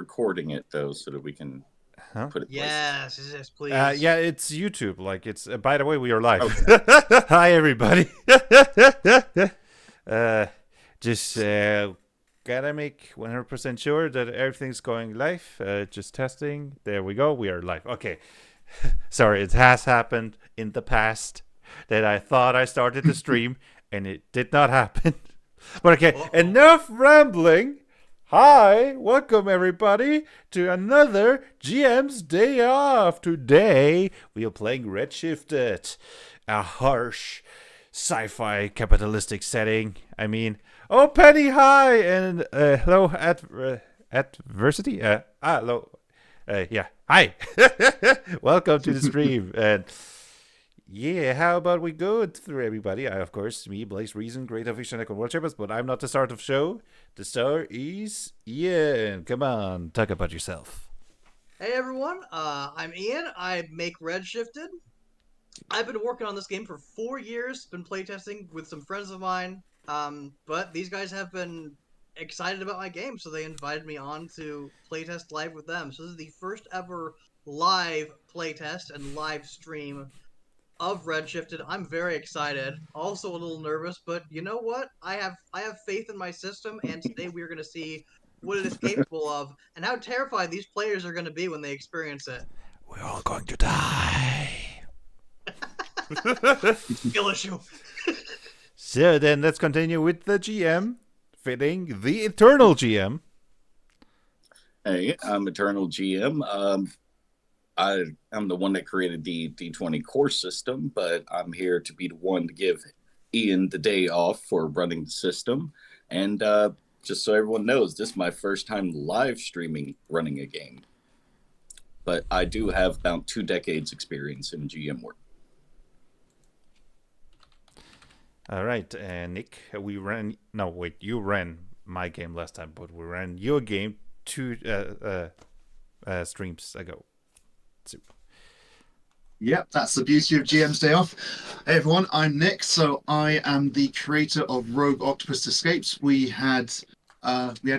recording it though, so that we can put it. Yes, please. Yeah, it's YouTube. Like it's. By the way, we are live. Okay. Hi, everybody. Just gotta make 100% sure that everything's going live. Just testing. There we go. We are live. Okay. Sorry, it has happened in the past that I thought I started the stream and it did not happen. But okay, enough rambling. Hi, welcome everybody to another GM's Day Off. Today we are playing Redshifted, a harsh sci-fi capitalistic setting. I mean, oh Penny, hi, and hello adversity. Hello, yeah, hi. Welcome to the stream, and yeah, how about we go through everybody? Of course, me, Blaze Reason, Great Official and World Champions, but I'm not the star of the show. The star is Ian. Come on, talk about yourself. Hey everyone, I'm Ian. I make Redshifted. I've been working on this game for 4 years, been playtesting with some friends of mine, but these guys have been excited about my game, so they invited me on to playtest live with them. So this is the first ever live playtest and live stream of Redshifted. I'm very excited, also a little nervous, but you know what? I have faith in my system, and today we're going to see what it is capable of and how terrified these players are going to be when they experience it. We're all going to die. Skill issue. So then let's continue with the GM, fitting the Eternal GM. Hey, I'm Eternal GM. I'm the one that created the D20 core system, but I'm here to be the one to give Ian the day off for running the system. And just so everyone knows, this is my first time live streaming running a game. But I do have about 2 decades experience in GM work. All right, Nick, you ran my game last time, but we ran your game 2 streams ago. Yep, that's the beauty of GM's Day Off. Hey everyone, I'm Nick. So I am the creator of Rogue Octopus Escapes. We had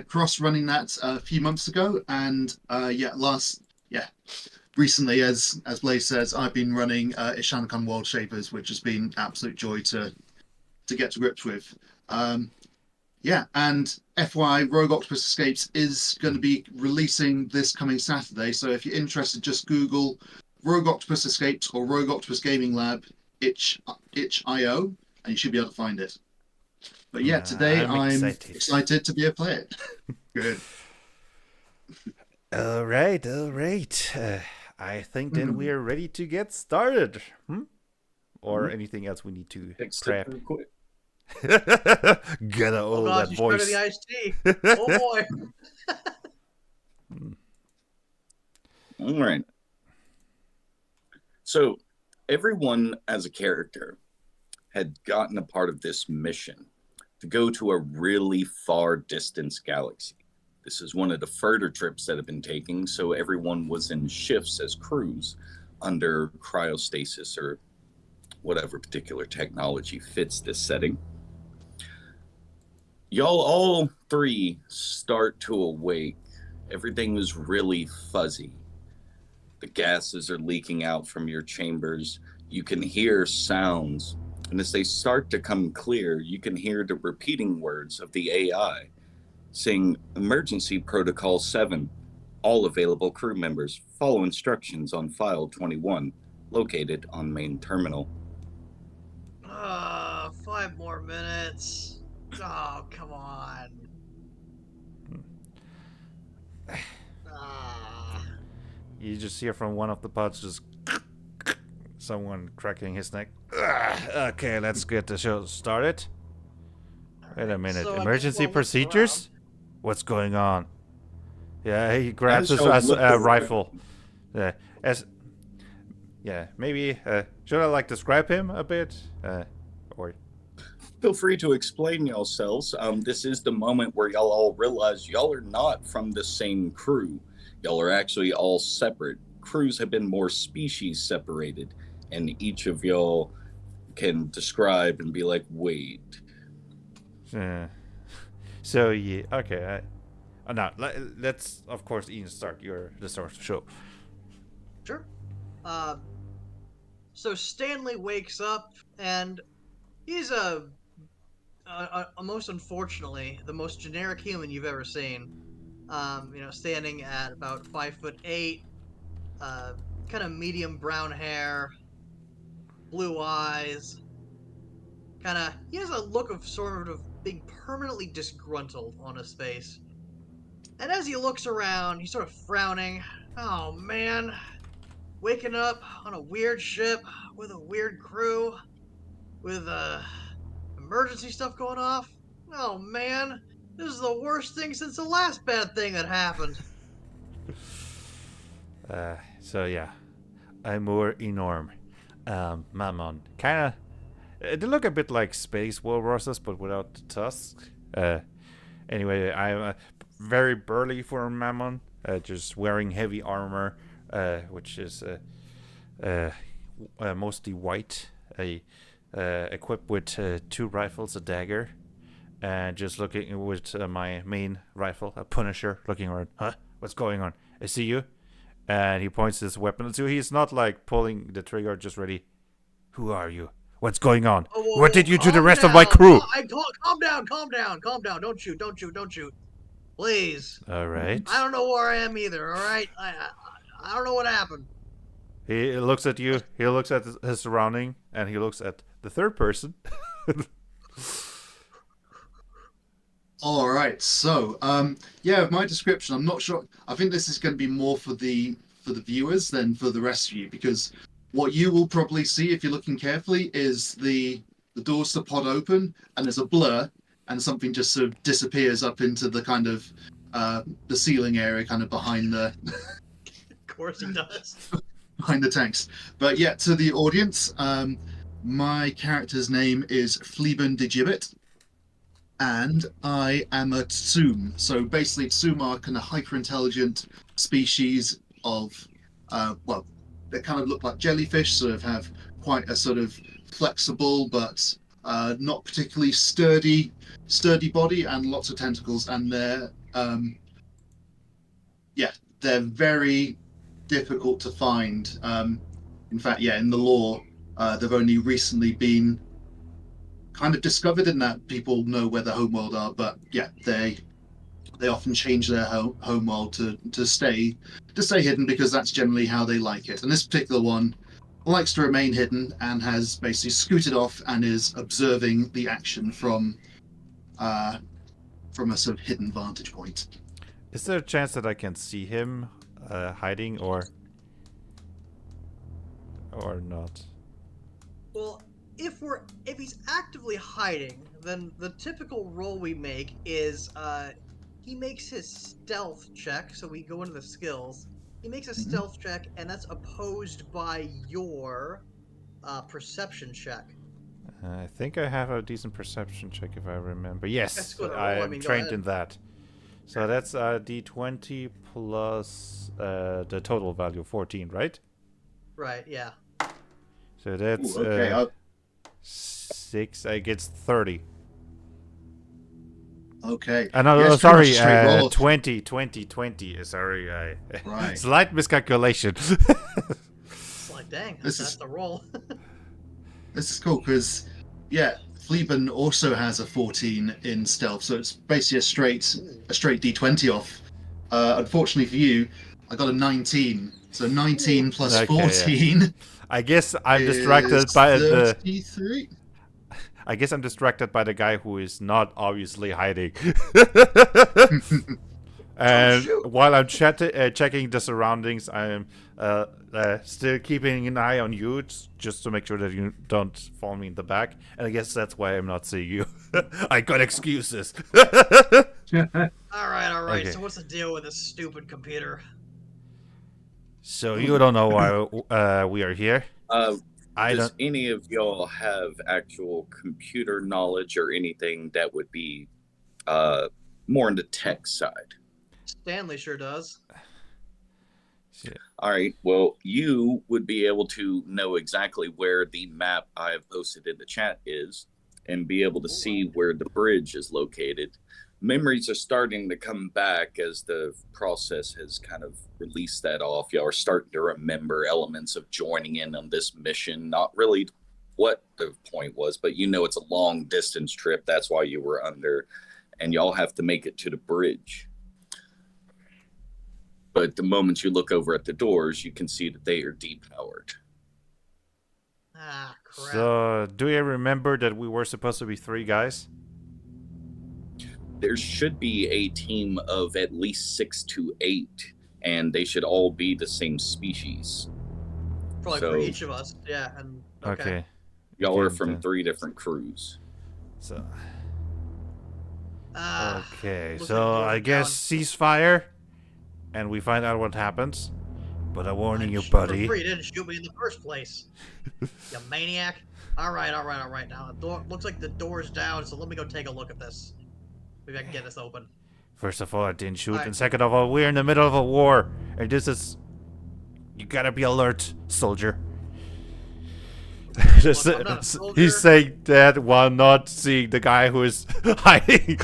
Cross running that a few months ago, and recently, as Blaze says, I've been running Ishanikon World Shapers, which has been absolute joy to get to grips with. And FYI, Rogue Octopus Escapes is going to be releasing this coming Saturday. So if you're interested, just Google Rogue Octopus Escapes or Rogue Octopus Gaming Lab itch.io, and you should be able to find it. But yeah, today I'm excited to be a player. Good. All right. I think then we are ready to get started. Or anything else we need to prep. Get all that you voice. The iced tea. Oh boy. All right. So everyone as a character had gotten a part of this mission to go to a really far distance galaxy. This is one of the further trips that have been taking, so everyone was in shifts as crews under cryostasis or whatever particular technology fits this setting. Y'all all 3 start to awake. Everything is really fuzzy. The gases are leaking out from your chambers. You can hear sounds. And as they start to come clear, you can hear the repeating words of the AI saying, "Emergency Protocol 7. All available crew members follow instructions on File 21, located on main terminal." 5 more minutes. Oh, come on. You just hear from one of the pods just someone cracking his neck. Okay, let's get the show started. Wait a minute. So Emergency procedures? What's going on? Yeah, he grabs his rifle. Maybe should I describe him a bit? Or feel free to explain yourselves. This is the moment where y'all all realize y'all are not from the same crew. Y'all are actually all separate. Crews have been more species separated, and each of y'all can describe and be like, wait. So yeah, okay. No, let's of course Ian start the start of the show. Sure. Uh, so Stanley wakes up, and he's most unfortunately the most generic human you've ever seen. Standing at about 5'8", kind of medium brown hair, blue eyes. He has a look of sort of being permanently disgruntled on his face. And as he looks around, he's sort of frowning. Oh man, waking up on a weird ship with a weird crew, with emergency stuff going off. Oh man, this is the worst thing since the last bad thing that happened. So yeah, Amur Enorm, Mammon, kind of. They look a bit like space walruses, but without the tusks. Anyway, I'm very burly for Mammon, just wearing heavy armor, which is mostly white, equipped with 2 rifles, a dagger, and just looking with my main rifle, a Punisher, looking around. Huh? What's going on? I see you. And he points his weapon. So he's not like pulling the trigger, just ready. Who are you? What's going on? What did you do to the rest of my crew? Calm down. Don't shoot. Please. All right. I don't know where I am either, all right? I don't know what happened. He looks at you. He looks at his surrounding, and he looks at the third person. All right. So, my description. I'm not sure. I think this is going to be more for the viewers than for the rest of you, because what you will probably see if you're looking carefully is the doors to pod open, and there's a blur, and something just sort of disappears up into the kind of the ceiling area, kind of behind the. Of course he does. Behind the tanks. But yeah, to the audience, my character's name is Fleeben de Gibbet, and I am a Tsum. So basically, Tsum are kind of hyper-intelligent species of, they kind of look like jellyfish, sort of have quite a sort of flexible but not particularly sturdy body, and lots of tentacles, and they're very difficult to find. In fact, in the lore, they've only recently been kind of discovered, in that people know where the homeworld are, but they often change their homeworld to stay hidden, because that's generally how they like it. And this particular one likes to remain hidden, and has basically scooted off and is observing the action from a sort of hidden vantage point. Is there a chance that I can see him hiding, or not? Well, if he's actively hiding, then the typical roll we make is he makes his stealth check. So we go into the skills. He makes a stealth check, and that's opposed by your perception check. I think I have a decent perception check, if I remember. Yes, I am trained in that. So that's D20 plus the total value, 14, right? Right, yeah. So that's 6. I get 30. Okay. No, sorry, 20. Sorry, right. Slight miscalculation. It's like, dang, that's the roll. This is cool, because, Fleeben also has a 14 in stealth, so it's basically a straight D20 off. Unfortunately for you, I got a 19. So 19 plus 14. Yeah. I guess I'm distracted by 33? I guess I'm distracted by the guy who is not obviously hiding. And while I'm checking the surroundings, I'm still keeping an eye on you, just to make sure that you don't fall me in the back. And I guess that's why I'm not seeing you. I got excuses. All right. Okay. So what's the deal with this stupid computer? So you don't know why we are here? Does any of y'all have actual computer knowledge or anything that would be more on the tech side? Stanley sure does. Yeah. All right. Well, you would be able to know exactly where the map I have posted in the chat is, and be able to see where the bridge is located. Memories are starting to come back as the process has kind of released that off. Y'all are starting to remember elements of joining in on this mission. Not really what the point was, but you know it's a long distance trip. That's why you were under, and y'all have to make it to the bridge. But the moment you look over at the doors, you can see that they are depowered. Ah, crap. So, do you remember that we were supposed to be 3 guys? There should be a team of at least 6 to 8, and they should all be the same species. Probably So- for each of us. Yeah. And okay. Y'all are Okay, from then. 3 different crews. So, Ah, okay. looks So, like we're I guess ceasefire, and we find out what happens. But I'm warning you, For buddy. free, you didn't shoot me in the first place. You maniac. All right. Now, the door looks like the door's down, so let me go take a look at this. Maybe I can get this open. First of all, I didn't shoot, Alright. and second of all, we're in the middle of a war, and this is... You gotta be alert, soldier. Look, I'm not a soldier. He's saying that while not seeing the guy who is hiding.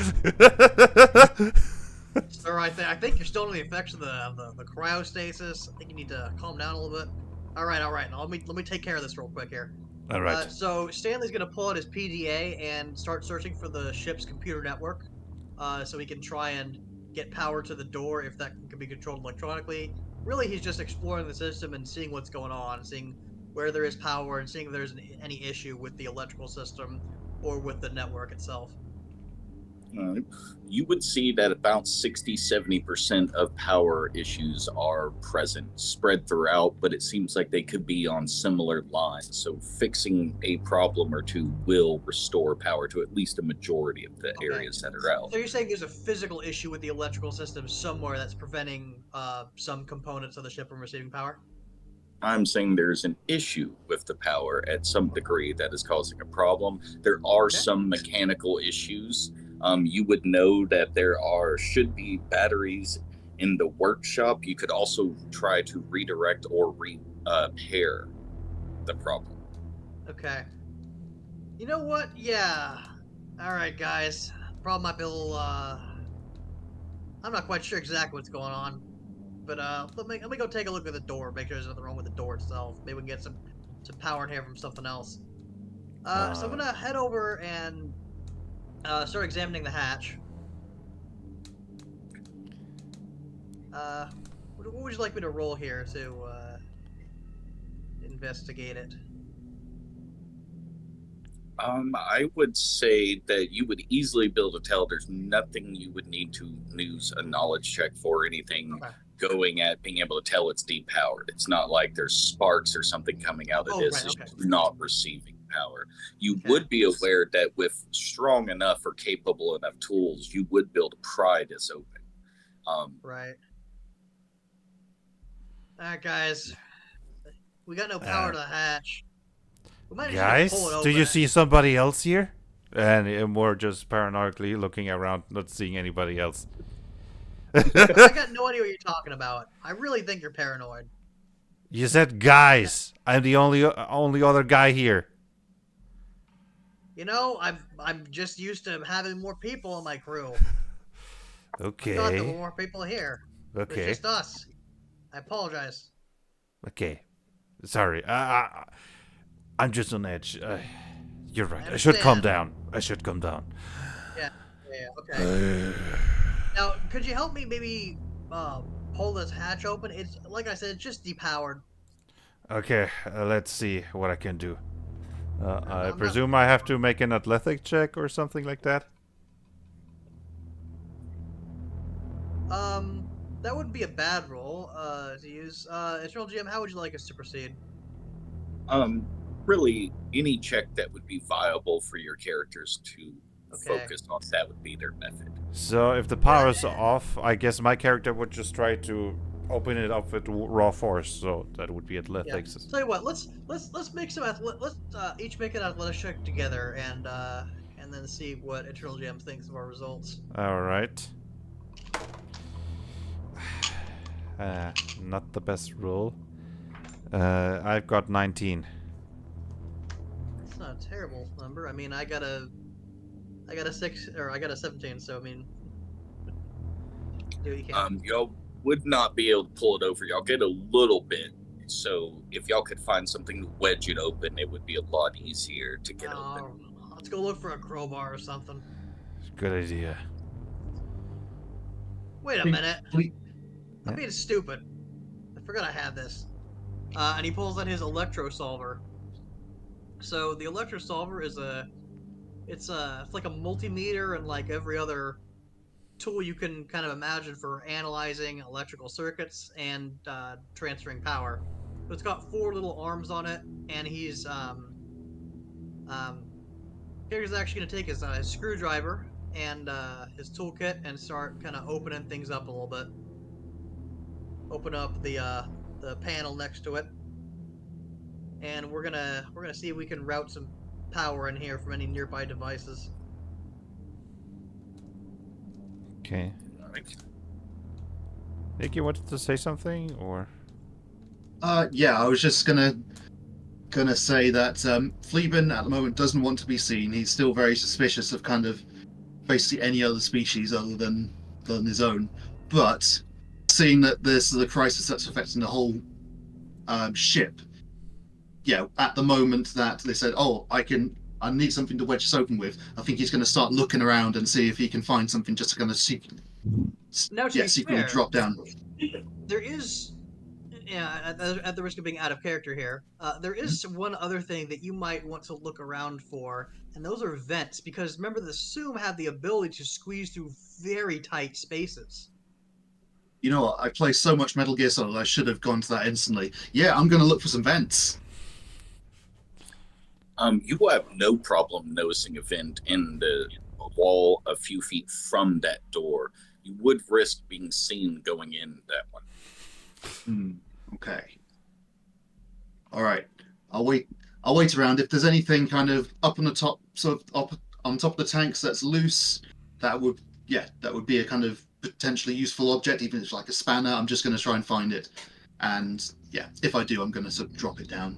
Sir, I think you're still under the effects of the cryostasis. I think you need to calm down a little bit. All right. Now let me take care of this real quick here. All right. So Stanley's gonna pull out his PDA and start searching for the ship's computer network, so he can try and get power to the door if that can be controlled electronically. Really, he's just exploring the system and seeing what's going on, seeing where there is power, and seeing if there's any issue with the electrical system or with the network itself. You would see that about 60-70% of power issues are present, spread throughout, but it seems like they could be on similar lines. So fixing a problem or two will restore power to at least a majority of the areas that are out. So you're saying there's a physical issue with the electrical system somewhere that's preventing some components of the ship from receiving power? I'm saying there's an issue with the power at some degree that is causing a problem. There are some mechanical issues. You would know that should be batteries in the workshop. You could also try to redirect or repair the problem. Okay. You know what? Yeah. All right, guys. Problem might be a little. I'm not quite sure exactly what's going on, but let me go take a look at the door. Make sure there's nothing wrong with the door itself. Maybe we can get some power in here from something else. So I'm gonna head over and start examining the hatch. What would you like me to roll here to investigate it? I would say that you would easily be able to tell there's nothing you would need to use a knowledge check for, anything going at being able to tell it's depowered. It's not like there's sparks or something coming out of this. It's just not receiving power. You would be aware that with strong enough or capable enough tools, you would be able to pry this open. Right. Alright, guys. We got no power to the hatch. We might just Guys, pull it open. do you see somebody else here? And we're just paranoidally looking around, not seeing anybody else. I got no idea what you're talking about. I really think you're paranoid. You said guys. I'm the only other guy here. You know, I'm just used to having more people in my crew. Okay. I thought there were more people here. Okay. It's just us. I apologize. Okay. Sorry. I'm just on edge. You're right. I understand. should calm down. Yeah, okay. Now, could you help me maybe pull this hatch open? It's, like I said, it's just depowered. Okay, let's see what I can do. I I'm presume I have to make an athletic check or something like that? That wouldn't be a bad roll to use. Eternal GM, how would you like us to proceed? Really, any check that would be viable for your characters to focus on, that would be their method. So if the power's off, I guess my character would just try to open it up with raw force. So that would be athletics. Yeah. Tell you what, let's make some let's each make an athletics check together and then see what Eternal GM thinks of our results. All right. Not the best roll. I've got 19. It's not a terrible number. I mean, I got a 6 or I got a 17. So I mean, Do what you can. Y'all would not be able to pull it over. Y'all get a little bit. So if y'all could find something to wedge it open, it would be a lot easier to get open. Let's go look for a crowbar or something. Good idea. Wait a minute. We- I'm being stupid. I forgot I had this. And he pulls out his electro solver. So the electro solver is it's like a multimeter and like every other tool you can kind of imagine for analyzing electrical circuits and transferring power. But it's got 4 little arms on it, and he's Gary's actually gonna take his screwdriver and his toolkit and start kind of opening things up a little bit. Open up the panel next to it, and we're gonna see if we can route some power in here from any nearby devices. Okay. Nick, you wanted to say something, or? Yeah, I was just gonna say that Fleabin at the moment doesn't want to be seen. He's still very suspicious of kind of basically any other species other than his own. But seeing that this is a crisis that's affecting the whole ship, yeah, at the moment that they said, "Oh, I need something to wedge this open with," I think he's going to start looking around and see if he can find something just to kind of secretly drop down. There is, at the risk of being out of character here, there is one other thing that you might want to look around for, and those are vents, because remember the Zoom have the ability to squeeze through very tight spaces. You know what? I play so much Metal Gear Solid, I should have gone to that instantly. Yeah, I'm going to look for some vents. You will have no problem noticing a vent in the wall a few feet from that door. You would risk being seen going in that one. Okay. All right. I'll wait around. If there's anything kind of up on the top, sort of up on top of the tanks that's loose, that would be a kind of potentially useful object, even if it's like a spanner. I'm just going to try and find it, and yeah, if I do, I'm going to sort of drop it down.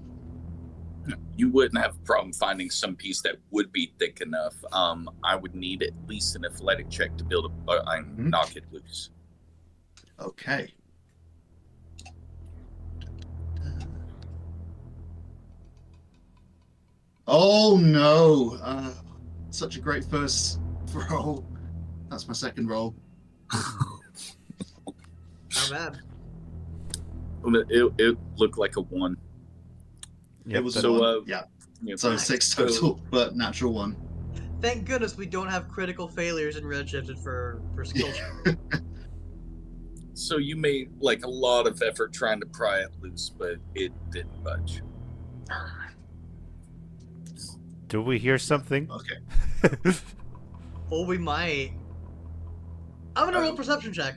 You wouldn't have a problem finding some piece that would be thick enough. I would need at least an athletic check to build knock it loose. Okay. Oh no! Such a great first roll. That's my second roll. How bad? It looked like a 1. Yep, It was so, one. Yeah. So 6 total, but natural 1. Thank goodness we don't have critical failures in Redshifted for skill check. So you made like a lot of effort trying to pry it loose, but it didn't budge. Do we hear something? Okay. Oh, we might. I'm gonna roll perception check.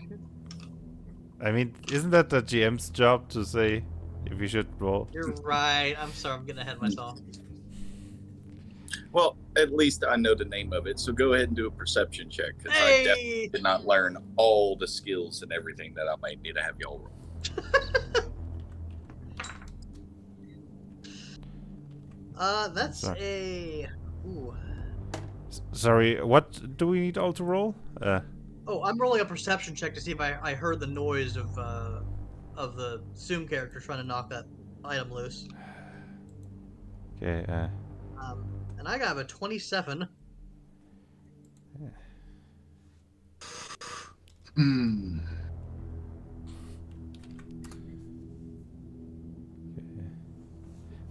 I mean, isn't that the GM's job to say if you should roll? You're right. I'm sorry. I'm getting ahead of myself. Well, at least I know the name of it, so go ahead and do a perception check, because I definitely did not learn all the skills and everything that I might need to have y'all roll. That's Sorry. a... Ooh. Sorry, what do we need all to roll? Oh, I'm rolling a perception check to see if I heard the noise of the Zoom character trying to knock that item loose. Okay, And I got a 27. Hmm.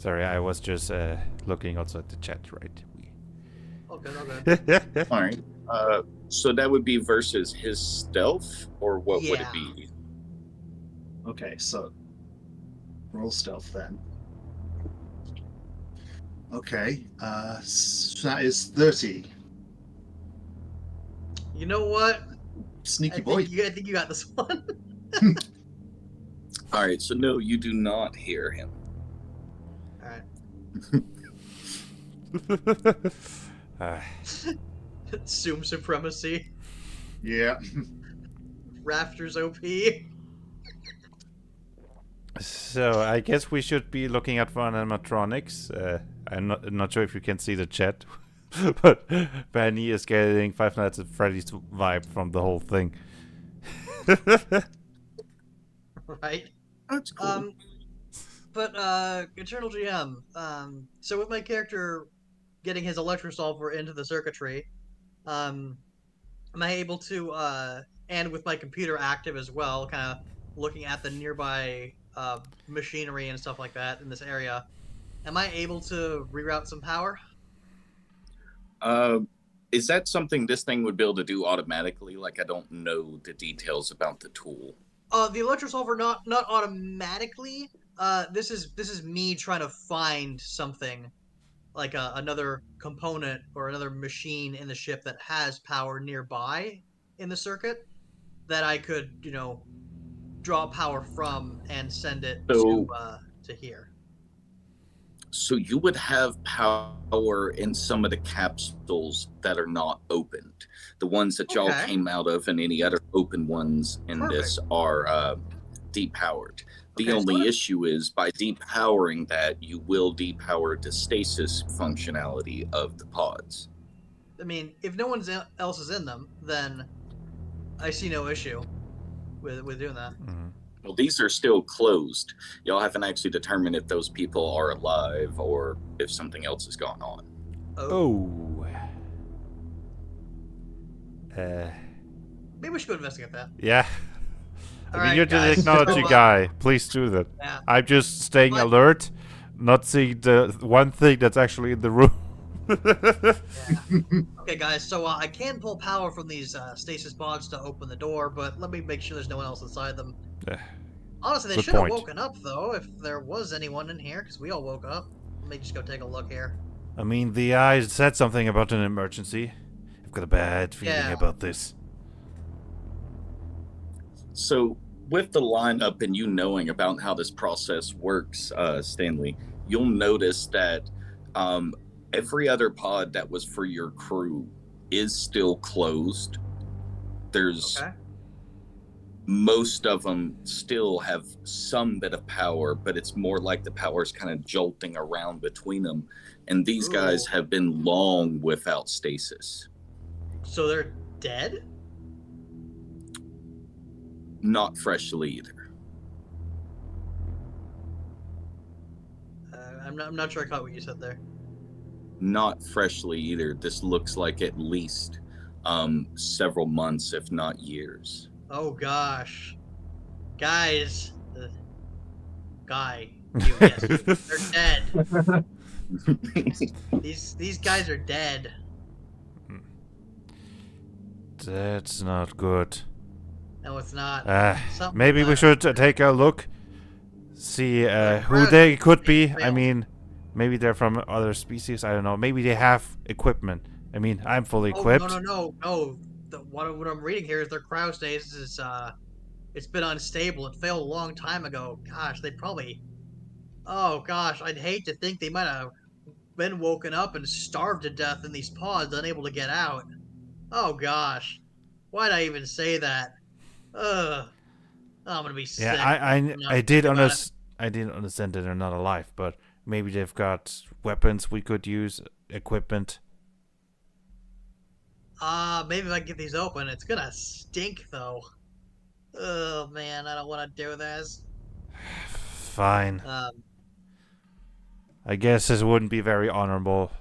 sorry, I was just looking outside the chat, right? Okay. All right. So that would be versus his stealth, or what would it be? Okay, so roll stealth then. Okay, so that is 30. You know what? Sneaky boy. I think you got this one. All right. So no, you do not hear him. Alright. Zoom supremacy. Yeah. Rafters OP. So I guess we should be looking at for animatronics. I'm not sure if you can see the chat, but Benny is getting Five Nights at Freddy's vibe from the whole thing. right? That's cool. But Eternal GM. So with my character getting his electrosolver into the circuitry, am I able to and with my computer active as well, kind of looking at the nearby machinery and stuff like that in this area, am I able to reroute some power? Uh, is that something this thing would be able to do automatically? Like, I don't know the details about the tool. The electrosolver not automatically. This is me trying to find something like another component or another machine in the ship that has power nearby in the circuit that I could, draw power from and send it So, to here. so you would have power in some of the capsules that are not opened. The ones that y'all Okay, came out of and any other open ones in perfect. this are depowered. The Okay, so only issue is by depowering that, you will depower the stasis functionality of the pods. I mean, if no one else is in them, then I see no issue with doing that. Mhm. Well, these are still closed. Y'all haven't actually determined if those people are alive or if something else has gone on. Oh. Maybe we should go investigate that. Yeah. I All mean, right, you're the guys. technology So, guy. Please do that. yeah. I'm just staying But- alert, not seeing the one thing that's actually in the room. Yeah. Okay, guys. So I can pull power from these stasis pods to open the door, but let me make sure there's no one else inside them. Yeah, Honestly, they good should have point. woken up though, if there was anyone in here, because we all woke up. Let me just go take a look here. I mean, the eyes said something about an emergency. I've got a bad feeling Yeah. about this. So, with the lineup and you knowing about how this process works, Stanley, you'll notice that every other pod that was for your crew is still closed. There's Okay. most of them still have some bit of power, but it's more like the power's kind of jolting around between them. And these guys Ooh. have been long without stasis. So they're dead? Not freshly either. I'm not sure I caught what you said there. Not freshly either. This looks like at least several months, if not years. Oh gosh, guys, guy, you, yes, you, they're dead. These guys are dead. That's not good. No, it's not. Something Maybe we there. should take a look, see who crowd- they could be. I failed. mean, maybe they're from other species. I don't know. Maybe they have equipment. I mean, I'm fully Oh, equipped. no. What I'm reading here is their cryo stasis is it's been unstable. It failed a long time ago. Gosh, they probably. Oh gosh, I'd hate to think they might have been woken up and starved to death in these pods, unable to get out. Oh gosh, why'd I even say that? Ugh. Oh, I'm gonna be sick. Yeah, I not I did thinking about it. I didn't understand that they're not alive, but maybe they've got weapons we could use, equipment. Maybe if I can get these open. It's gonna stink though. Oh man, I don't want to do this. Fine. Um, I guess this wouldn't be very honorable.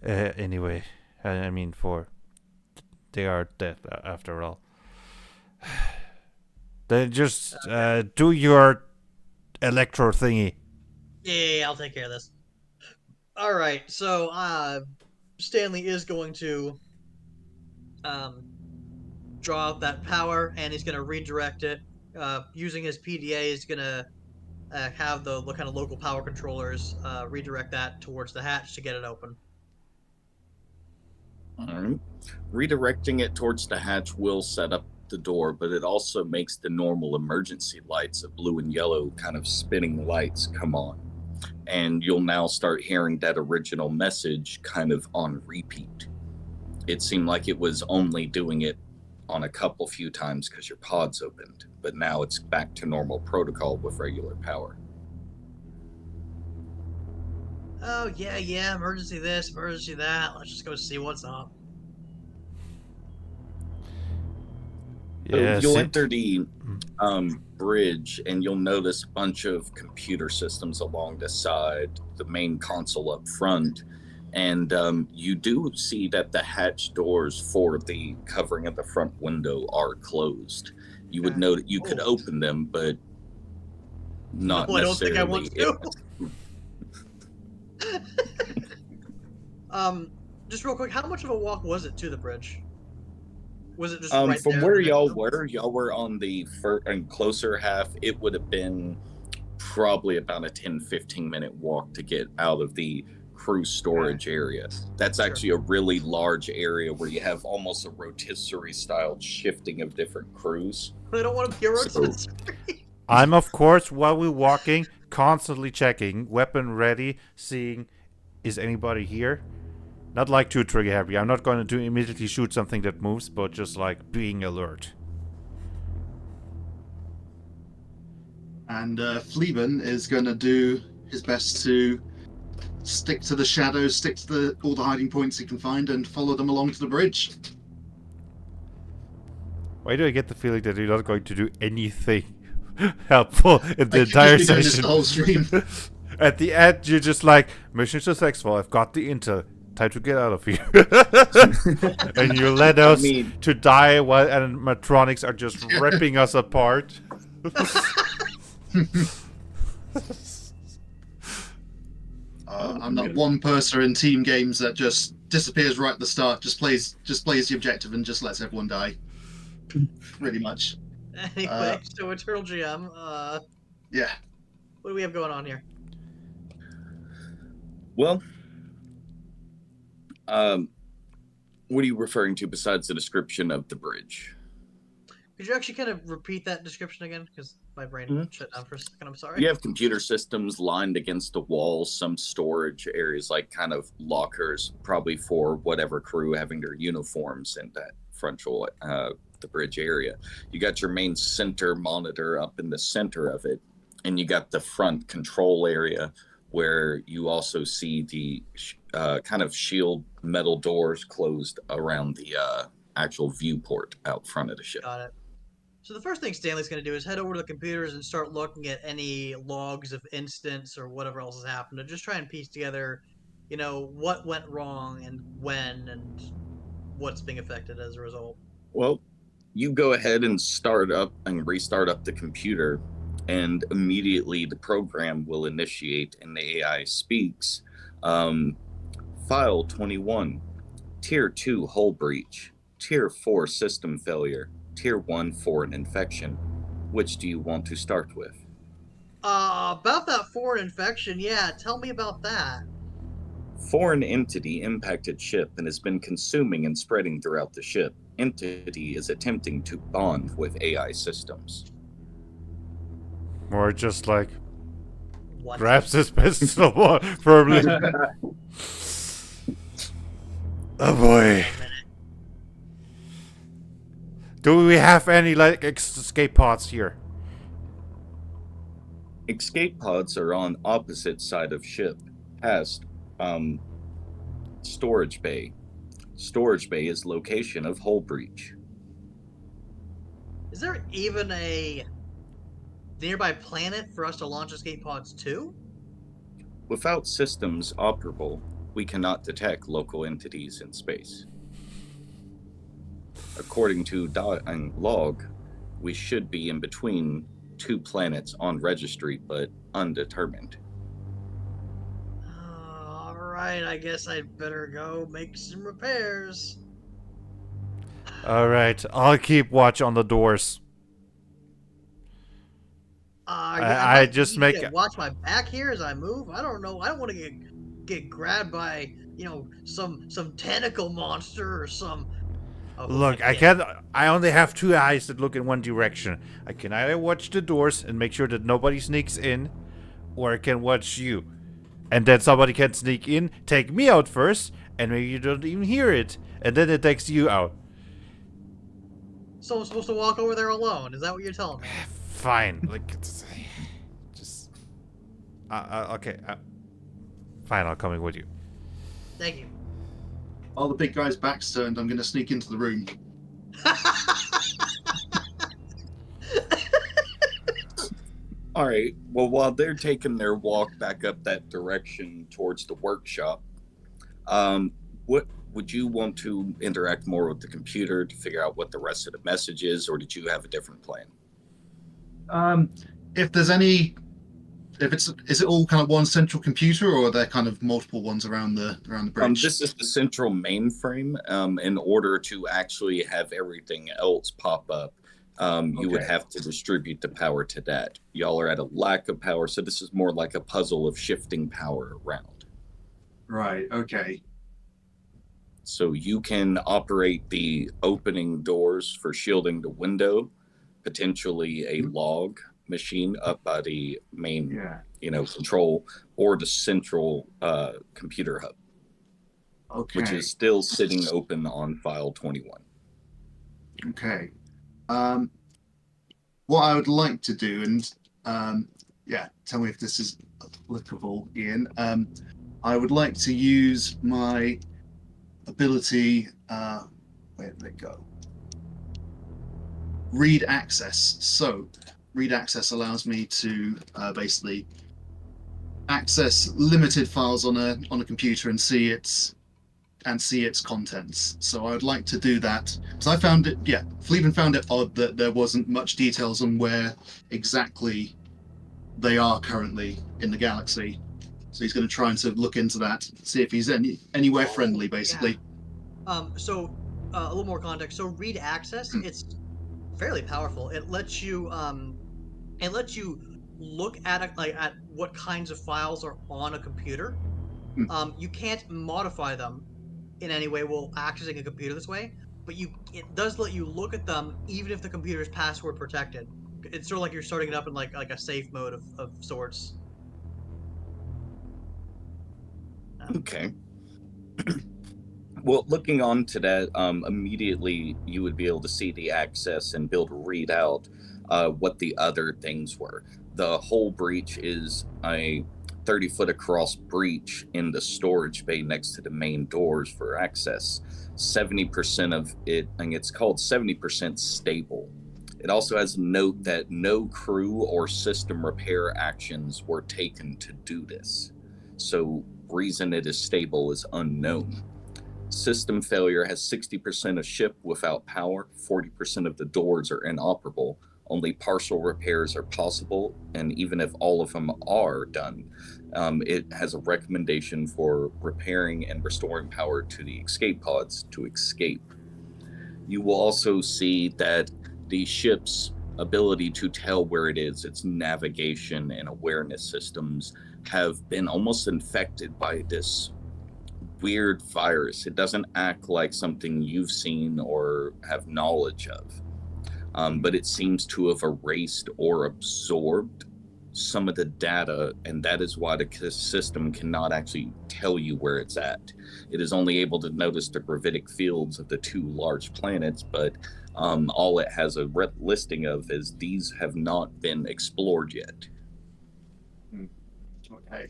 Anyway, I mean, they are dead after all. Then just do your electro thingy. yeah, I'll take care of this. All right, so Stanley is going to draw out that power, and he's going to redirect it using his PDA. He's going to have the kind of local power controllers redirect that towards the hatch to get it open. All right. Redirecting it towards the hatch will set up the door, but it also makes the normal emergency lights of blue and yellow kind of spinning lights come on. And you'll now start hearing that original message kind of on repeat. It seemed like it was only doing it on a few times because your pod's opened, but now it's back to normal protocol with regular power. Oh yeah, emergency this, emergency that. Let's just go see what's up. So Yeah, you'll enter the bridge and you'll notice a bunch of computer systems along the side, the main console up front, and you do see that the hatch doors for the covering of the front window are closed. You would know that you could open them, but not No, I don't think I necessarily. want to. Just real quick, how much of a walk was it to the bridge? Was it just right From there? where y'all were on the and closer half. It would have been probably about a 10-15 minute walk to get out of the crew storage area. That's actually a really large area where you have almost a rotisserie style shifting of different crews. I don't want to be a rotisserie. I'm, of course, while we're walking, constantly checking, weapon ready, seeing, is anybody here? Not like too trigger happy. I'm not going to immediately shoot something that moves, but just like being alert. And Fleeben is going to do his best to stick to the shadows, stick to all the hiding points he can find, and follow them along to the bridge. Why do I get the feeling that you're not going to do anything helpful in the entire Just be doing this session? the whole stream. At the end, you're just like, mission successful. I've got the intel. Time to get out of here. And you let us to die while animatronics are just ripping us apart. I'm that one person in team games that just disappears right at the start, just plays the objective and just lets everyone die. Pretty much. Anyway, so Eternal GM, yeah. what do we have going on here? Well, what are you referring to besides the description of the bridge? Could you actually kind of repeat that description again? Because my brain shut down for a second. I'm sorry. You have computer systems lined against the walls, some storage areas like kind of lockers, probably for whatever crew having their uniforms in that frontal, the bridge area. You got your main center monitor up in the center of it, and you got the front control area where you also see the kind of shield metal doors closed around the actual viewport out front of the ship. Got it. So the first thing Stanley's going to do is head over to the computers and start looking at any logs of incidents or whatever else has happened to just try and piece together, you know, what went wrong and when and what's being affected as a result. Well, you go ahead and start up and restart up the computer, and immediately the program will initiate and the AI speaks. File 21, Tier 2 hull breach, Tier 4 system failure, Tier 1 foreign infection. Which do you want to start with? About that foreign infection, yeah, tell me about that. Foreign entity impacted ship and has been consuming and spreading throughout the ship. Entity is attempting to bond with AI systems. Or just like, What? grabs his pistol firmly. Oh boy. Do we have any like escape pods here? Escape pods are on opposite side of ship, past storage bay. Storage bay is location of hull breach. Is there even a nearby planet for us to launch escape pods to? Without systems operable, we cannot detect local entities in space. According to log, we should be in between two planets on registry, but undetermined. Alright, I guess I'd better go make some repairs. Alright, I'll keep watch on the doors. I just make watch my back here as I move. I don't know. I don't want to get grabbed by, you know, some tentacle monster or some. Oh, look. I only have two eyes that look in one direction. I can either watch the doors and make sure that nobody sneaks in, or I can watch you, and then somebody can sneak in, take me out first, and maybe you don't even hear it, and then it takes you out. So I'm supposed to walk over there alone? Is that what you're telling me? Fine. Like, it's just okay. Fine, I'll come in with you. Thank you. While the big guy's back's turned, I'm going to sneak into the room. All right. Well, while they're taking their walk back up that direction towards the workshop, um, what would you want to interact more with the computer to figure out what the rest of the message is, or did you have a different plan? If there's any, if it's, is it all kind of one central computer, or are there kind of multiple ones around the bridge? This is the central mainframe. In order to actually have everything else pop up, you would Okay. have to distribute the power to that. Y'all are at a lack of power, so this is more like a puzzle of shifting power around. Right. Okay. So you can operate the opening doors for shielding the window, potentially a log machine up by the main, Yeah. control, or the central computer hub, Okay. which is still sitting open on file 21. Okay. What I would like to do, and yeah, tell me if this is applicable, Ian. I would like to use my ability. Where did it go? Read access. So, read access allows me to basically access limited files on a computer and see its contents. So I would like to do that because I found it. Yeah, Fleven found it odd that there wasn't much details on where exactly they are currently in the galaxy. So he's going to try and sort of look into that, see if he's anywhere friendly, basically. So a little more context. So read access, it's fairly powerful. It lets you look at at what kinds of files are on a computer. You can't modify them in any way while accessing a computer this way, but it does let you look at them even if the computer is password protected. It's sort of like you're starting it up in like a safe mode of sorts. Okay. Well, looking on to that, immediately you would be able to see the access and be able to read out what the other things were. The whole breach is a 30-foot across breach in the storage bay next to the main doors for access. 70% of it, and it's called 70% stable. It also has a note that no crew or system repair actions were taken to do this. So, reason it is stable is unknown. System failure has 60% of ship without power, 40% of the doors are inoperable, only partial repairs are possible, and even if all of them are done, it has a recommendation for repairing and restoring power to the escape pods to escape. You will also see that the ship's ability to tell where it is, its navigation and awareness systems, have been almost infected by this weird virus. It doesn't act like something you've seen or have knowledge of, but it seems to have erased or absorbed some of the data, and that is why the system cannot actually tell you where it's at. It is only able to notice the gravitic fields of the two large planets, but all it has a listing of is these have not been explored yet. Okay.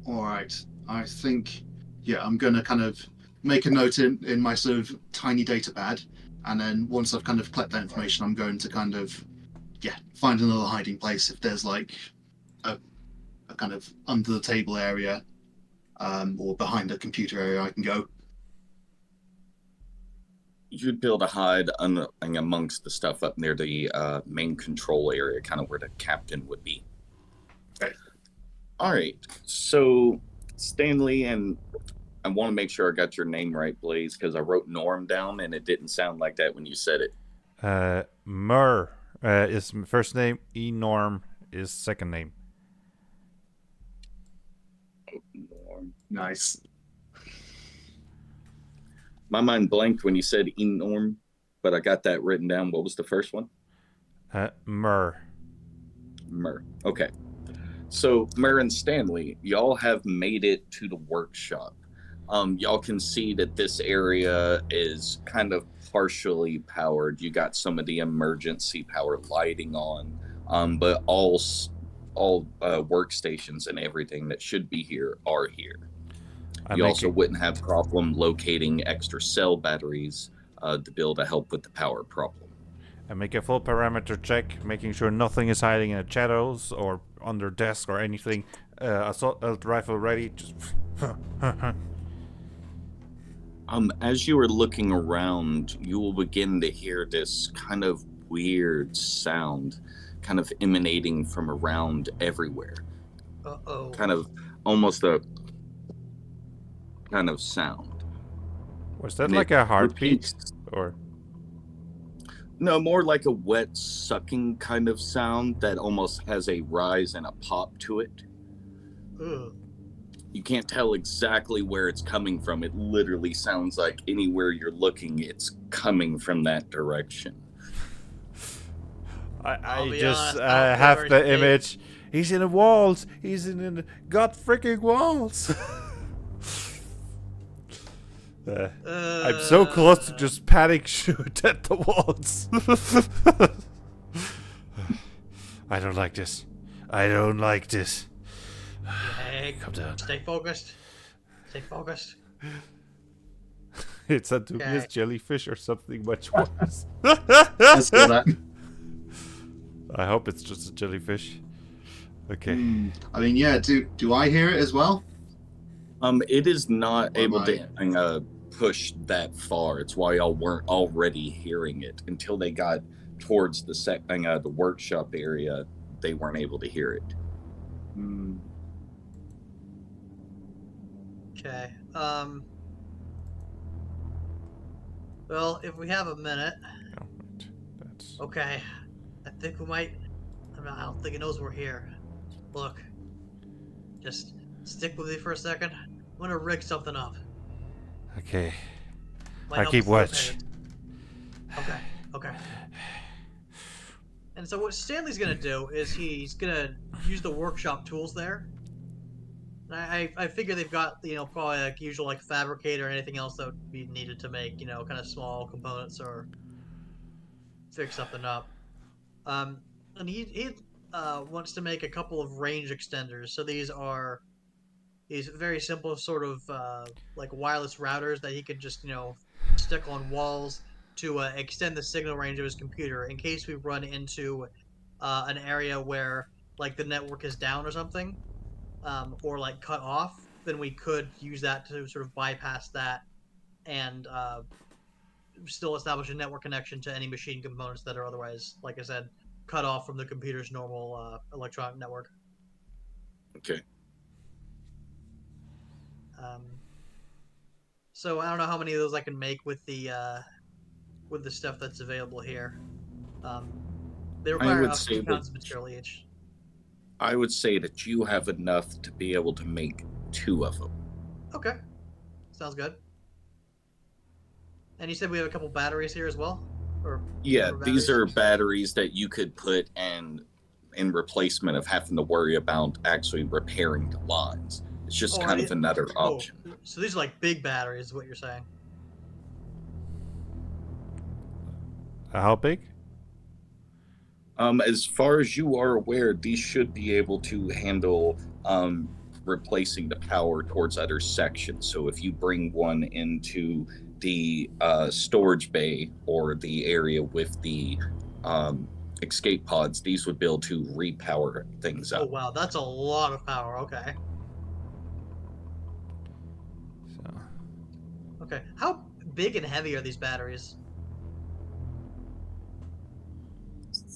All right. I think, yeah, I'm going to kind of make a note in my sort of tiny data pad. And then once I've kind of collected that information, I'm going to kind of, find another hiding place if there's like a kind of under the table area or behind a computer area I can go. You'd be able to hide amongst the stuff up near the main control area, kind of where the captain would be. Okay. All right. So, Stanley, and I want to make sure I got your name right, Blaze, because I wrote Norm down and it didn't sound like that when you said it. Mur is first name. Norm is second name. Norm. Nice. My mind blanked when you said Norm, but I got that written down. What was the first one? Mur. Okay. So, Mur and Stanley, y'all have made it to the workshop. Y'all can see that this area is kind of partially powered. You got some of the emergency power lighting on, but all workstations and everything that should be here are here. You also wouldn't have problem locating extra cell batteries to be able to help with the power problem. And make a full parameter check, making sure nothing is hiding in the shadows or under desk or anything. Assault rifle ready. Just. As you are looking around, you will begin to hear this kind of weird sound, kind of emanating from around everywhere. Uh-oh. Kind of almost a kind of sound. Was that And like it a heartbeat? repeats. Or No, more like a wet sucking kind of sound that almost has a rise and a pop to it. Ugh. You can't tell exactly where it's coming from. It literally sounds like anywhere you're looking, it's coming from that direction. I be just honest, I don't have feel the very safe. image. He's in the walls. He's in the god freaking walls. I'm so close to just panic shoot at the walls. I don't like this. I don't like this. Hey, Calm down. stay focused. Stay focused. It's a dubious Okay. jellyfish or something much worse. Let's do that. I hope it's just a jellyfish. Okay. I mean, yeah. Do I hear it as well? It is not Or able am to push that far. It's why y'all weren't already hearing it until they got towards the workshop area. They weren't able to hear it. Okay. Well, if we have a minute, Oh, wait. That's okay. I think we might. I don't think it knows we're here. Look, just stick with me for a second. I'm gonna rig something up. okay. Might I help keep us locate watch. it. Okay. Okay. And so what Stanley's gonna do is he's gonna use the workshop tools there. And I figure they've got probably like usual like fabricator or anything else that would be needed to make kind of small components or fix something up. And he wants to make a couple of range extenders. So these are these very simple sort of like wireless routers that he could just stick on walls to extend the signal range of his computer in case we run into an area where like the network is down or something, or like cut off. Then we could use that to sort of bypass that and still establish a network connection to any machine components that are otherwise, like I said, cut off from the computer's normal electronic network. Okay. So I don't know how many of those I can make with the stuff that's available here. They require would up say 2 that- pounds of material each. I would say that you have enough to be able to make 2 of them. Okay, sounds good. And you said we have a couple batteries here as well, or Yeah, or these batteries? are batteries that you could put in replacement of having to worry about actually repairing the lines. It's just kind of another option. So these are like big batteries, is what you're saying? How big? As far as you are aware, these should be able to handle replacing the power towards other sections. So if you bring one into the storage bay or the area with the escape pods, these would be able to repower things Oh up. wow, that's a lot of power. Okay. So Okay. How big and heavy are these batteries?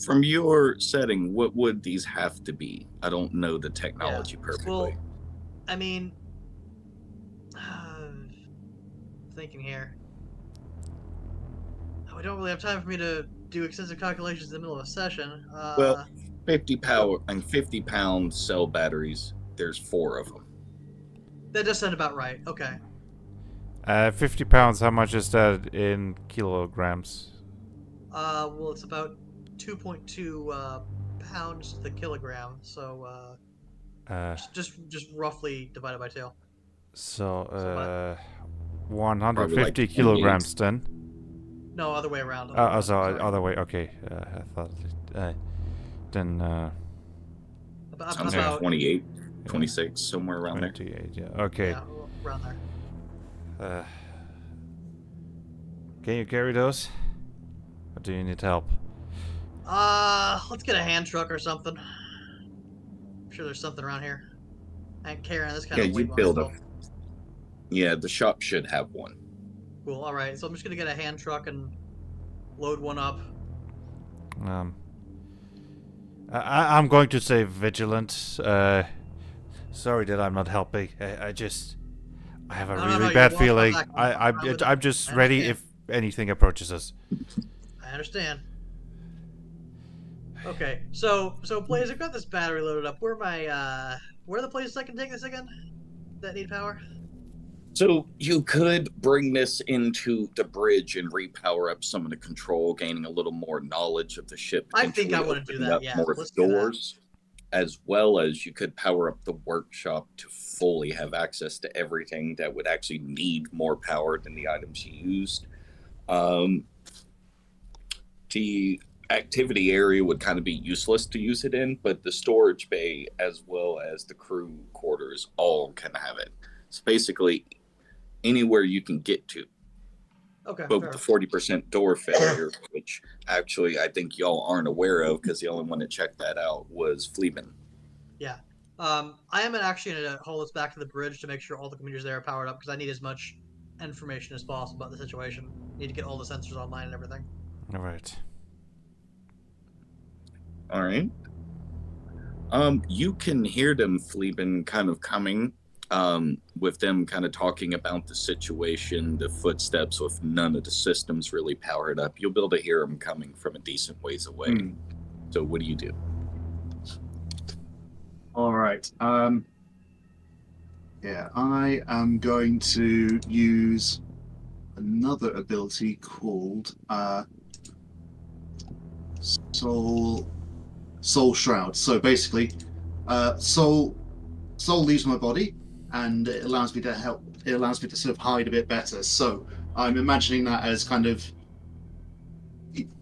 From your setting, what would these have to be? I don't know the technology perfectly. Well, I mean, thinking here. We don't really have time for me to do extensive calculations in the middle of a session. Well, 50-pound cell batteries. There's 4 of them. That does sound about right. Okay. 50 pounds. How much is that in kilograms? Well, it's about 2.2 pounds to the kilogram. So just roughly divided by 2. So 150 Probably like 28. kilograms then. No, other way around. So Sorry. other way. Okay. I thought then Sounds like about 28, 26, somewhere around there. 28. Yeah. Okay. yeah, around there. Can you carry those? Or do you need help? Let's get a hand truck or something. I'm sure there's something around here. I ain't carrying this kind Yeah, of weight you by build myself. Yeah, the shop should have one. Cool. All right. So I'm just gonna get a hand truck and load one up. I'm going to say vigilant. Sorry that I'm not helping. I have a No, really you bad watch my feeling. back. I'm fine with it. I'm just I ready understand. if anything approaches us. I understand. Okay. So Blaze, I've got this battery loaded up. Where are the places I can take this again? That need power? So you could bring this into the bridge and repower up some of the control, gaining a little more knowledge of the ship, I think I potentially want to do opening that. up Yeah. more Let's do that. doors, as well as you could power up the workshop to fully have access to everything that would actually need more power than the items you used. The activity area would kind of be useless to use it in, but the storage bay as well as the crew quarters all can have it. So basically, anywhere you can get to. Okay. But Fair. with the 40% door failure, which actually I think y'all aren't aware of because the only one that checked that out was Fleeman. Yeah. I am actually going to haul this back to the bridge to make sure all the computers there are powered up because I need as much information as possible about the situation. Need to get all the sensors online and everything. All right. All right. You can hear them, Fleeman, kind of coming, with them kind of talking about the situation, the footsteps with none of the systems really powered up. You'll be able to hear them coming from a decent ways away. So what do you do? All right. Yeah, I am going to use another ability called Soul Shroud. So basically, soul leaves my body, and it allows me to help. It allows me to sort of hide a bit better. So I'm imagining that as kind of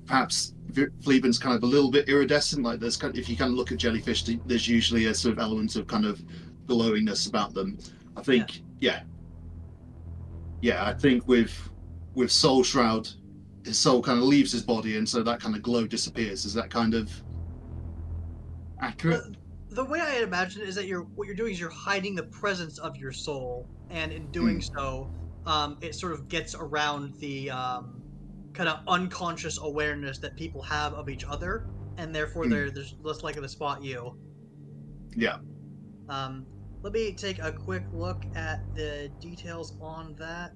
perhaps Fleeman's kind of a little bit iridescent. Like there's kind of, if you kind of look at jellyfish, there's usually a sort of element of kind of glowingness about them. I think, yeah. I think with Soul Shroud, his soul kind of leaves his body, and so that kind of glow disappears. Is that kind of accurate? The way I imagine it is that what you're doing is you're hiding the presence of your soul, and in doing so, it sort of gets around the kind of unconscious awareness that people have of each other, and therefore there's less likely to spot you. Yeah. Let me take a quick look at the details on that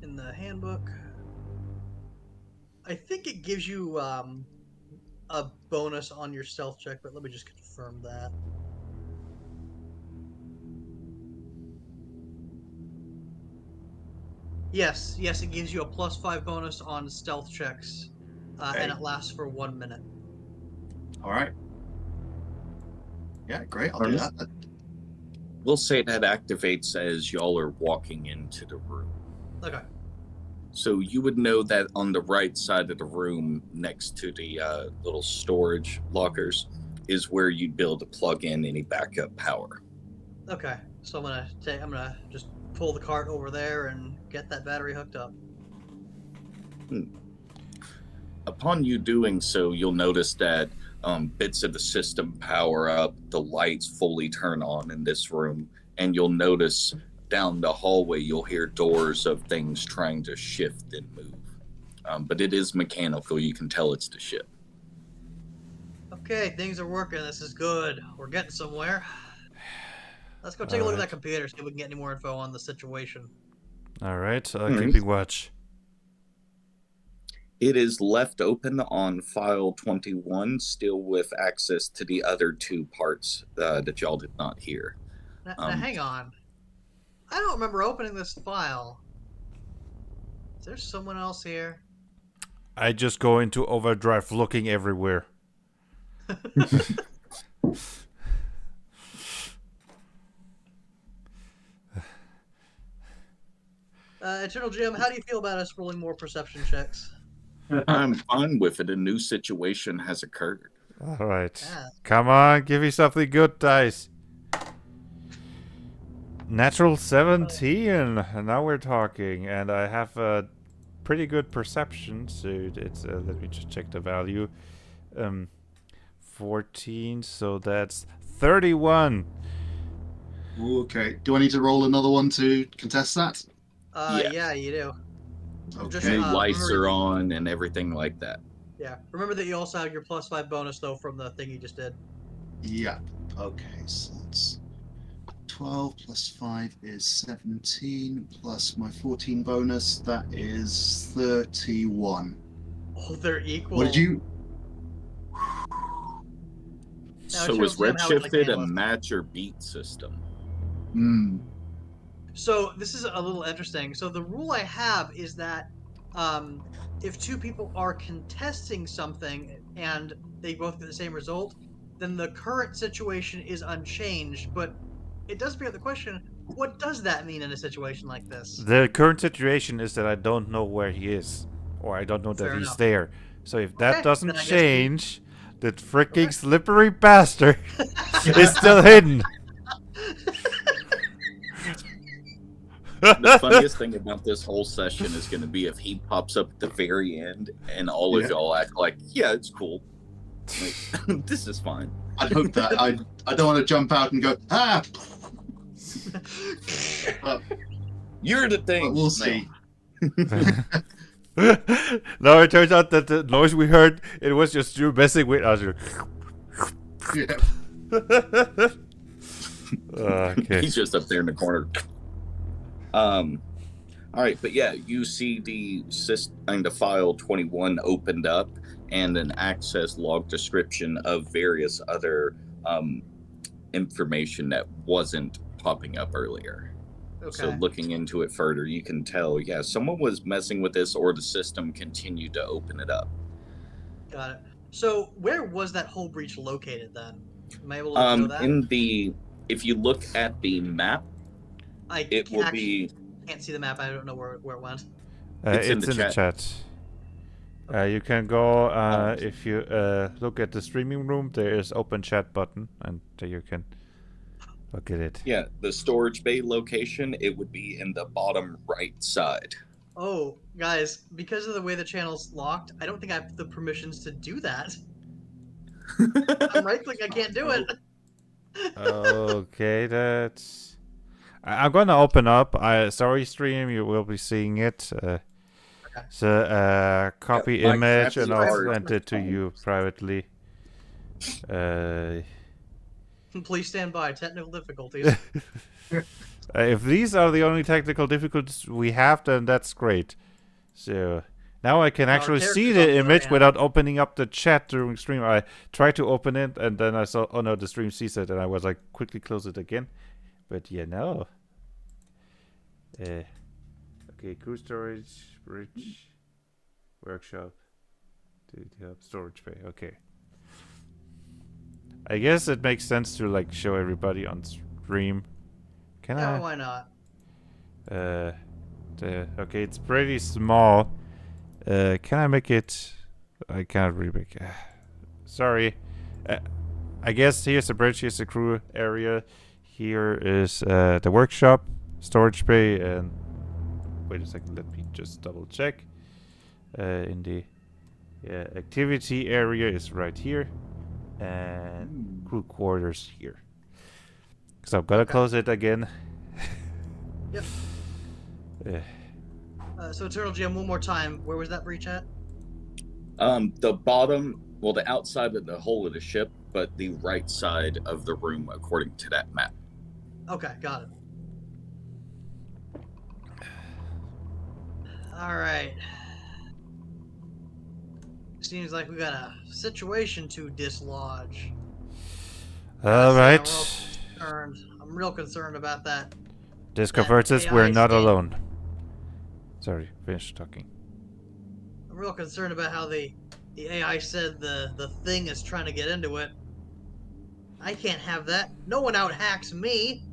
in the handbook. I think it gives you a bonus on your stealth check, but let me just confirm that. Yes, it gives you a +5 bonus on stealth checks, and it lasts for 1 minute. All right. Yeah, great. I'll do that. We'll say that activates as y'all are walking into the room. Okay. So you would know that on the right side of the room, next to the little storage lockers, is where you'd be able to plug in any backup power. Okay. So I'm gonna just pull the cart over there and get that battery hooked up. Upon you doing so, you'll notice that bits of the system power up, the lights fully turn on in this room, and you'll notice down the hallway you'll hear doors of things trying to shift and move. But it is mechanical. You can tell it's the ship. Okay, things are working. This is good. We're getting somewhere. Let's go take a look at that computer, see if we can get any more info on the situation. All right, keeping watch. It is left open on file 21, still with access to the other two parts that y'all did not hear. Now hang on. I don't remember opening this file. Is there someone else here? I just go into overdrive looking everywhere. Eternal Jim, how do you feel about us rolling more perception checks? I'm fine with it. A new situation has occurred. All right. Yeah. Come on, give me something good, dice. Natural 17. Now we're talking. And I have a pretty good perception, so it's let me just check the value. 14, so that's 31. Okay. Do I need to roll another one to contest that? Yeah. Yeah, you do. Just, New Okay. lights remember are that- on and everything like that. Yeah. Remember that you also have your +5 bonus though from the thing you just did. Yeah. Okay. So that's 12 plus 5 is 17 plus my 14 bonus. That is 31. Oh, they're equal. What did you? Now, So is Chelsea, I'm how we'd like to Redshifted a handle it. match or beat system? Hmm. So this is a little interesting. So the rule I have is that if two people are contesting something and they both get the same result, then the current situation is unchanged. But it does bring up the question: what does that mean in a situation like this? The current situation is that I don't know where he is, or I don't know that Fair he's enough. there. So if that Okay, doesn't then I guess we- change, that freaking slippery bastard is still hidden. The funniest thing about this whole session is going to be if he pops up at the very end and all Yeah. of y'all act like, yeah, it's cool. Like, this is fine. I hope that I don't want to jump out and go but You're the thing. we'll see. Now it turns out that the noise we heard, it was just you messing with us. Yeah. Okay. He's just up there in the corner. All right, but yeah, you see the file 21 opened up and an access log description of various other information that wasn't popping up earlier. Okay. So looking into it further, you can tell, yeah, someone was messing with this or the system continued to open it up. Got it. So where was that whole breach located then? Am I able to know that? If you look at the map, I it will be can't see the map. I don't know where it went. It's It's in the in the chat. You can go if you look at the streaming room. There is open chat button, and there you can look at it. yeah, the storage bay location, it would be in the bottom right side. Oh, guys, because of the way the channel's locked, I don't think I have the permissions to do that. I'm right click, I can't do it. Okay, that's. I'm gonna open up. Sorry, stream. You will be seeing it. So copy Yeah, my image chat and is I'll hard. send it to you privately. Please stand by. Technical difficulties. If these are the only technical difficulties we have, then that's great. So now I can Our actually see characters on the the other image hand- without opening up the chat during stream. I tried to open it and then I saw, oh no, the stream sees it, and I was like, quickly close it again. But yeah, no. Okay, crew storage, bridge, workshop, storage bay. Okay. I guess it makes sense to like show everybody on stream. Can Yeah, I? why not? Okay, it's pretty small. Can I make it? I can't really make. Sorry. I guess here's the bridge. Here's the crew area. Here is the workshop, storage bay, and wait a second. Let me just double check. In the activity area is right here, and crew quarters here. So I'm gonna Okay. close it again. Yep. So Eternal GM, one more time. Where was that breach at? The bottom, well, the outside of the hull of the ship, but the right side of the room, according to that map. Okay, got it. All right. Seems like we got a situation to dislodge. All right. I'm real concerned about that. This converts us. We're AI not state. alone. Sorry, finish talking. I'm real concerned about how the AI said the thing is trying to get into it. I can't have that. No one out hacks me.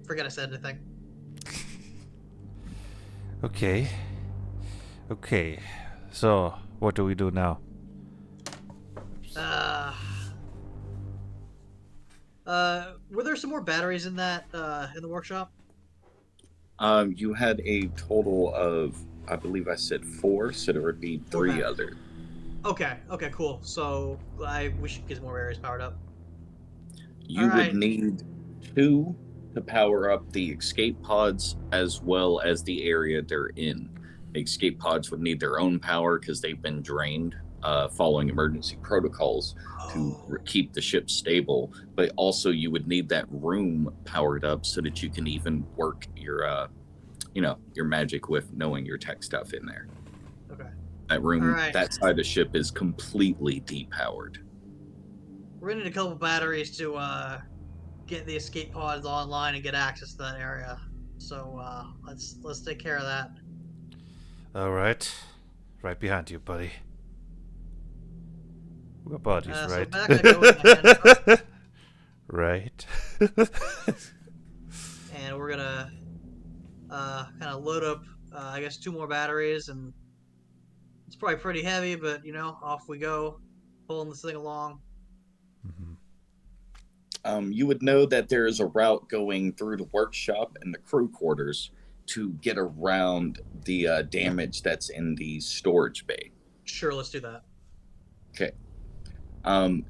Forget I said anything. Okay. Okay. So, what do we do now? Were there some more batteries in that in the workshop? You had a total of, I believe I said 4, so there would be 3 Okay. other. Okay. Okay. Cool. So we should get more areas powered up. All You would right. need 2 to power up the escape pods as well as the area they're in. Escape pods would need their own power because they've been drained following emergency protocols to Oh. keep the ship stable. But also, you would need that room powered up so that you can even work your magic with knowing your tech stuff in there. Okay. That All room, right. that side of the ship is completely depowered. We're gonna need a couple batteries to get the escape pods online and get access to that area. So let's take care of that. All right. Right behind you, buddy. We got bodies, So right? back I go with my hand truck, Right. and we're gonna kind of load up, I guess, 2 more batteries, and it's probably pretty heavy, but off we go, pulling this thing along. You would know that there is a route going through the workshop and the crew quarters to get around the damage that's in the storage bay. Sure, let's do that. Okay. Um,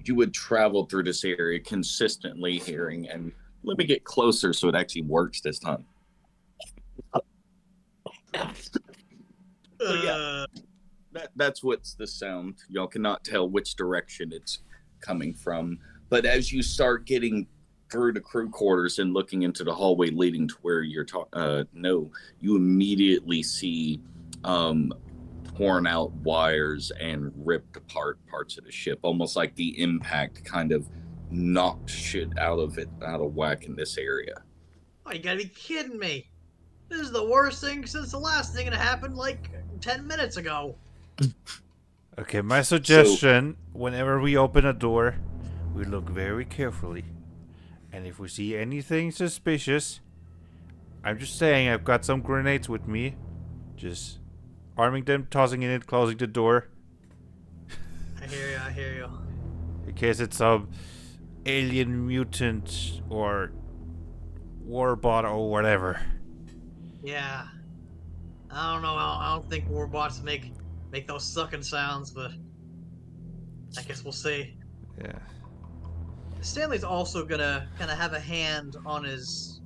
you would travel through this area consistently hearing, and let me get closer so it actually works this time. So yeah, that's what's the sound. Y'all cannot tell which direction it's coming from. But as you start getting through the crew quarters and looking into the hallway leading to where you're you immediately see torn out wires and ripped apart parts of the ship, almost like the impact kind of knocked shit out of whack in this area. Oh, you gotta be kidding me! This is the worst thing since the last thing that happened like 10 minutes ago. Okay, my suggestion, whenever we open a door, we look very carefully. And if we see anything suspicious, I'm just saying I've got some grenades with me. Just arming them, tossing in it, closing the door. I hear you. In case it's some alien mutant or warbot or whatever. Yeah. I don't know. I don't think warbots make those sucking sounds, but I guess we'll see. Yeah. Stanley's also gonna kind of have a hand on his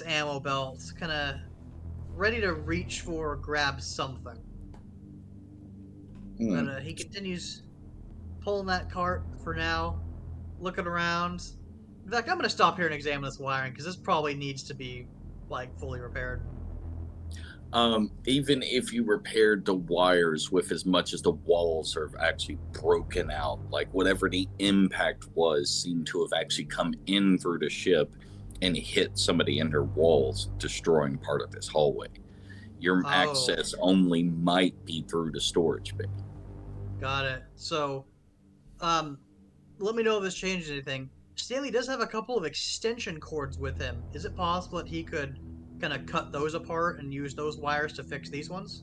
ammo belt, kind of ready to reach for or grab something. But he continues pulling that cart for now, looking around. In fact, I'm gonna stop here and examine this wiring because this probably needs to be fully repaired. Even if you repaired the wires with as much as the walls are actually broken out, like whatever the impact was seemed to have actually come in through the ship and hit some of the inner walls, destroying part of this hallway. Your access only might be through the storage bay. Got it. So, let me know if this changes anything. Stanley does have a couple of extension cords with him. Is it possible that he could kind of cut those apart and use those wires to fix these ones?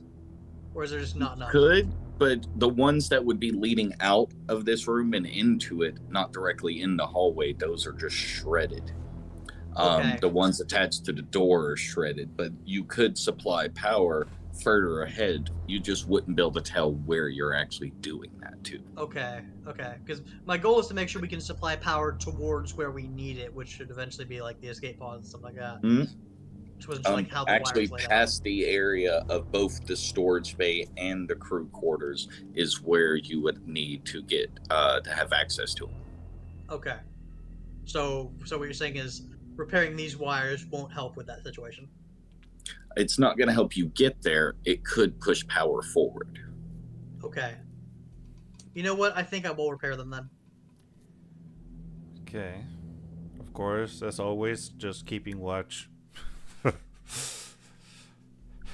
Or is there just not enough? Could, but the ones that would be leading out of this room and into it, not directly in the hallway, those are just shredded. Okay. The ones attached to the door are shredded, but you could supply power further ahead. You just wouldn't be able to tell where you're actually doing that to. Okay. Because my goal is to make sure we can supply power towards where we need it, which should eventually be like the escape pods and stuff like that. Which wasn't just how the actually wires laid past the area of both the storage bay and the crew quarters is where you would need to get to have access to them. Okay. So what you're saying is repairing these wires won't help with that situation. It's not going to help you get there. It could push power forward. Okay. You know what? I think I will repair them then. Okay. Of course, as always, just keeping watch.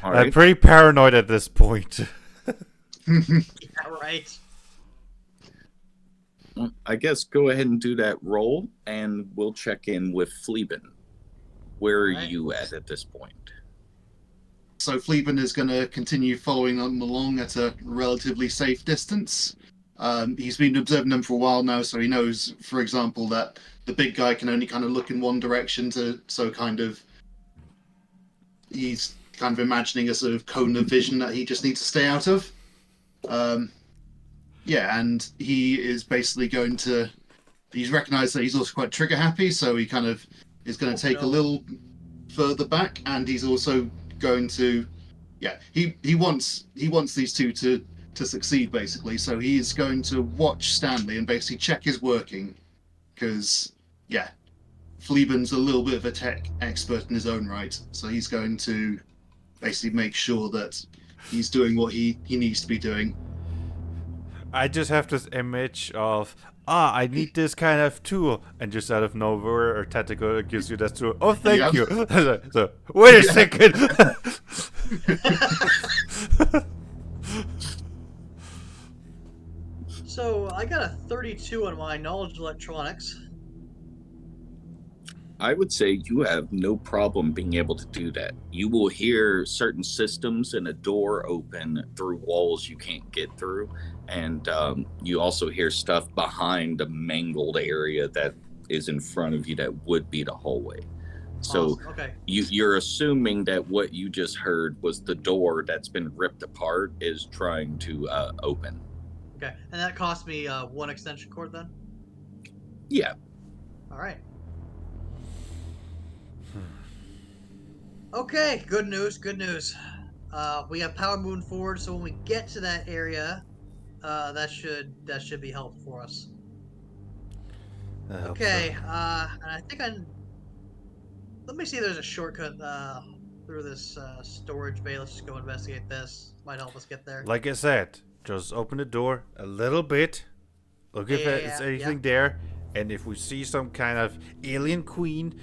All right. I'm pretty paranoid at this point. Yeah, right. Well, I guess go ahead and do that roll, and we'll check in with Fleeben. Where are you at this point? So Fleeben is going to continue following them along at a relatively safe distance. He's been observing them for a while now, so he knows, for example, that the big guy can only kind of look in one direction, so kind of he's kind of imagining a sort of cone of vision that he just needs to stay out of. Yeah, and he is basically going to. He's recognised that he's also quite trigger happy, so he kind of is going to take a little further back, and he's also going to. Yeah, he wants these two to succeed basically. So he's going to watch Stanley and basically check his working, because yeah, Fleeben's a little bit of a tech expert in his own right. So he's going to basically make sure that he's doing what he needs to be doing. I just have this image of, I need this kind of tool, and just out of nowhere, or tentacle gives you that tool. Oh, thank you. So, wait a second. So I got a 32 on my knowledge of electronics. I would say you have no problem being able to do that. You will hear certain systems and a door open through walls you can't get through. And you also hear stuff behind the mangled area that is in front of you that would be the hallway. So awesome. Okay. You're assuming that what you just heard was the door that's been ripped apart is trying to open. Okay. And that cost me 1 extension cord then? Yeah. All right. Okay, good news, good news. We have power moving forward, so when we get to that area, that should be helpful for us. Okay, and I think let me see if there's a shortcut through this storage bay. Let's just go investigate this. Might help us get there. Like I said, just open the door a little bit. Look if there's anything there. And if we see some kind of alien queen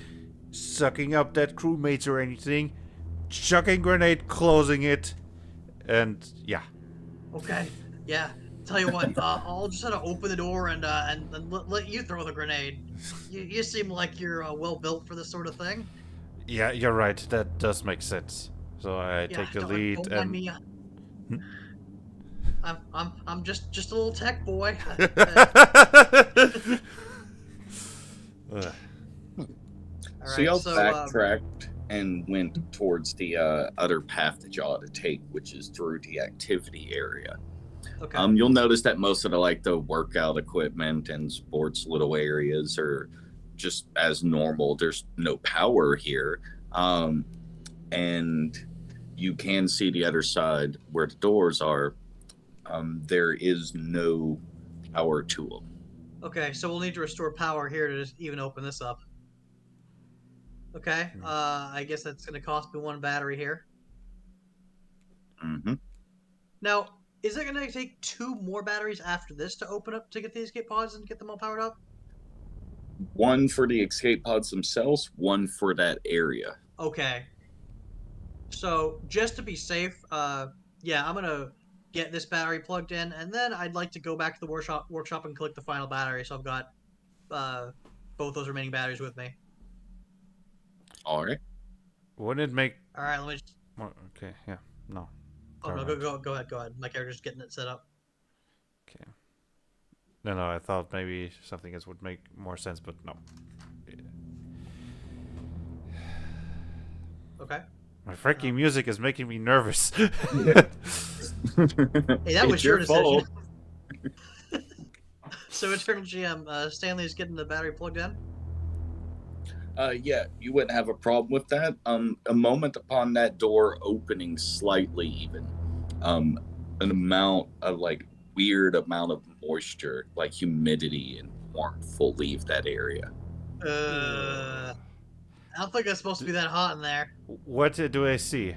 sucking up that crewmates or anything, chucking grenade, closing it, and yeah. Okay, yeah. Tell you what, I'll just sort of open the door and let you throw the grenade. You seem like you're well built for this sort of thing. Yeah, you're right. That does make sense. So I take the lead don't and. mind me. I'm just a little tech boy. So y'all backtracked and went towards the other path that y'all had to take, which is through the activity area. Okay. You'll notice that most of the workout equipment and sports little areas are just as normal. There's no power here, and you can see the other side where the doors are. There is no power to them. Okay, so we'll need to restore power here to just even open this up. Okay, I guess that's going to cost me 1 battery here. Mm-hmm. Now, is it going to take 2 more batteries after this to open up to get the escape pods and get them all powered up? 1 for the escape pods themselves, 1 for that area. Okay. So, just to be safe, yeah, I'm going to get this battery plugged in, and then I'd like to go back to the workshop and collect the final battery, so I've got both those remaining batteries with me. All right. Wouldn't it make... All right, let me just... Okay, yeah, no. Oh, no, go ahead. My character's getting it set up. Okay. No, I thought maybe something else would make more sense, but no. Okay. My freaking music is making me nervous. Hey, that was your decision. So, Eternal GM, Stanley's getting the battery plugged in? Yeah, you wouldn't have a problem with that. A moment upon that door opening slightly even, an amount of weird amount of moisture, like humidity and warmth will leave that area. I don't think it's supposed to be that hot in there. What do I see?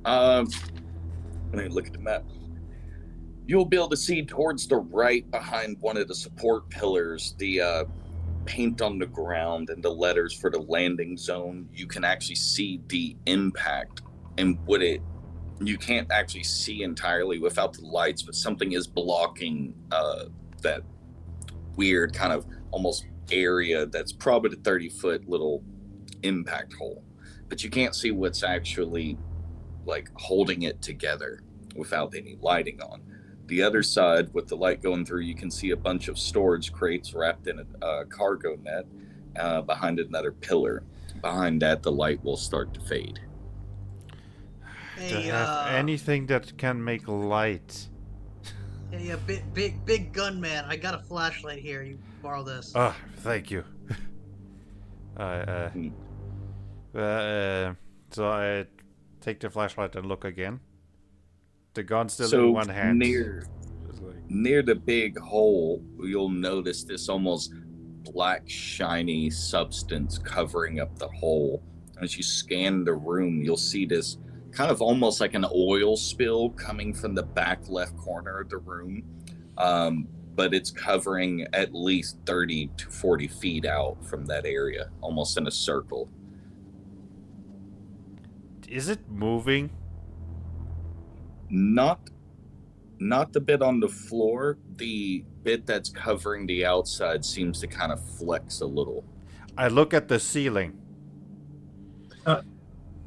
Let me look at the map. You'll be able to see towards the right behind one of the support pillars, the paint on the ground and the letters for the landing zone. You can actually see the impact and you can't actually see entirely without the lights, but something is blocking that weird kind of almost area that's probably the 30-foot little impact hole. But you can't see what's actually holding it together without any lighting on. The other side, with the light going through, you can see a bunch of storage crates wrapped in a cargo net behind another pillar. Behind that, the light will start to fade. To Hey, have anything that can make light. hey, big gunman. I got a flashlight here. You borrow this. Ah, thank you. Hmm. So I take the flashlight and look again. The gun's still in So one hand. near the big hole, you'll notice this almost black, shiny substance covering up the hole. As you scan the room, you'll see this kind of almost like an oil spill coming from the back left corner of the room. But it's covering at least 30 to 40 feet out from that area, almost in a circle. Is it moving? Not the bit on the floor. The bit that's covering the outside seems to kind of flex a little. I look at the ceiling.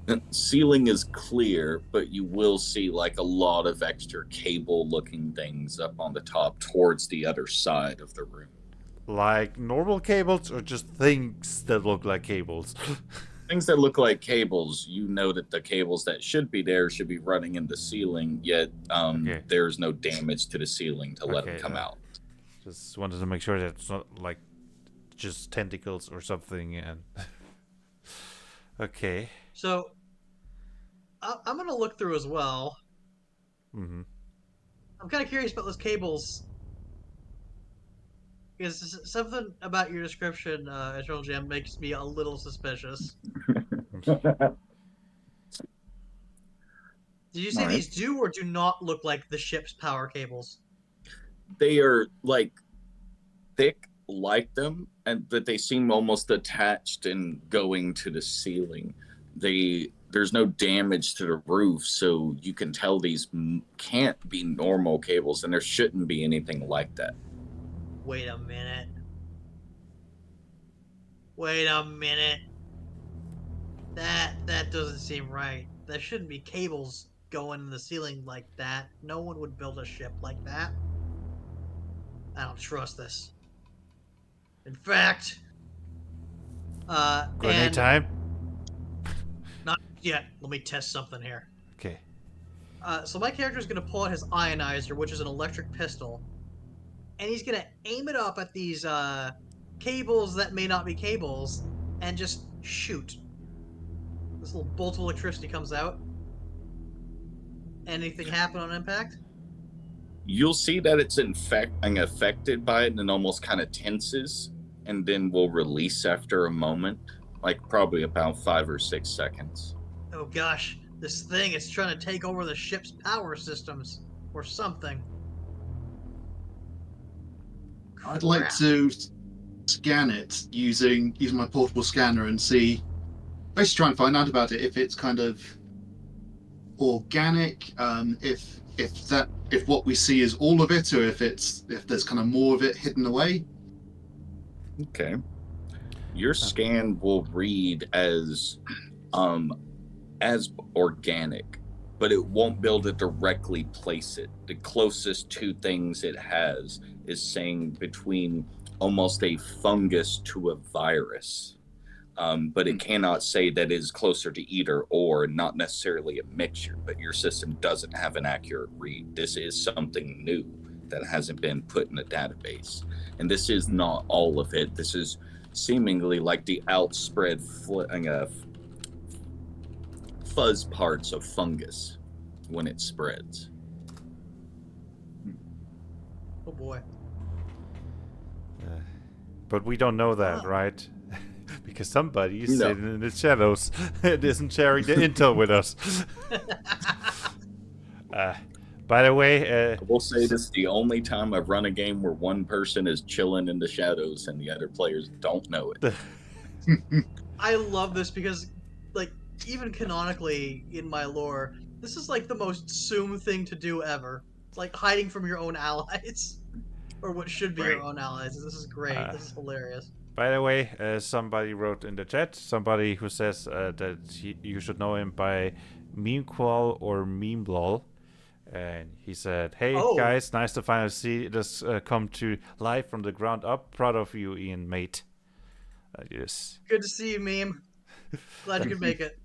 The ceiling is clear, but you will see like a lot of extra cable looking things up on the top towards the other side of the room. Like normal cables or just things that look like cables? Things that look like cables, you know that the cables that should be there should be running in the ceiling, yet Okay. there's no damage to the ceiling to let them Okay, come out. Just wanted to make sure that it's not like just tentacles or something. And okay. So, I'm gonna look through as well. Mm-hmm. I'm kind of curious about those cables. Because something about your description, Eternal Gem, makes me a little suspicious. Did you say All right. these do or do not look like the ship's power cables? They are like thick like them, and that they seem almost attached and going to the ceiling. There's no damage to the roof, so you can tell these can't be normal cables, and there shouldn't be anything like that. Wait a minute. Wait a minute. That doesn't seem right. There shouldn't be cables going in the ceiling like that. No one would build a ship like that. I don't trust this. In fact, Grenade and time. not yet. Let me test something here. Okay. So my character is going to pull out his ionizer, which is an electric pistol, and he's going to aim it up at these cables that may not be cables, and just shoot. This little bolt of electricity comes out. Anything happen on impact? You'll see that it's affected by it and almost kind of tenses, and then will release after a moment, like probably about 5 or 6 seconds. Oh gosh, this thing is trying to take over the ship's power systems, or something. I'd like Crap. to scan it using my portable scanner and see, basically try and find out about it, if it's kind of organic, if what we see is all of it, or if there's kind of more of it hidden away. Okay. Your scan will read as organic, but it won't be able to directly place it. The closest two things it has is saying between almost a fungus to a virus. But it cannot say that it is closer to either or, not necessarily a mixture, but your system doesn't have an accurate read. This is something new that hasn't been put in a database. And this is not all of it. This is seemingly like the outspread fuzz parts of fungus when it spreads. Oh boy. But we don't know that, Ah. right? Because somebody is No. sitting in the shadows and isn't sharing the intel with us. By the way, I will say this is the only time I've run a game where one person is chilling in the shadows and the other players don't know it. I love this because, like, even canonically in my lore, this is like the most Soom thing to do ever. It's like hiding from your own allies. Or what should be your Right. own allies. This is great. This is hilarious. by the way, somebody wrote in the chat, somebody who says that you should know him by Memequal or Memeblol. And he said, "Hey Oh. guys, nice to finally see this come to life from the ground up. Proud of you, Ian, mate." Yes. Good to see you, meme. Glad you could make it.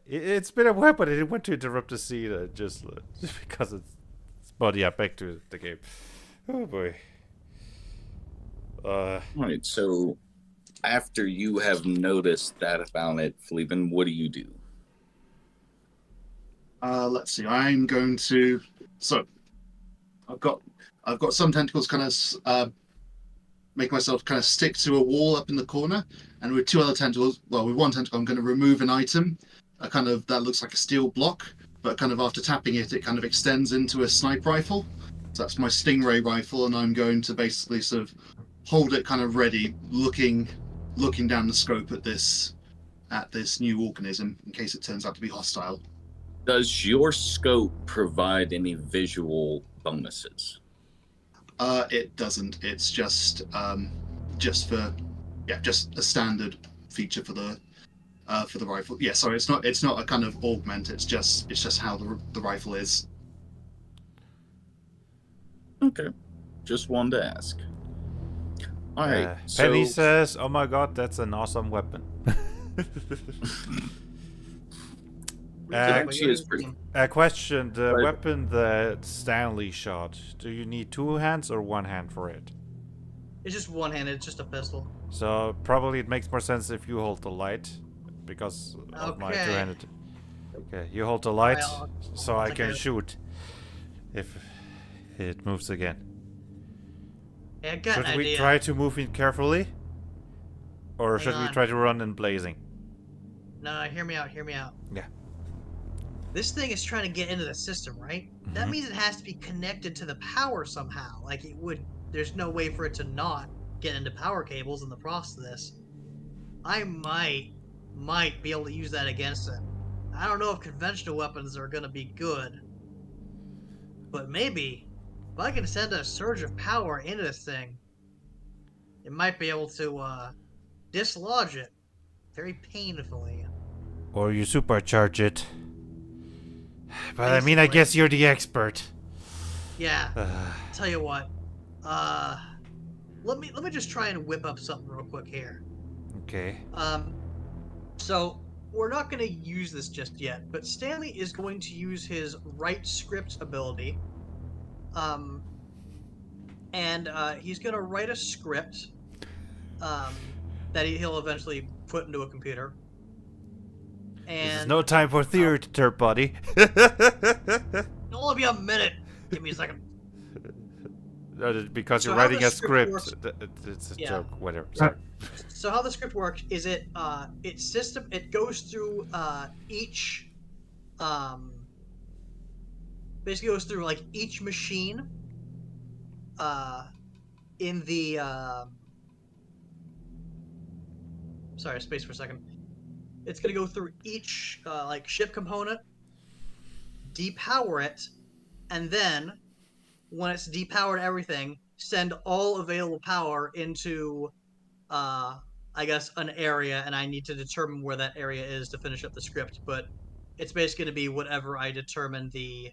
It's been a while, but I didn't want to interrupt the scene just because it's body up back to the game. Oh boy. All right, so after you have noticed that about it, Fleabin, what do you do? Let's see. I'm going to. So, I've got some tentacles kind of make myself kind of stick to a wall up in the corner, and with two other tentacles, well, with one tentacle, I'm going to remove an item, a kind of that looks like a steel block, but kind of after tapping it, it kind of extends into a sniper rifle. So that's my Stingray rifle, and I'm going to basically sort of hold it kind of ready, looking down the scope at this new organism in case it turns out to be hostile. Does your scope provide any visual bonuses? It doesn't. It's just just a standard feature for the rifle. Yeah, sorry, it's not a kind of augment. It's just how the rifle is. Okay, just wanted to ask. All right, Penny so says, "Oh my god, that's an awesome weapon." actually is pretty. A question: the Right. weapon that Stanley shot, do you need two hands or one hand for it? It's just one-handed. It's just a pistol. So probably it makes more sense if you hold the light, because of my Okay. two-handed. Okay, you hold the light, I'll so I take can it. shoot if it moves again. Yeah, I got an Should we idea. try to move in carefully, or Hang should we on. try to run in blazing? No, hear me out. Hear me out. Yeah. This thing is trying to get into the system, right? That Mhm. means it has to be connected to the power somehow. Like it would. There's no way for it to not get into power cables in the process of this. I might be able to use that against it. I don't know if conventional weapons are going to be good, but maybe if I can send a surge of power into this thing, it might be able to dislodge it very painfully. Or you supercharge it. But I mean, I Basically. guess you're the expert. Yeah. Tell you what. Let me just try and whip up something real quick here. Okay. So we're not going to use this just yet, but Stanley is going to use his write script ability. And he's going to write a script that he'll eventually put into a computer. This is And no time for theater, buddy. it'll only be a minute. Give me a second. Because So you're how writing the a script script. works- It's a Yeah. joke. Whatever. Sorry. So how the script works is it goes through each basically goes through like each machine in the sorry, space for a second. It's gonna go through each like ship component, depower it, and then when it's depowered everything, send all available power into I guess an area, and I need to determine where that area is to finish up the script. But it's basically going to be whatever I determine the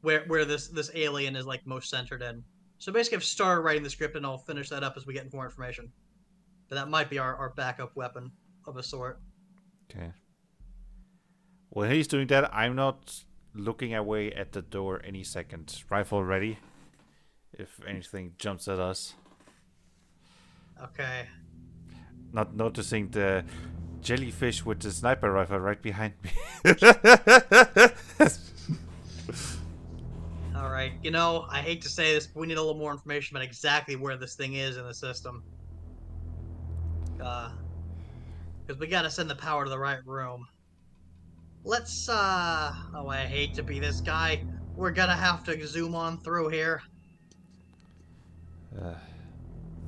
where this alien is like most centered in. So basically, I've started writing the script, and I'll finish that up as we get more information. But that might be our backup weapon of a sort. Okay. When he's doing that, I'm not looking away at the door any second. Rifle ready. If anything jumps at us. Okay. Not noticing the jellyfish with the sniper rifle right behind me. All right. You know, I hate to say this, but we need a little more information about exactly where this thing is in the system. Because we gotta send the power to the right room. Let's, oh, I hate to be this guy. We're gonna have to zoom on through here.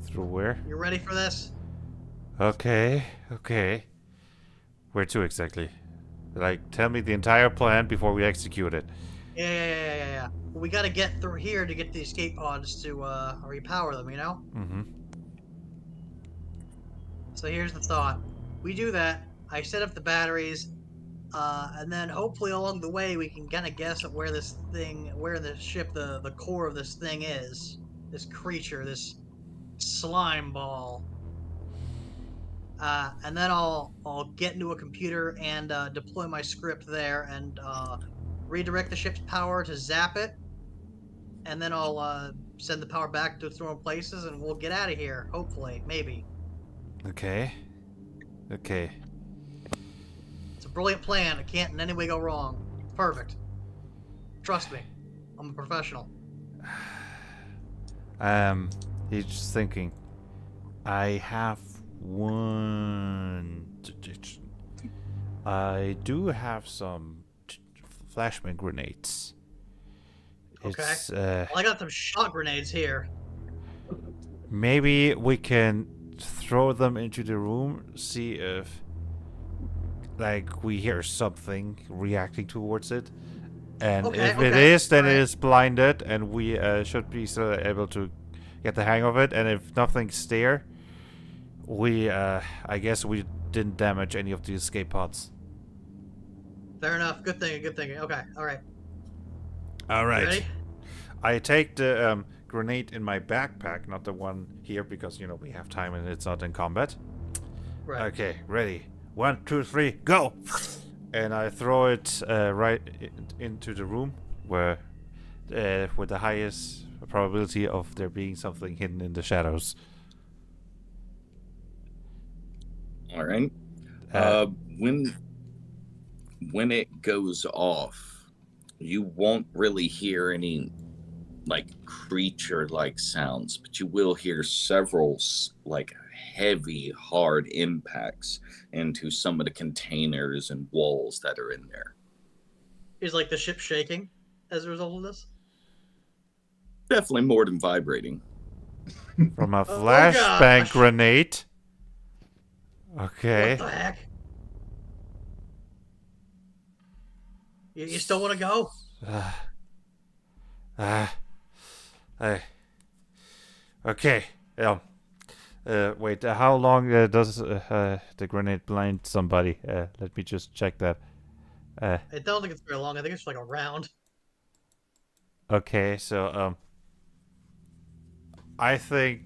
Through where? You ready for this? Okay. Where to exactly? Like, tell me the entire plan before we execute it. Yeah. We gotta get through here to get the escape pods to, repower them, you know? Mm-hmm. So here's the thought. We do that, I set up the batteries, and then hopefully along the way we can kind of guess at where this thing, where the ship, the core of this thing is. This creature, this slime ball. and then I'll get into a computer and deploy my script there and redirect the ship's power to zap it, and then I'll send the power back to its normal places, and we'll get out of here. Hopefully, maybe. Okay. Okay. It's a brilliant plan. It can't in any way go wrong. Perfect. Trust me, I'm a professional. He's just thinking. I have one. I do have some flashbang grenades. Okay. It's, Well, I got some shot grenades here. maybe we can throw them into the room, see if, like, we hear something reacting towards it. And Okay, if it okay, is, then it alright. is blinded, and we should be still able to get the hang of it. And if nothing's there, we, I guess we didn't damage any of the escape pods. Fair enough. Good thinking. Okay, alright. All right. Ready? I take the grenade in my backpack, not the one here, because, you know, we have time and it's not in combat. Right. Okay, ready. 1, 2, 3, go! And I throw it right into the room where, with the highest probability of there being something hidden in the shadows. All right. Uh, When it goes off, you won't really hear any like creature-like sounds, but you will hear several like heavy, hard impacts into some of the containers and walls that are in there. Is like the ship shaking as a result of this? Definitely more than vibrating. From a Oh, flashbang gosh. grenade. Okay. What the heck? You still want to go? Okay. Wait. How long does the grenade blind somebody? Let me just check that. I don't think it's very long. I think it's like a round. Okay. So I think.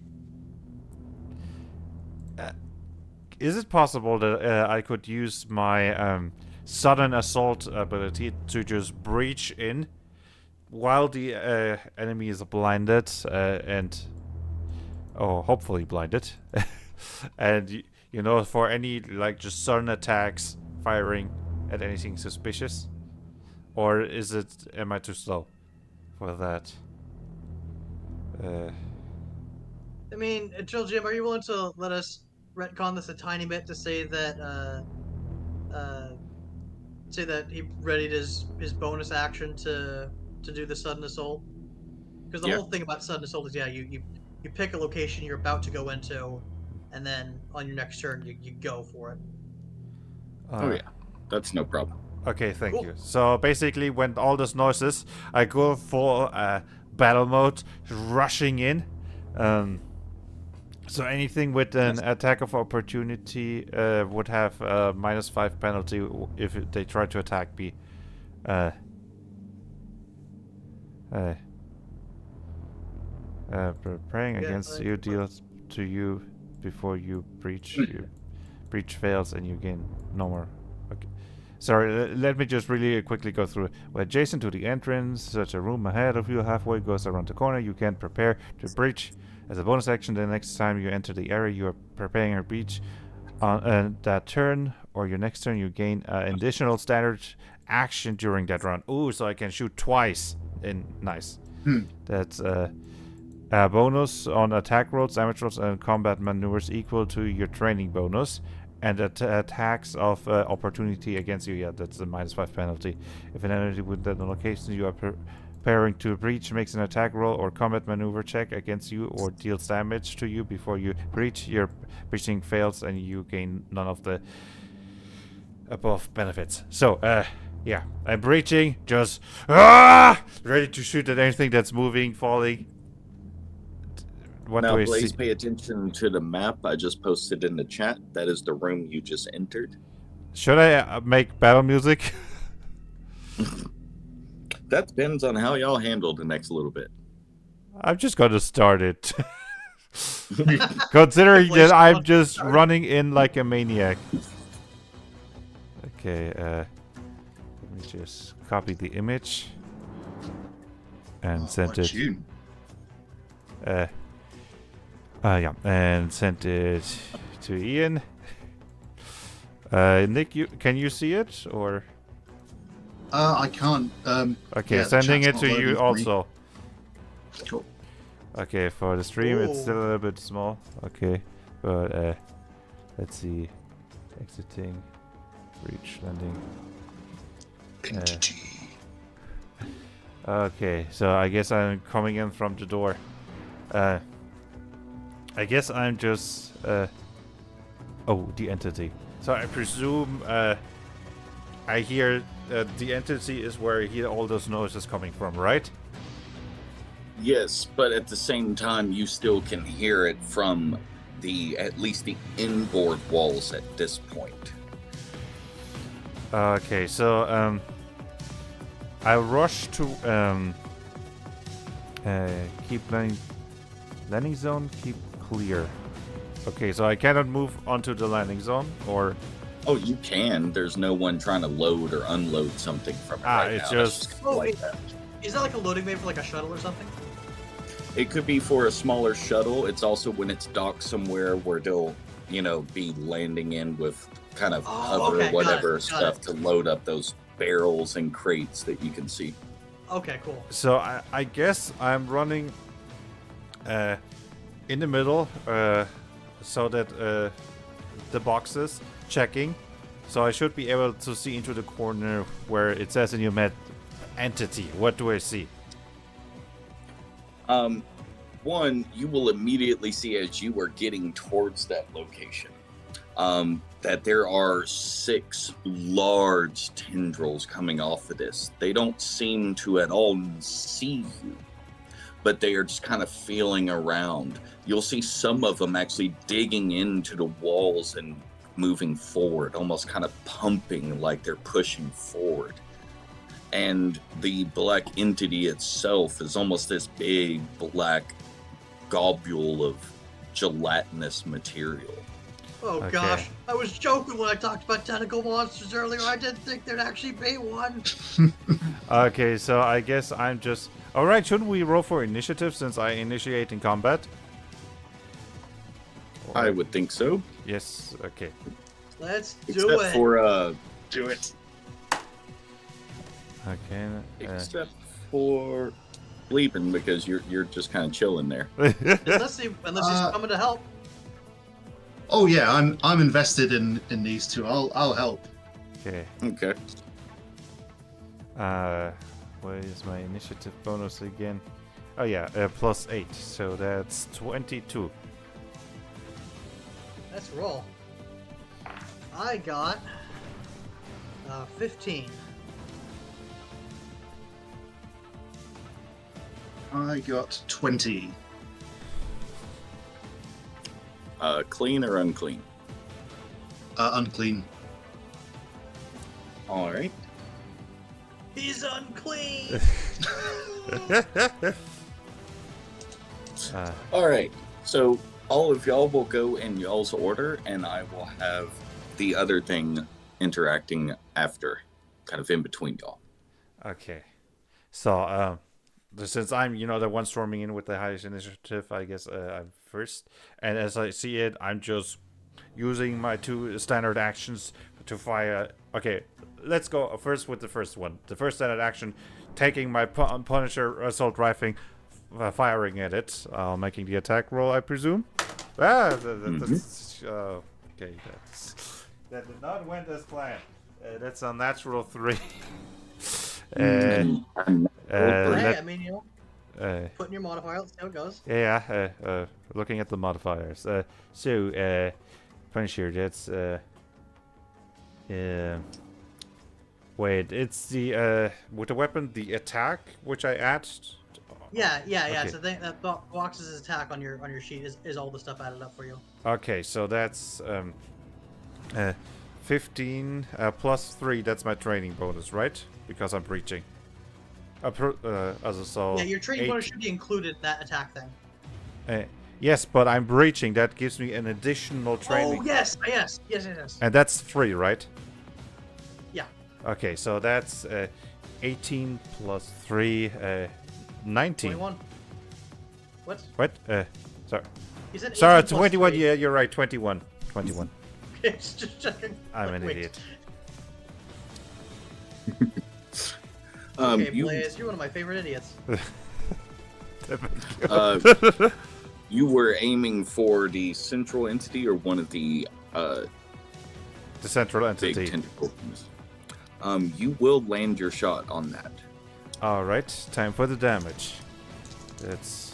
Is it possible that I could use my sudden assault ability to just breach in while the enemy is blinded and hopefully blinded, and you know, for any like just sudden attacks firing at anything suspicious, or am I too slow for that? I mean, Jill Jim, are you willing to let us retcon this a tiny bit to say that he readied his bonus action to do the sudden assault? Because the Yeah. whole thing about sudden assault is you pick a location you're about to go into, and then on your next turn you go for it. Oh yeah, that's no problem. Okay, thank Cool. you. So basically, when all those noises, I go for battle mode, rushing in. So anything with an attack of opportunity would have a -5 penalty if they try to attack me. Preparing Yeah, against you deals to you before you breach. Your breach fails and you gain no more. Okay. Sorry, let me just really quickly go through it. We're adjacent to the entrance, such a room ahead of you halfway goes around the corner. You can prepare to breach. As a bonus action, the next time you enter the area, you are preparing a breach. On that turn or your next turn, you gain additional standard action during that round. Ooh, so I can shoot twice. Nice. That's a bonus on attack rolls, damage rolls, and combat maneuvers equal to your training bonus. And attacks of opportunity against you. Yeah, that's the -5 penalty. If an enemy within the location you are preparing to breach makes an attack roll or combat maneuver check against you or deals damage to you before you breach, your breaching fails and you gain none of the above benefits. So, yeah, I'm breaching, just ready to shoot at anything that's moving, falling. What Now, do I Blaze, see? pay attention to the map I just posted in the chat. That is the room you just entered. Should I make battle music? That depends on how y'all handle the next little bit. I'm just gonna start it. Considering that I'm Inflation just started. running in like a maniac. Okay, let me just copy the image and send What it. tune? Yeah, and send it to Ian. Nick, can you see it or? I can't. Okay, yeah, the sending chat's it not to loading you for me. also. Cool. Okay, for the stream it's Ooh. still a little bit small. Okay, but let's see. Exiting, reach, landing. Entity. Okay, so I guess I'm coming in from the door. I guess I'm just oh, the entity. So I presume I hear the entity is where I hear all those noises coming from, right? Yes, but at the same time, you still can hear it from at least the inboard walls at this point. Okay, so I rush to keep landing zone, keep clear. Okay, so I cannot move onto the landing zone, or Oh, you can. There's no one trying to load or unload something from it right it's now. That's just- kinda like Oh, that. Is that like a loading bay for like a shuttle or something? It could be for a smaller shuttle. It's also when it's docked somewhere where they'll, be landing in with kind of Oh, hover okay, got whatever it, got stuff it. to load up those barrels and crates that you can see. Okay, cool. so I guess I'm running in the middle, so that the boxes checking. So I should be able to see into the corner where it says in your map entity. What do I see? One, you will immediately see as you are getting towards that location that there are 6 large tendrils coming off of this. They don't seem to at all see you, but they are just kind of feeling around. You'll see some of them actually digging into the walls and moving forward, almost kind of pumping like they're pushing forward. And the black entity itself is almost this big black globule of gelatinous material. Oh Okay. gosh, I was joking when I talked about tentacle monsters earlier. I didn't think there'd actually be one. Okay, so I guess I'm just... Alright, shouldn't we roll for initiative since I initiate in combat? I would think so. Yes, okay. Let's do Except it. for do it. Okay. Except for sleeping, because you're just kind of chilling there. Unless he's coming to help. Oh yeah, I'm invested in these two. I'll help. Okay. Okay. Where is my initiative bonus again? Oh yeah, +8, so that's 22. Let's roll. I got 15. I got 20. Clean or unclean? Unclean. All right. He's unclean. All right. So all of y'all will go in y'all's order, and I will have the other thing interacting after, kind of in between y'all. Okay. So, since I'm, the one storming in with the highest initiative, I guess I'm first. And as I see it, I'm just using my 2 standard actions to fire. Okay, let's go first with the first one. The first standard action, taking my Punisher assault rifle, firing at it, making the attack roll, I presume. That's okay. That did not went as planned. That's a natural 3. Hey, let- I mean, putting your modifier. Let's see how it goes. Yeah, looking at the modifiers. So, Punisher, that's wait, it's the with the weapon, the attack which I add. Yeah. Okay. So that box's attack on your sheet is all the stuff added up for you. Okay, so that's 15 plus 3. That's my training bonus, right? Because I'm breaching. So Yeah, your training eight- bonus should be included in that attack thing. Yes, but I'm breaching. That gives me an additional training. Oh yes. And that's 3, right? Yeah. Okay, so that's 18 plus 3, 19. 21. What? What? Sorry. You said Sorry, 18 plus 21. 3. Yeah, you're right. 21. 21. It's just checking. I'm an Wait. idiot. Okay, you Blaze, you're one of my favorite idiots. you were aiming for the central entity or one of the The central big entity. tentacles. You will land your shot on that. All right, time for the damage. That's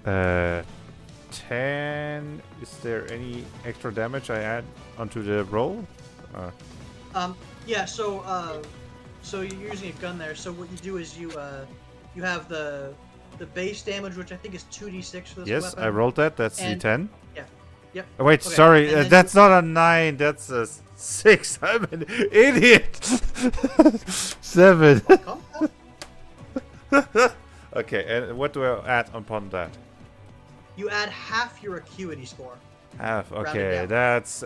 10. Is there any extra damage I add onto the roll? Yeah. So you're using a gun there. So what you do is you have the base damage, which I think is 2d6 for this Yes, weapon. I rolled that. That's And- D10. Yeah. Yep. Oh, wait, Okay, sorry. and then That's not a 9. That's a 6. I'm an idiot. 7. Come on. Okay, and what do I add upon that? You add half your acuity score. Half. Round it Okay, down. that's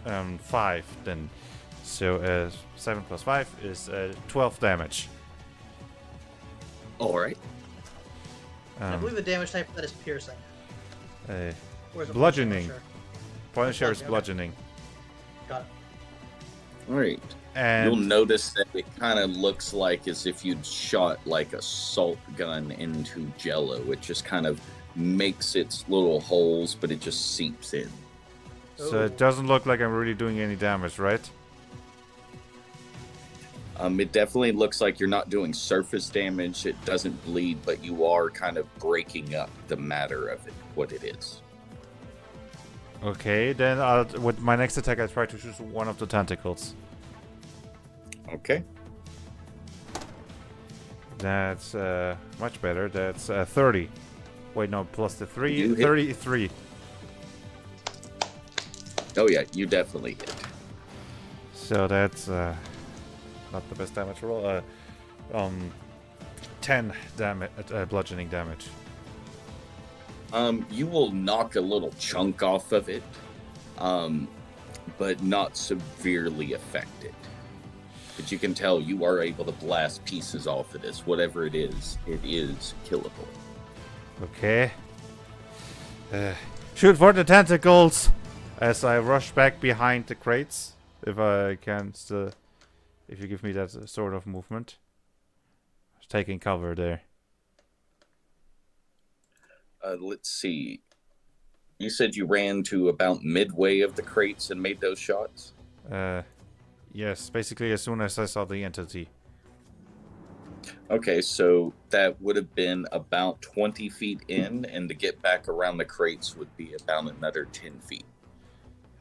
5 then. So 7 plus 5 is 12 damage. All right. I believe the damage type for that is piercing. Or is it Bludgeoning. Sure. Point share is Okay. bludgeoning. Got it. All right. And You'll notice that it kind of looks like as if you'd shot like a salt gun into Jello. It just kind of makes its little holes, but it just seeps in. so it doesn't look like I'm really doing any damage, right? It definitely looks like you're not doing surface damage. It doesn't bleed, but you are kind of breaking up the matter of it, what it is. Okay, then with my next attack, I try to choose one of the tentacles. Okay. That's much better. That's 30. Wait, no, plus the 3. You hit. 33. Oh yeah, you definitely hit. So that's not the best damage roll. 10 damage, bludgeoning damage. You will knock a little chunk off of it, but not severely affect it. But you can tell you are able to blast pieces off of this. Whatever it is killable. Okay. Shoot for the tentacles! As I rush back behind the crates. If I can still... If you give me that sort of movement. Taking cover there. Let's see. You said you ran to about midway of the crates and made those shots? Yes, basically as soon as I saw the entity. Okay, so that would have been about 20 feet in, and to get back around the crates would be about another 10 feet.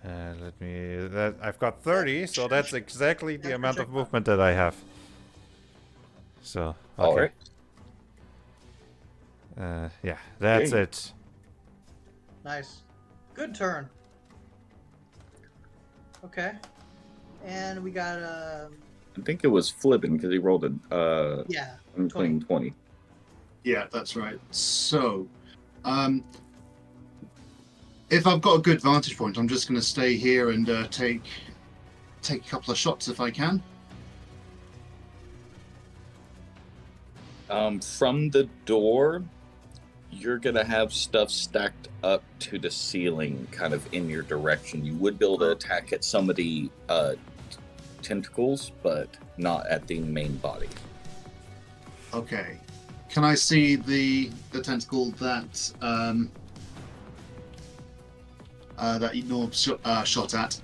I've got 30, so that's exactly the amount of movement that I have. So, okay. All right. Yeah, that's Okay. it. Nice. Good turn. Okay. And we got I think it was Flibbin because he rolled a yeah. unclean 20. Yeah, that's right. So, if I've got a good vantage point, I'm just going to stay here and take a couple of shots if I can. From the door, you're gonna have stuff stacked up to the ceiling, kind of in your direction. You would be able to attack at some of the tentacles, but not at the main body. Okay. Can I see the tentacle that that Norb shot at?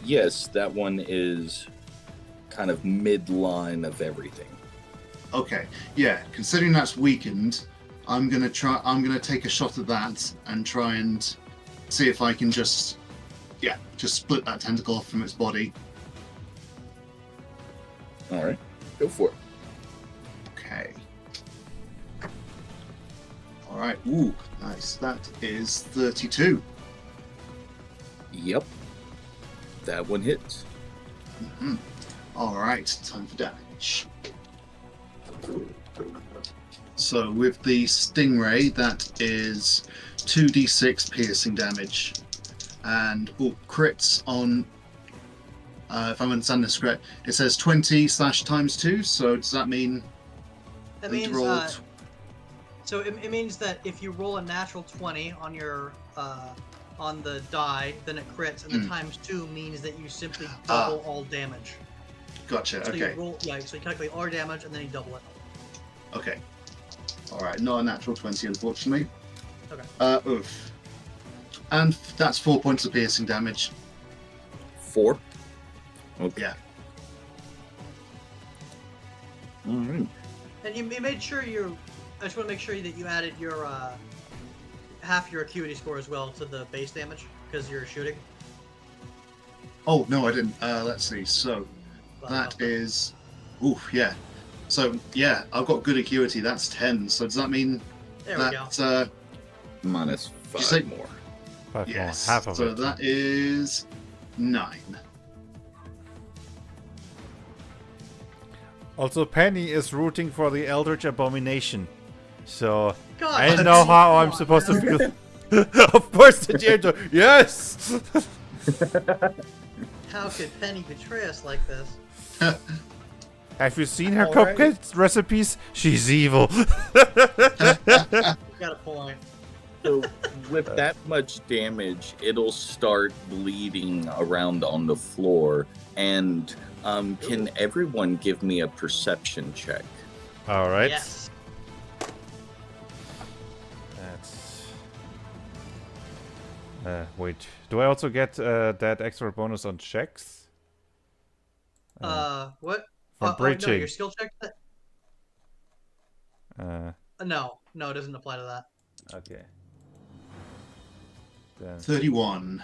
Yes, that one is kind of midline of everything. Okay. Yeah. Considering that's weakened, I'm gonna take a shot at that and try and see if I can just split that tentacle off from its body. All right, go for it. Okay. All right. Ooh, nice. That is 32. Yep, that one hits. Mhm. All right. Time for damage. So with the Stingray, that is 2d6 piercing damage. And crits on, if I'm understanding this correct, it says 20 / times 2. So does that mean That I need to means roll so it means that if you roll a natural 20 on your on the die, then it crits, and the times 2 means that you simply double all damage. Gotcha. So Okay. you roll, so you calculate all your damage and then you double it. Okay. All right. Not a natural 20, unfortunately. Okay. Oof. And that's 4 points of piercing damage. 4. Okay. Yeah. All right. And you made sure I just want to make sure that you added your half your acuity score as well to the base damage because you're shooting. Oh no, I didn't. Let's see. So that is, yeah. So yeah, I've got good acuity. That's 10. So does that mean There we go. that? Minus you 5 say- more. 5 Yes. more, half of so it. that is 9. Also, Penny is rooting for the Eldritch Abomination. So, God, I don't know how I'm come on, supposed to man. feel. Of course, the Jailer. Yes! How could Penny betray us like this? Have you seen her Alright. cupcake recipes? She's evil. You got a point. So with that much damage, it'll start bleeding around on the floor. And can everyone give me a perception check? All right. Yes. That's. Wait. Do I also get that extra bonus on checks? What? For No, breaching. your skill check. No, it doesn't apply to that. Okay. Then 31.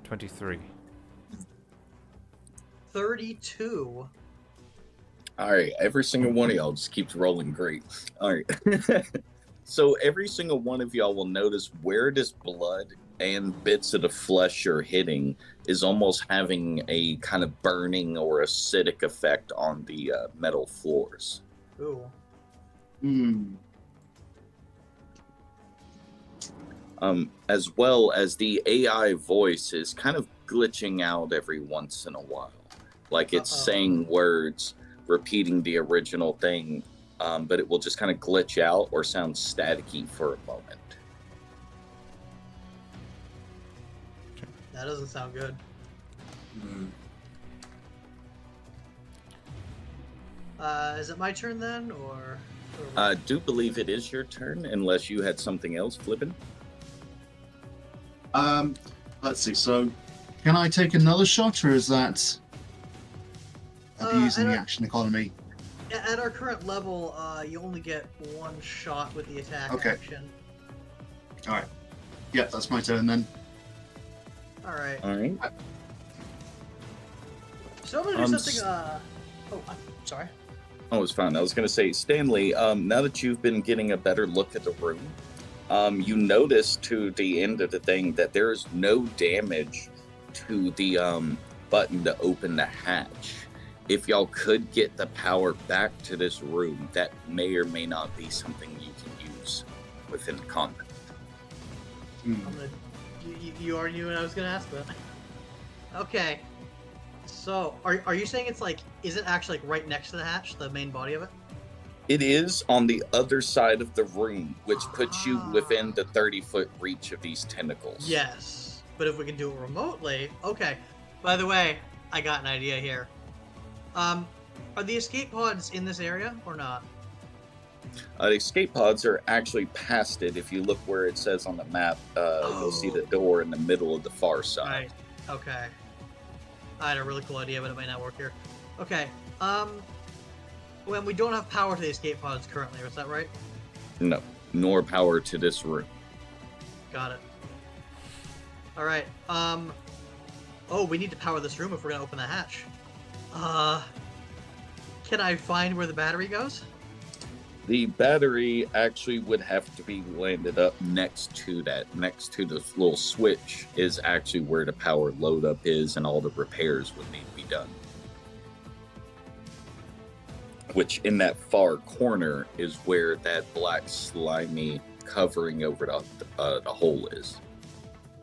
23. 32. All right, every single one of y'all just keeps rolling great. All right. So every single one of y'all will notice where this blood and bits of the flesh you're hitting is almost having a kind of burning or acidic effect on the metal floors. Ooh. As well as the AI voice is kind of glitching out every once in a while. Like it's saying words, repeating the original thing, but it will just kind of glitch out or sound staticky for a moment. That doesn't sound good. Is it my turn then, or? I do believe it is your turn, unless you had something else flipping. Let's see. So, can I take another shot, or is that abusing I the don't- action economy? At our current level, you only get one shot with the attack Okay. action. All right. Yeah, that's my turn then. All right. All right. So I'm gonna do Um, something. I'm sorry. Oh, it's fine. I was going to say, Stanley, now that you've been getting a better look at the room, you notice to the end of the thing that there is no damage to the button to open the hatch. If y'all could get the power back to this room, that may or may not be something you can use within combat. I'm gonna. You already knew what I was gonna ask about. Okay. So, are you saying it's like, is it actually like right next to the hatch, the main body of it? It is on the other side of the room, which puts you within the 30-foot reach of these tentacles. Yes. But if we can do it remotely, okay. By the way, I got an idea here. Are the escape pods in this area or not? The escape pods are actually past it. If you look where it says on the map, you'll see the door in the middle of the far side. Right. Okay. I had a really cool idea, but it might not work here. Okay. When we don't have power to the escape pods currently, is that right? No, nor power to this room. Got it. All right. Oh, we need to power this room if we're gonna open the hatch. Can I find where the battery goes? The battery actually would have to be landed up next to that. Next to the little switch is actually where the power load up is, and all the repairs would need to be done. which in that far corner is where that black slimy covering over the hole is.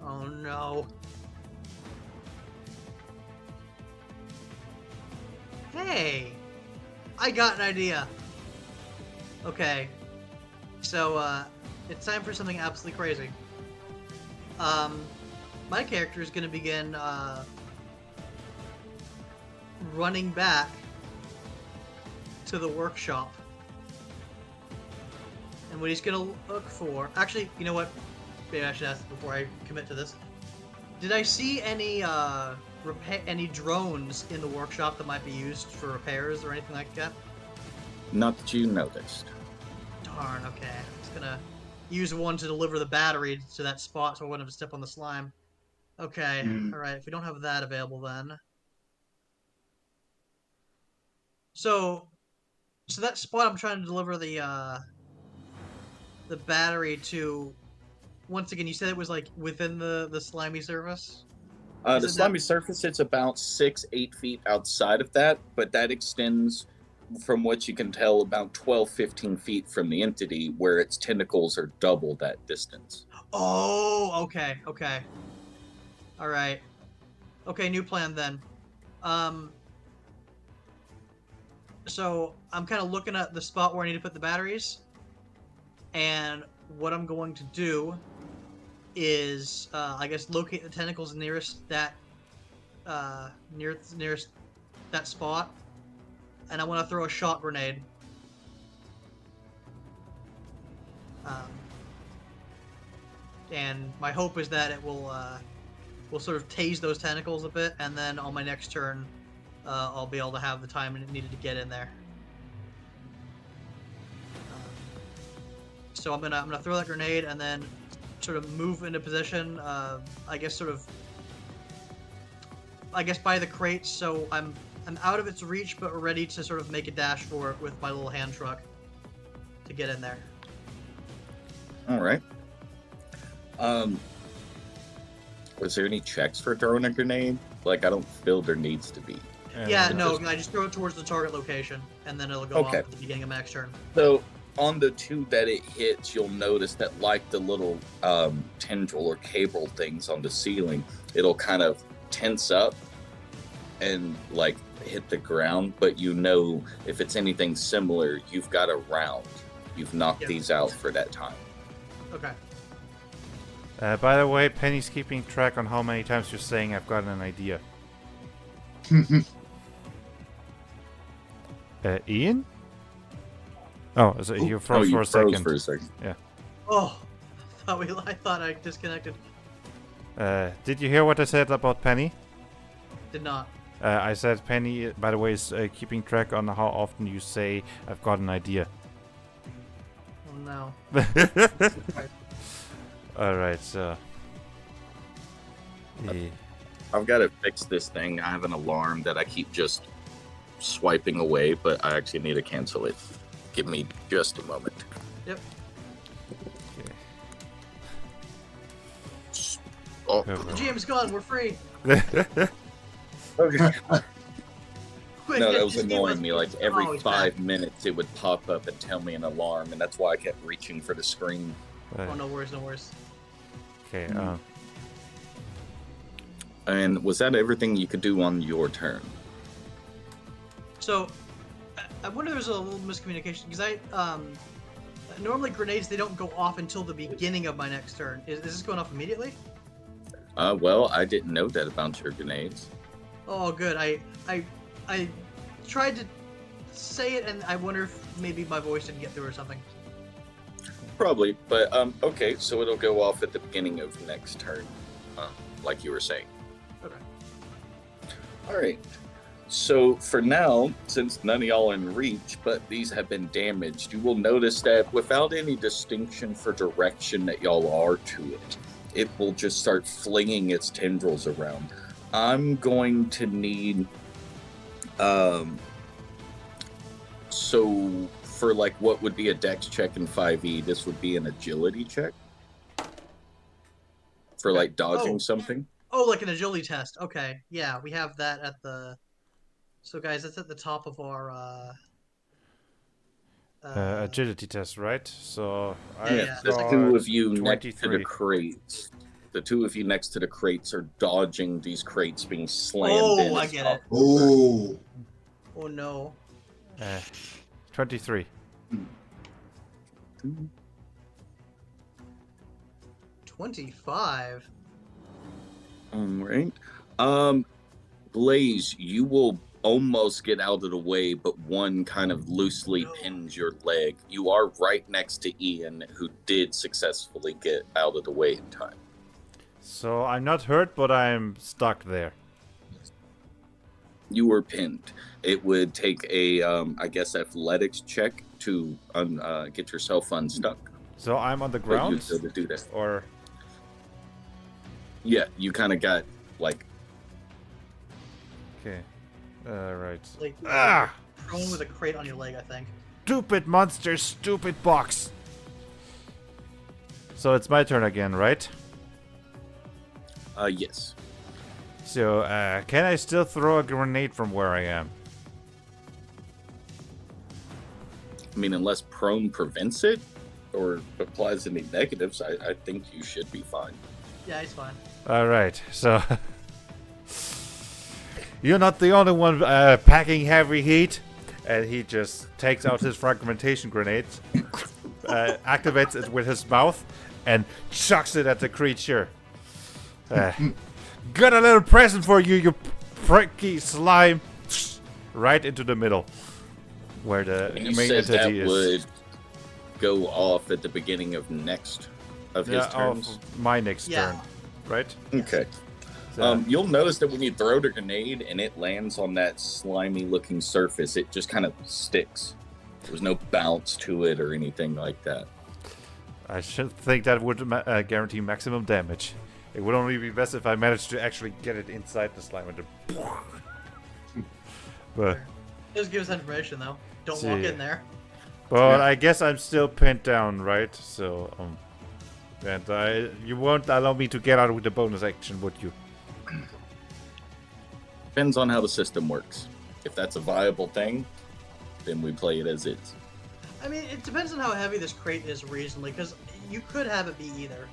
Oh no. Hey, I got an idea. Okay, so it's time for something absolutely crazy. My character is gonna begin running back to the workshop, and what he's gonna look for. Actually, you know what? Maybe I should ask before I commit to this. Did I see any drones in the workshop that might be used for repairs or anything like that? Not that you noticed. Darn, okay. I'm just gonna use one to deliver the battery to that spot so I wouldn't have to step on the slime. Okay, alright, if we don't have that available then. So that spot I'm trying to deliver the battery to, once again, you said it was like within the slimy surface? The slimy surface, it's about 6-8 feet outside of that, but that extends, from what you can tell, about 12-15 feet from the entity, where its tentacles are double that distance. Oh, okay. Alright. Okay, new plan then. So I'm kind of looking at the spot where I need to put the batteries, and what I'm going to do is, I guess, locate the tentacles nearest that, nearest that spot, and I want to throw a shock grenade. And my hope is that it will sort of tase those tentacles a bit, and then on my next turn, I'll be able to have the time needed to get in there. So I'm gonna throw that grenade and then sort of move into position. I guess by the crates, so I'm out of its reach, but ready to sort of make a dash for it with my little hand truck to get in there. All right. Was there any checks for throwing a grenade? Like, I don't feel there needs to be. Yeah, no, I just throw it towards the target location, and then it'll go off at the beginning of my next turn. So, on the two that it hits, you'll notice that, like the little tendril or cable things on the ceiling, it'll kind of tense up and, like, hit the ground. But you know, if it's anything similar, you've got a round. You've knocked these out for that time. Okay. By the way, Penny's keeping track on how many times you're saying I've got an idea. Ian? Oh, so you froze for a second. Yeah. Oh, I thought I disconnected. Did you hear what I said about Penny? Did not. I said Penny, by the way, is keeping track on how often you say I've got an idea. Oh no. Alright, so... I've got to fix this thing. I have an alarm that I keep just swiping away, but I actually need to cancel it. Give me just a moment. Yep. Oh. The GM's gone. We're free. Okay. Quick, No, that was annoying me. Like, every he's 5 back. minutes, it would pop up and tell me an alarm, and that's why I kept reaching for the screen. Oh, no worries, no worries. Okay, And was that everything you could do on your turn? So, I wonder if there's a little miscommunication, because normally grenades, they don't go off until the beginning of my next turn. Is this going off immediately? Well, I didn't know that about your grenades. Oh, good. I tried to say it, and I wonder if maybe my voice didn't get through or something. Probably, but okay, so it'll go off at the beginning of next turn, like you were saying. Okay. All right. So for now, since none of y'all are in reach, but these have been damaged, you will notice that without any distinction for direction that y'all are to it, it will just start flinging its tendrils around. I'm going to need, so for like what would be a dex check in 5e, this would be an agility check for like dodging something. Oh, like an agility test. Okay. Yeah, we have that at the... So, guys, that's at the top of our Agility test, right? So Yeah, I've yeah. The got two of you next to the 23. crates. The two of you next to the crates are dodging these crates being slammed Oh, in. I and get it. knocked over. Oh. Oh no. 23. 25. All right. Blaze, you will almost get out of the way, but one kind of loosely No. pins your leg. You are right next to Ian, who did successfully get out of the way in time. So I'm not hurt, but I'm stuck there. You were pinned. It would take a, I guess, athletics check to get yourself unstuck. So I'm on the But ground? you'd be able to do that. Or Yeah, you kind of got like. okay. Right. Like Ah! prone with a crate on your leg, I think. Stupid monster, stupid box. So it's my turn again, right? Yes. So can I still throw a grenade from where I am? I mean, unless prone prevents it or applies any negatives, I think you should be fine. Yeah, he's fine. All right. So you're not the only one packing heavy heat. And he just takes out his fragmentation grenades, activates it with his mouth, and chucks it at the creature. Got a little present for you, you pricky slime. Right into the middle, where the And you main said that entity is. would go off at the beginning of next of his turns. Of my next Yeah. turn, right? Okay. So, You'll notice that when you throw the grenade and it lands on that slimy looking surface, it just kind of sticks. There's no bounce to it or anything like that. I should think that would guarantee maximum damage. It would only be best if I managed to actually get it inside the slime and but Just give us information though. Don't walk See. in there. I guess I'm still pinned down, right? So and you won't allow me to get out with the bonus action, would you? Depends on how the system works. If that's a viable thing, then we play it as is. I mean, it depends on how heavy this crate is reasonably, because you could have it be either.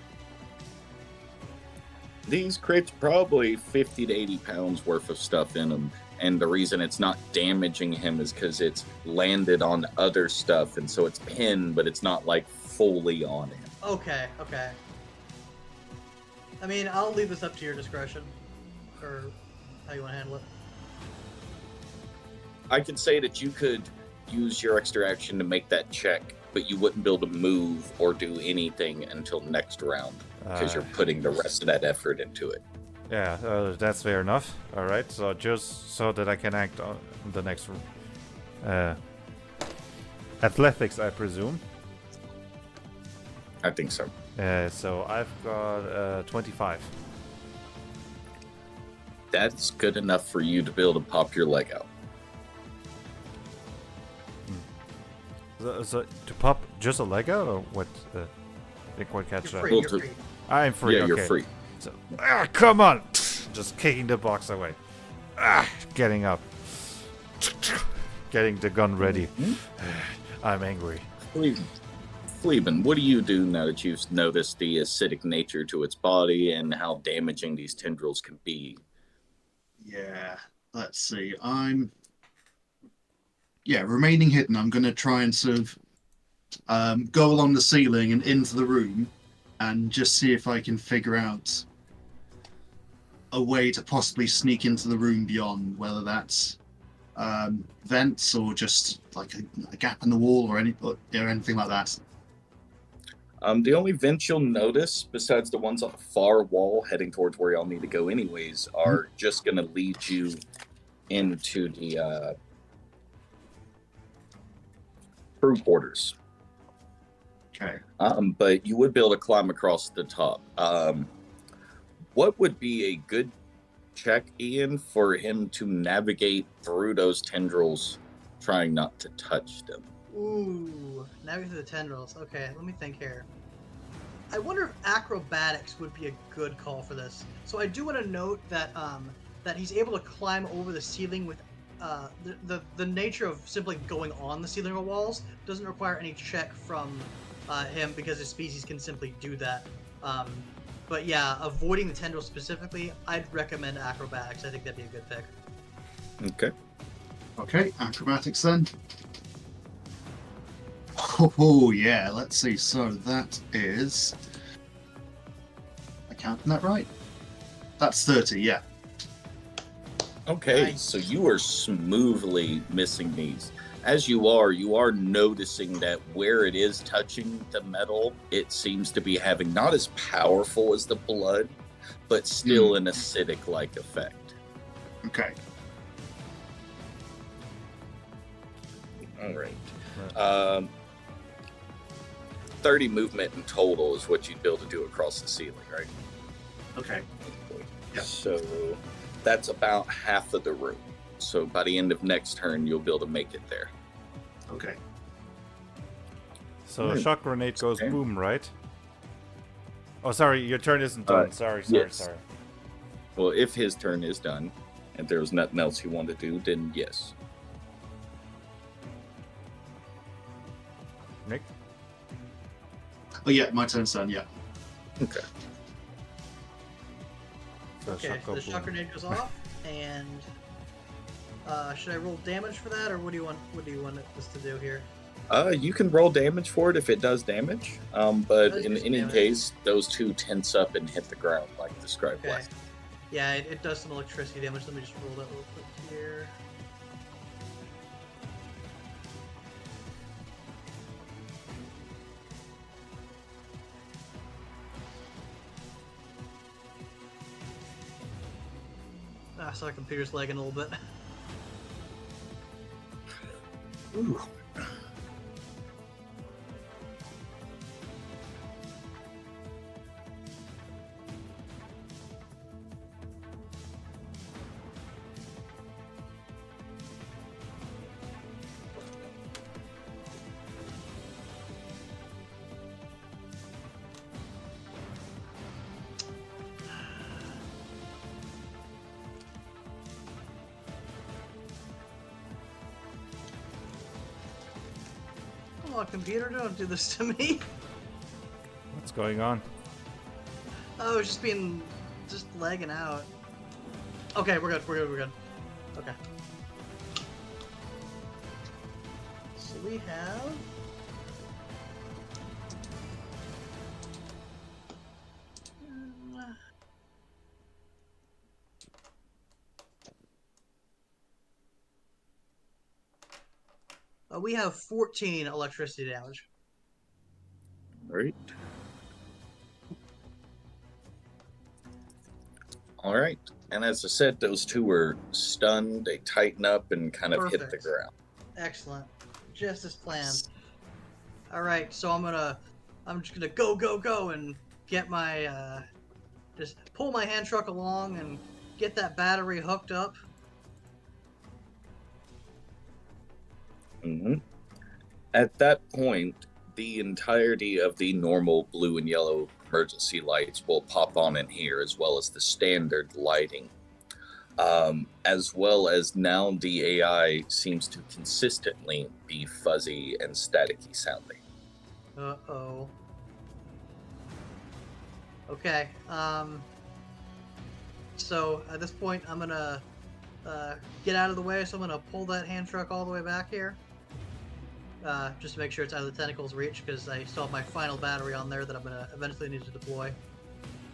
These crates probably 50 to 80 pounds worth of stuff in them. And the reason it's not damaging him is because it's landed on other stuff. And so it's pinned, but it's not like fully on him. Okay, okay. I mean, I'll leave this up to your discretion. Or how you want to handle it. I could say that you could use your extra action to make that check, but you wouldn't be able to move or do anything until next round because you're putting the rest of that effort into it. Yeah, that's fair enough. All right, so just so that I can act on the next athletics, I presume. I think so. So I've got 25. That's good enough for you to be able to pop your leg out. So to pop just a leg out, or what? I didn't quite catch You're that. free, Well, you're to- free. I'm free. Yeah, okay. you're free. So, come on! Just kicking the box away. Getting up. Getting the gun ready. I'm angry. Fleeben, what do you do now that you've noticed the acidic nature to its body and how damaging these tendrils can be? Yeah, let's see. Remaining hidden. I'm going to try and sort of go along the ceiling and into the room and just see if I can figure out a way to possibly sneak into the room beyond, whether that's vents or just like a gap in the wall or anything like that. The only vents you'll notice, besides the ones on the far wall heading towards where y'all need to go anyways, are just going to lead you into the crew quarters. Okay. But you would be able to climb across the top. What would be a good check, Ian, for him to navigate through those tendrils, trying not to touch them? Ooh, navigate through the tendrils. Okay, let me think here. I wonder if acrobatics would be a good call for this. So I do want to note that that he's able to climb over the ceiling with the nature of simply going on the ceiling or walls doesn't require any check from him because his species can simply do that. But yeah, avoiding the tendrils specifically, I'd recommend acrobatics. I think that'd be a good pick. Okay. Okay, acrobatics then. Oh yeah, let's see. So that is. Am I counting that right? That's 30. Yeah. Okay, Nice. so you are smoothly missing these. As you are noticing that where it is touching the metal, it seems to be having not as powerful as the blood, but still an acidic-like effect. Okay. All right. 30 movement in total is what you'd be able to do across the ceiling, right? Okay. Yep. So that's about half of the room. So by the end of next turn, you'll be able to make it there. Okay. So Hmm. shock grenade goes Okay. boom, right? Oh, sorry, your turn isn't done. Sorry. yes. Well, if his turn is done, and there was nothing else he wanted to do, then yes. Nick? Oh yeah, my turn's done. Yeah. Okay. So Okay, shock so go the shock boom. grenade goes off, and should I roll damage for that, or what do you want? What do you want us to do here? You can roll damage for it if it does damage. But Does in do any damage. case, those two tense up and hit the ground like described Okay. last. Yeah, it does some electricity damage. Let me just roll that real quick here. So our computer's lagging a little bit. Ooh. Come on, computer, don't do this to me. What's going on? Oh, it's just lagging out. Okay, we're good. Okay. So we have. We have 14 electricity damage. Right. All right. And as I said, those two were stunned. They tighten up and kind of hit the Perfect. ground. Excellent. Just as planned. All right, so I'm just gonna go and get my just pull my hand truck along and get that battery hooked up. hmm At that point, the entirety of the normal blue and yellow emergency lights will pop on in here, as well as the standard lighting. As well as now the AI seems to consistently be fuzzy and staticky sounding. Uh-oh. Okay, so at this point I'm gonna get out of the way, so I'm gonna pull that hand truck all the way back here. Just to make sure it's out of the tentacle's reach, because I still have my final battery on there that I'm gonna eventually need to deploy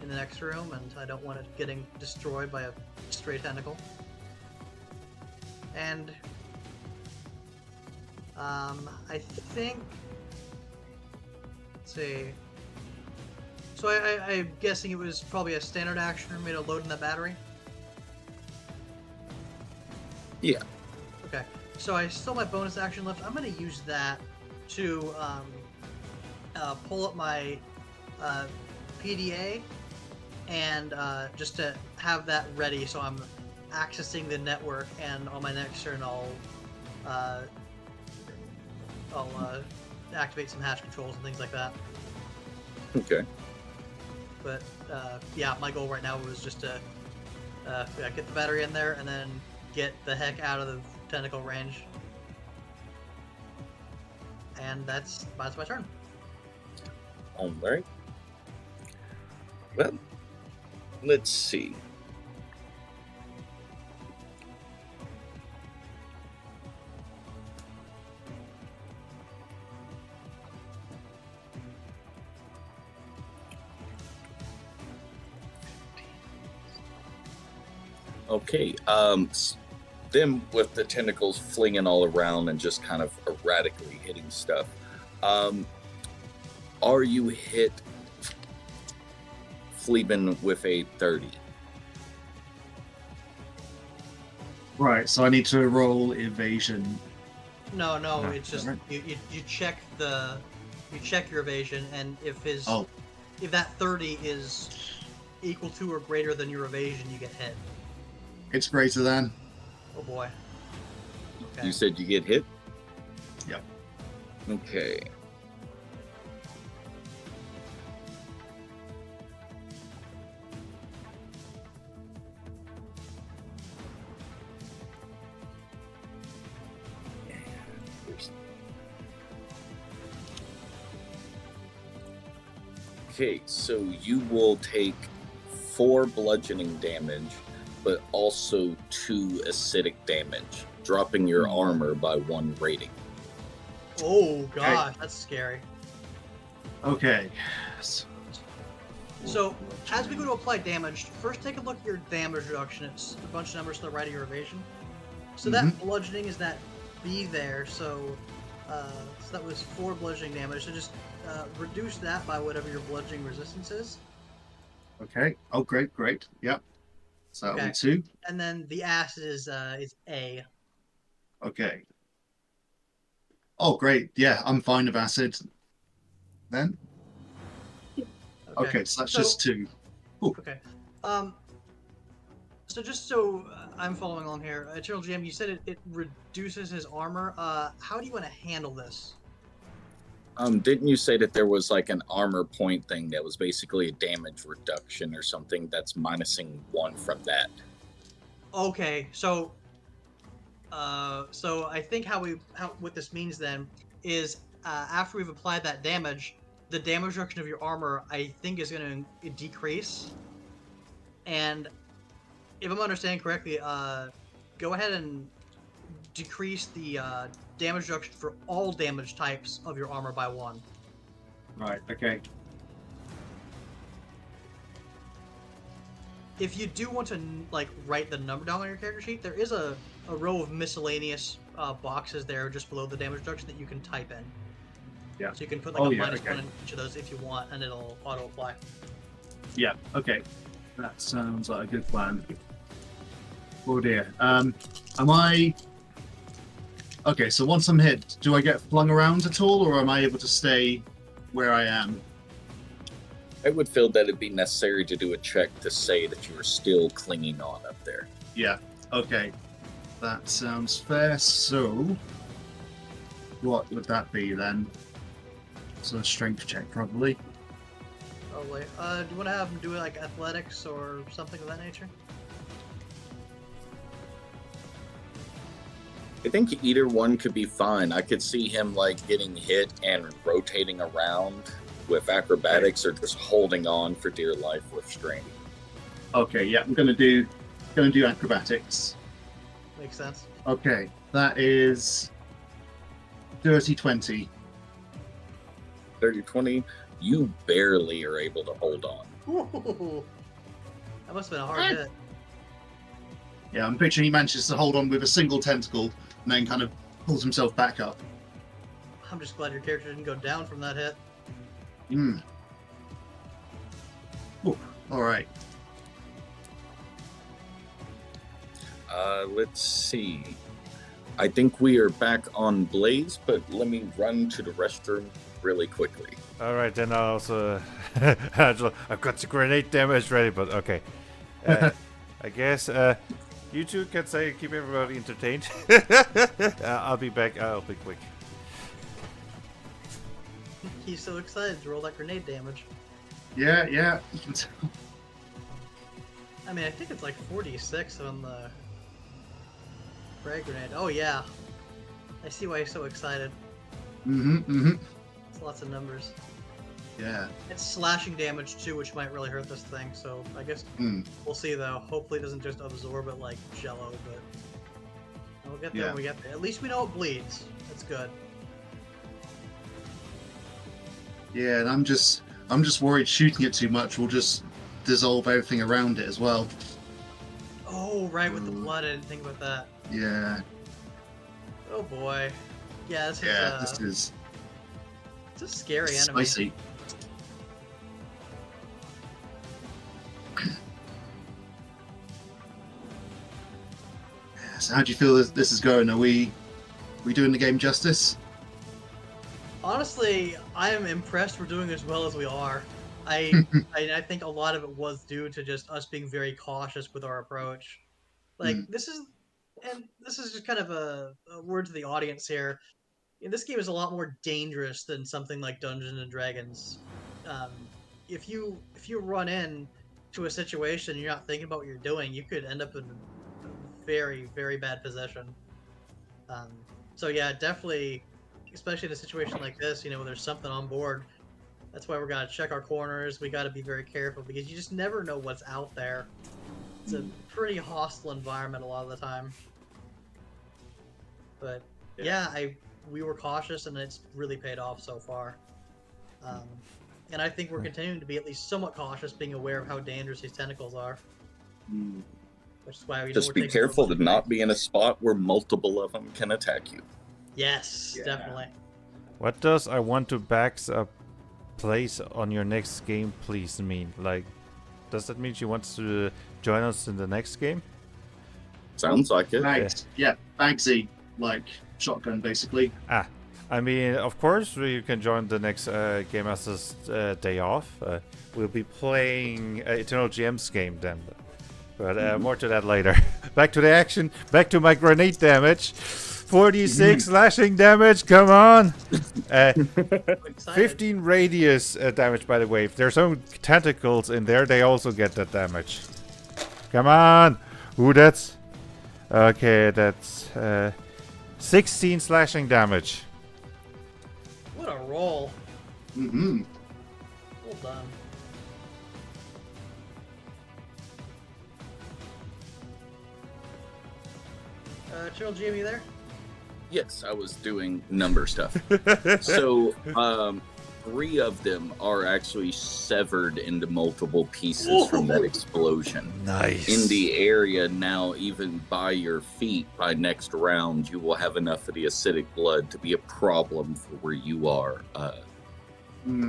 in the next room, and I don't want it getting destroyed by a stray tentacle. And I think, let's see. So I'm guessing it was probably a standard action for me to load in the battery. Yeah. Okay. So I still have my bonus action left. I'm going to use that to pull up my PDA and just to have that ready, so I'm accessing the network, and on my next turn I'll activate some hatch controls and things like that. Okay. But yeah, my goal right now was just to get the battery in there and then get the heck out of tentacle range. And that's my turn. All right. Well, let's see. Okay, them with the tentacles flinging all around and just kind of erratically hitting stuff. Are you hit, Fleabin, with a 30? Right, so I need to roll evasion. No, Ah, it's just alright. you check your evasion, and if Oh, if that 30 is equal to or greater than your evasion, you get hit. it's greater than. Oh boy. Okay. You said you get hit? Yep. Okay. Okay, so you will take 4 bludgeoning damage, but also 2 acidic damage, dropping your armor by 1 rating. Oh gosh, that's scary. Okay. So, as we go to apply damage, first take a look at your damage reduction. It's a bunch of numbers to the right of your evasion. So that bludgeoning is that B there, so that was 4 bludgeoning damage. So just reduce that by whatever your bludgeoning resistance is. Okay. Oh, great. Yep. So that'll Okay. be 2. And then the acid is A. Okay. Oh, great. Yeah, I'm fine with acid. Then. Okay, so that's just 2. Ooh. Okay. So just so I'm following along here, Eternal GM, you said it reduces his armor. How do you want to handle this? Didn't you say that there was like an armor point thing that was basically a damage reduction or something that's minusing 1 from that? Okay, so I think what this means then is after we've applied that damage, the damage reduction of your armor I think is going to decrease. And if I'm understanding correctly, go ahead and decrease the damage reduction for all damage types of your armor by 1. Right. Okay. If you do want to like write the number down on your character sheet, there is a row of miscellaneous boxes there just below the damage reduction that you can type in. Yeah. So you can put like minus 1 in each of those if you want, and it'll auto apply. Yeah. Okay. That sounds like a good plan. Oh dear. Am I? Okay. So once I'm hit, do I get flung around at all, or am I able to stay where I am? I would feel that it'd be necessary to do a check to say that you are still clinging on up there. Yeah. Okay. That sounds fair. So, what would that be then? So a strength check, probably. Probably. Do you want to have him do like athletics or something of that nature? I think either one could be fine. I could see him like getting hit and rotating around with acrobatics, or just holding on for dear life with strength. Okay. Yeah. I'm gonna do acrobatics. Makes sense. Okay. That is dirty 20. 30-20, you barely are able to hold on. Ooh, that must have been a hard hit. Yeah, I'm picturing he manages to hold on with a single tentacle and then kind of pulls himself back up. I'm just glad your character didn't go down from that hit. Hmm. All right. Let's see. I think we are back on Blaze, but let me run to the restroom really quickly. All right, then I'll also I've got the grenade damage ready, but okay. I guess you two can say keep everybody entertained. I'll be back. I'll be quick. He's so excited to roll that grenade damage. Yeah, you can tell. I mean, I think it's like 46 on the Frag grenade. Oh yeah. I see why you're so excited. It's lots of numbers. Yeah. It's slashing damage too, which might really hurt this thing. So I guess we'll see though. Hopefully it doesn't just absorb it like Jello, but we'll get there when we get there. At least we know it bleeds. That's good. Yeah, and I'm just worried shooting it too much will just dissolve everything around it as well. Oh, right, with the blood. I didn't think about that. Yeah. Oh boy. Yeah, this is. It's a scary enemy. Spicy. So how do you feel this is going? Are we doing the game justice? Honestly, I am impressed we're doing as well as we are. I think a lot of it was due to just us being very cautious with our approach. Like this is just kind of a word to the audience here. This game is a lot more dangerous than something like Dungeons and Dragons. If you run in to a situation and you're not thinking about what you're doing, you could end up in a very, very bad position. So yeah, definitely, especially in a situation like this, when there's something on board. That's why we gotta check our corners. We gotta be very careful because you just never know what's out there. It's a pretty hostile environment a lot of the time. But yeah, we were cautious and it's really paid off so far. And I think we're continuing to be at least somewhat cautious, being aware of how dangerous these tentacles are. Which is why we just be careful to not be in a spot where multiple of them can attack you. Yes, definitely. What does I want to backs up place on your next game please mean? Like, does that mean she wants to join us in the next game? Sounds like it. Bags. Yeah, Bagsy, like shotgun basically. I mean, of course you can join the next Game Master's day off. We'll be playing Eternal GM's game then. But more to that later. Back to the action. Back to my grenade damage. 46 slashing damage. Come on. 15 radius damage, by the way. If there's some tentacles in there, they also get that damage. Come on. Ooh, that's... Okay, that's 16 slashing damage. What a roll. Mm-hmm. Well done. Chill Jimmy there? Yes, I was doing number stuff. So, 3 of them are actually severed into multiple pieces from that explosion. Nice. In the area now, even by your feet, by next round, you will have enough of the acidic blood to be a problem for where you are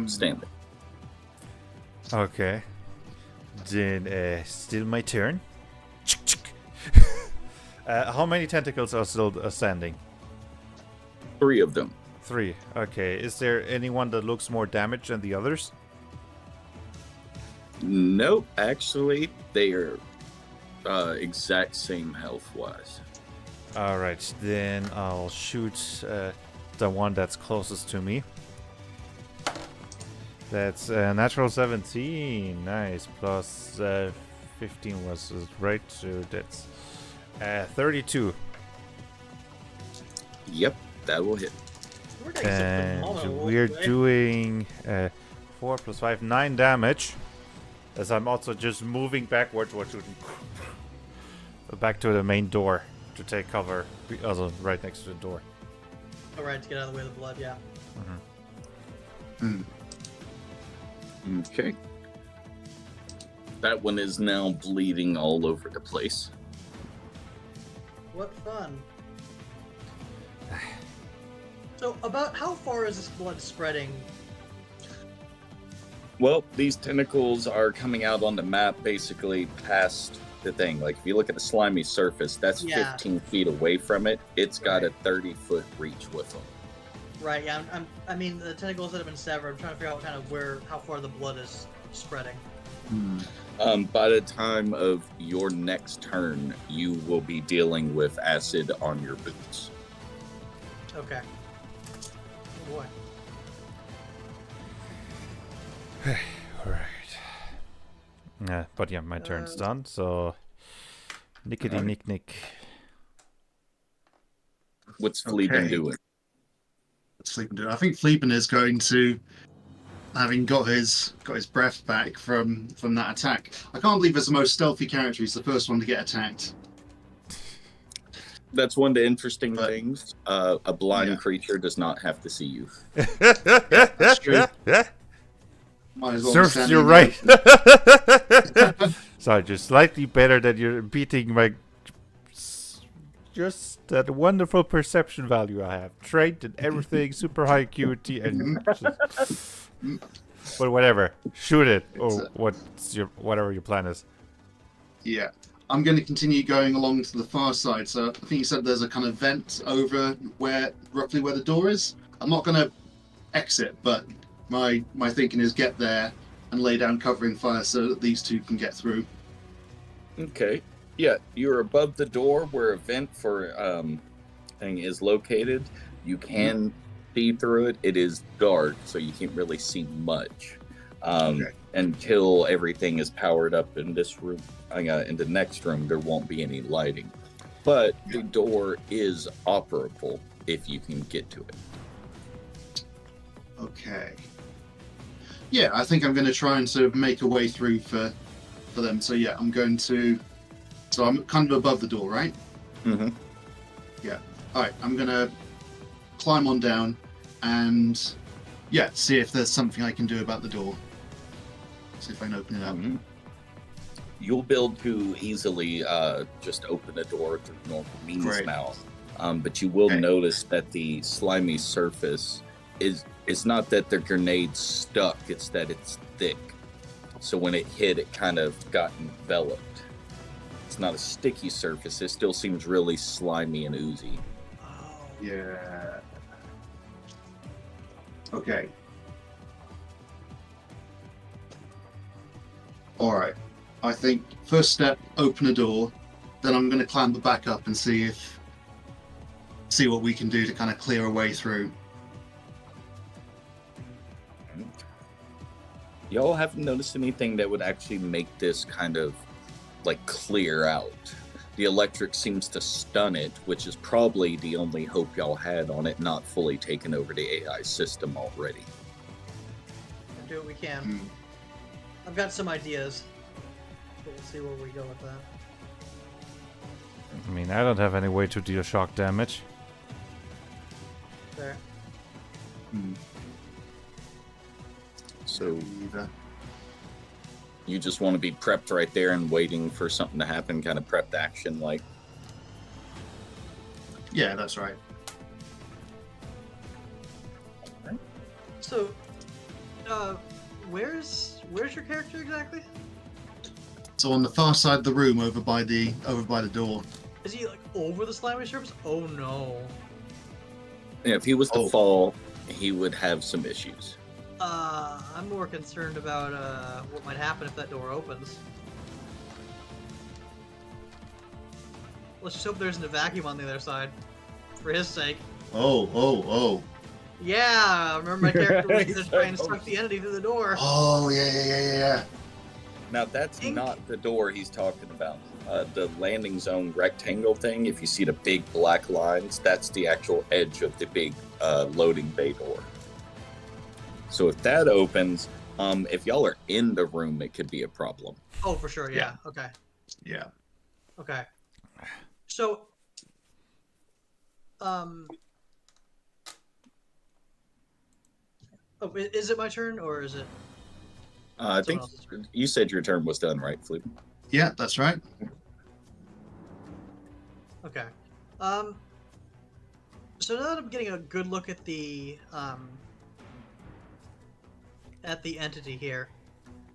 standing. Okay. Then, still my turn. How many tentacles are still standing? 3 of them. 3. Okay. Is there anyone that looks more damaged than the others? Nope. Actually, they are exact same health-wise. Alright. Then I'll shoot the one that's closest to me. That's natural 17. Nice. Plus 15 was right. So that's 32. Yep, that will hit. And we're doing 4 plus 5, 9 damage. As I'm also just moving backwards, back to the main door to take cover. Also, right next to the door. Alright, to get out of the way of the blood, yeah. Okay. That one is now bleeding all over the place. What fun. So, about how far is this blood spreading? Well, these tentacles are coming out on the map basically past the thing. Like, if you look at the slimy surface, that's 15 feet away from it. It's got a 30-foot reach with them. Right, yeah. I mean, the tentacles that have been severed, I'm trying to figure out kind of how far the blood is spreading. By the time of your next turn, you will be dealing with acid on your boots. Okay. Oh boy. Alright. But yeah, my turn's done, so... Nickety nick nick. What's Fleabin Okay. doing? Fleabin do? I think Fleabin is going to, having got his breath back from that attack. I can't believe as the most stealthy character, he's the first one to get attacked. That's one of the interesting But- things. A blind Yeah. creature does not have to see you. Yeah, that's true. Might as well be Serves standing you there. right. So just slightly better than you're beating my just that wonderful perception value I have. Trained in everything, super high acuity, and just, but whatever, shoot it or whatever your plan is. Yeah. I'm going to continue going along to the far side. So I think you said there's a kind of vent over roughly where the door is. I'm not going to exit, but my thinking is get there and lay down covering fire so that these two can get through. Okay. Yeah, you're above the door where a vent for thing is located. You can see through it. It is dark, so you can't really see much until everything is powered up in this room. In the next room, there won't be any lighting, but the door is operable if you can get to it. Okay. Yeah, I think I'm going to try and sort of make a way through for them. So yeah, I'm going to. So I'm kind of above the door, right? Mm-hmm. Yeah. All right. I'm going to climb on down and see if there's something I can do about the door. See if I can open it up. Mm-hmm. You'll be able to easily just open the door through normal means Great. now. But you will notice that the slimy surface is not that the grenade's stuck, it's that it's thick. So when it hit, it kind of got enveloped. It's not a sticky surface, it still seems really slimy and oozy. Yeah. Okay. All right. I think first step, open a door. Then I'm going to clamber back up and see what we can do to kind of clear a way through. Y'all haven't noticed anything that would actually make this kind of like clear out. The electric seems to stun it, which is probably the only hope y'all had on it not fully taking over the AI system already. We'll do what we can. Hmm. I've got some ideas. We'll see where we go with that. I mean, I don't have any way to deal shock damage. There. So you just want to be prepped right there and waiting for something to happen, kind of prepped action like. Yeah, that's right. So, where's your character exactly? So on the far side of the room, over by the door. Is he like over the slimy surface? Oh no. Yeah, if he was to fall, he would have some issues. I'm more concerned about what might happen if that door opens. Let's just hope there isn't a vacuum on the other side, for his sake. Oh. Yeah, remember my character was just trying to suck the entity through the door. Oh, yeah. Now that's not the door he's talking about. The landing zone rectangle thing, if you see the big black lines, that's the actual edge of the big loading bay door. So if that opens, if y'all are in the room, it could be a problem. Oh, for sure, yeah. Okay. Yeah. Okay. So, oh, is it my turn or is it? I think you said your turn was done, right, Flip? Yeah, that's right. Okay. So now that I'm getting a good look at the entity here,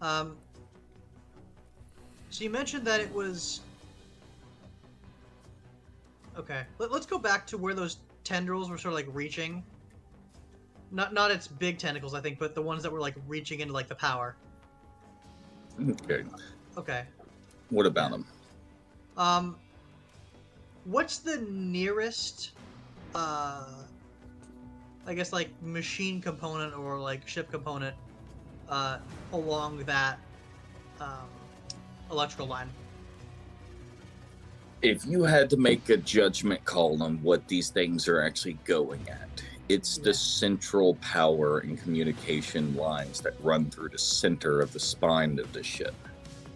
so you mentioned that it was. Okay, let's go back to where those tendrils were sort of like reaching. Not its big tentacles, I think, but the ones that were like reaching into like the power. Okay. Okay. What about him? What's the nearest, I guess like machine component or like ship component, along that, electrical line? If you had to make a judgment call on what these things are actually going at, it's the central power and communication lines that run through the center of the spine of the ship.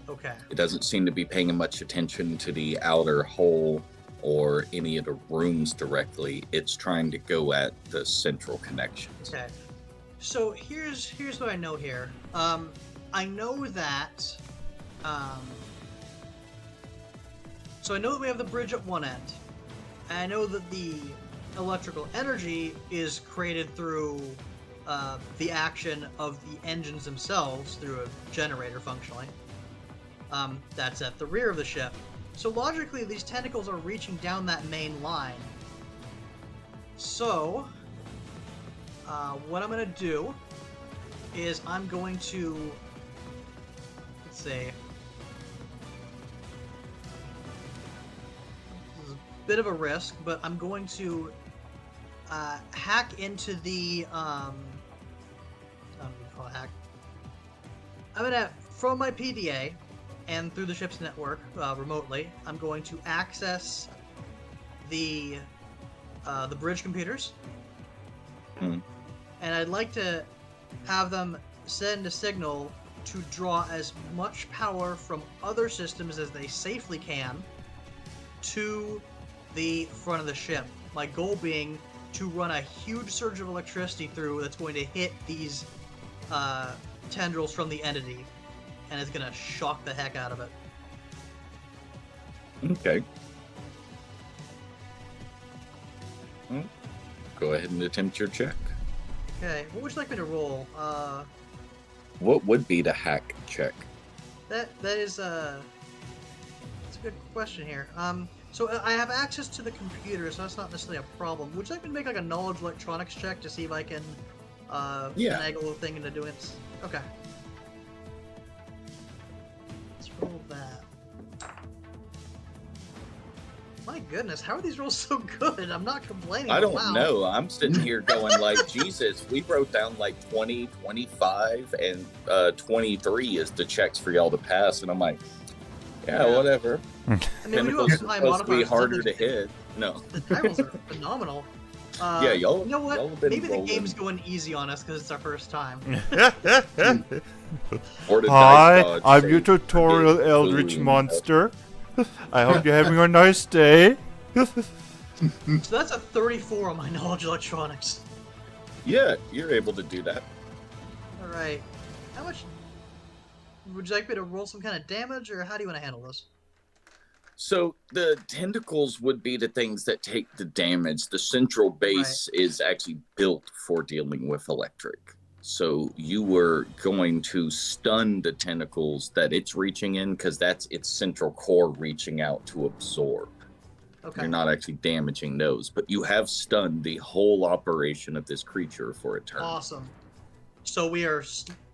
Okay. It doesn't seem to be paying much attention to the outer hull or any of the rooms directly. It's trying to go at the central connections. Okay. So here's what I know here. I know that. So I know that we have the bridge at one end. And I know that the electrical energy is created through the action of the engines themselves through a generator functionally. That's at the rear of the ship. So logically, these tentacles are reaching down that main line. So, what I'm going to do is I'm going to, let's see, this is a bit of a risk, but I'm going to hack into the, I don't know what you call it, hack. I'm going to, from my PDA, and through the ship's network, remotely, I'm going to access the bridge computers. Hmm. And I'd like to have them send a signal to draw as much power from other systems as they safely can to the front of the ship. My goal being to run a huge surge of electricity through that's going to hit these tendrils from the entity, and it's gonna shock the heck out of it. Okay. Well, go ahead and attempt your check. Okay, what would you like me to roll? What would be the hack check? That is that's a good question here. So I have access to the computer, so that's not necessarily a problem. Would you like me to make like a knowledge electronics check to see if I can finagle the thing into doing it? Okay. Let's roll that. My goodness, how are these rolls so good? I'm not complaining. I don't wow. know. I'm sitting here going like, Jesus, we wrote down like 20, 25, and 23 is the checks for y'all to pass. And I'm like, yeah. Whatever. I mean, we do have some high Supposed to be modifiers. harder to hit. No. The die rolls are phenomenal. Yeah, y'all. You know what? Y'all have been Maybe rolling. the game's going easy on us because it's our first time. Or the Hi, dice dodge I'm save your for tutorial getting eldritch food. monster. I hope you're having a nice day. So that's a 34 on my knowledge electronics. Yeah, you're able to do that. Alright. How much... Would you like me to roll some kind of damage, or how do you want to handle this? So the tentacles would be the things that take the damage. The central base is actually built for dealing with electric. So you were going to stun the tentacles that it's reaching in, because that's its central core reaching out to absorb. Okay. You're not actually damaging those, but you have stunned the whole operation of this creature for a turn. Awesome. So we are,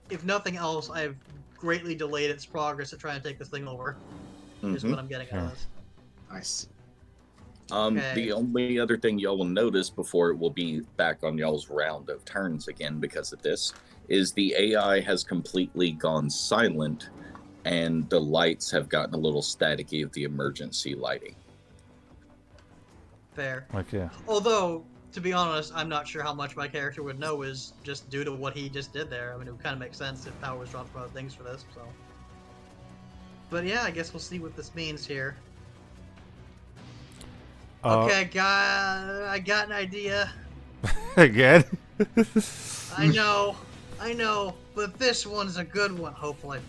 if nothing else, I've greatly delayed its progress at trying to take this thing over. Is what I'm getting out of this. Nice. Okay. The only other thing y'all will notice before it will be back on y'all's round of turns again because of this is the AI has completely gone silent and the lights have gotten a little staticky of the emergency lighting. Fair. Okay. Although, to be honest, I'm not sure how much my character would know is just due to what he just did there. I mean, it would kind of make sense if power was dropped from other things for this, so... But yeah, I guess we'll see what this means here. Okay, I got an idea. Again? I know, but this one's a good one, hopefully.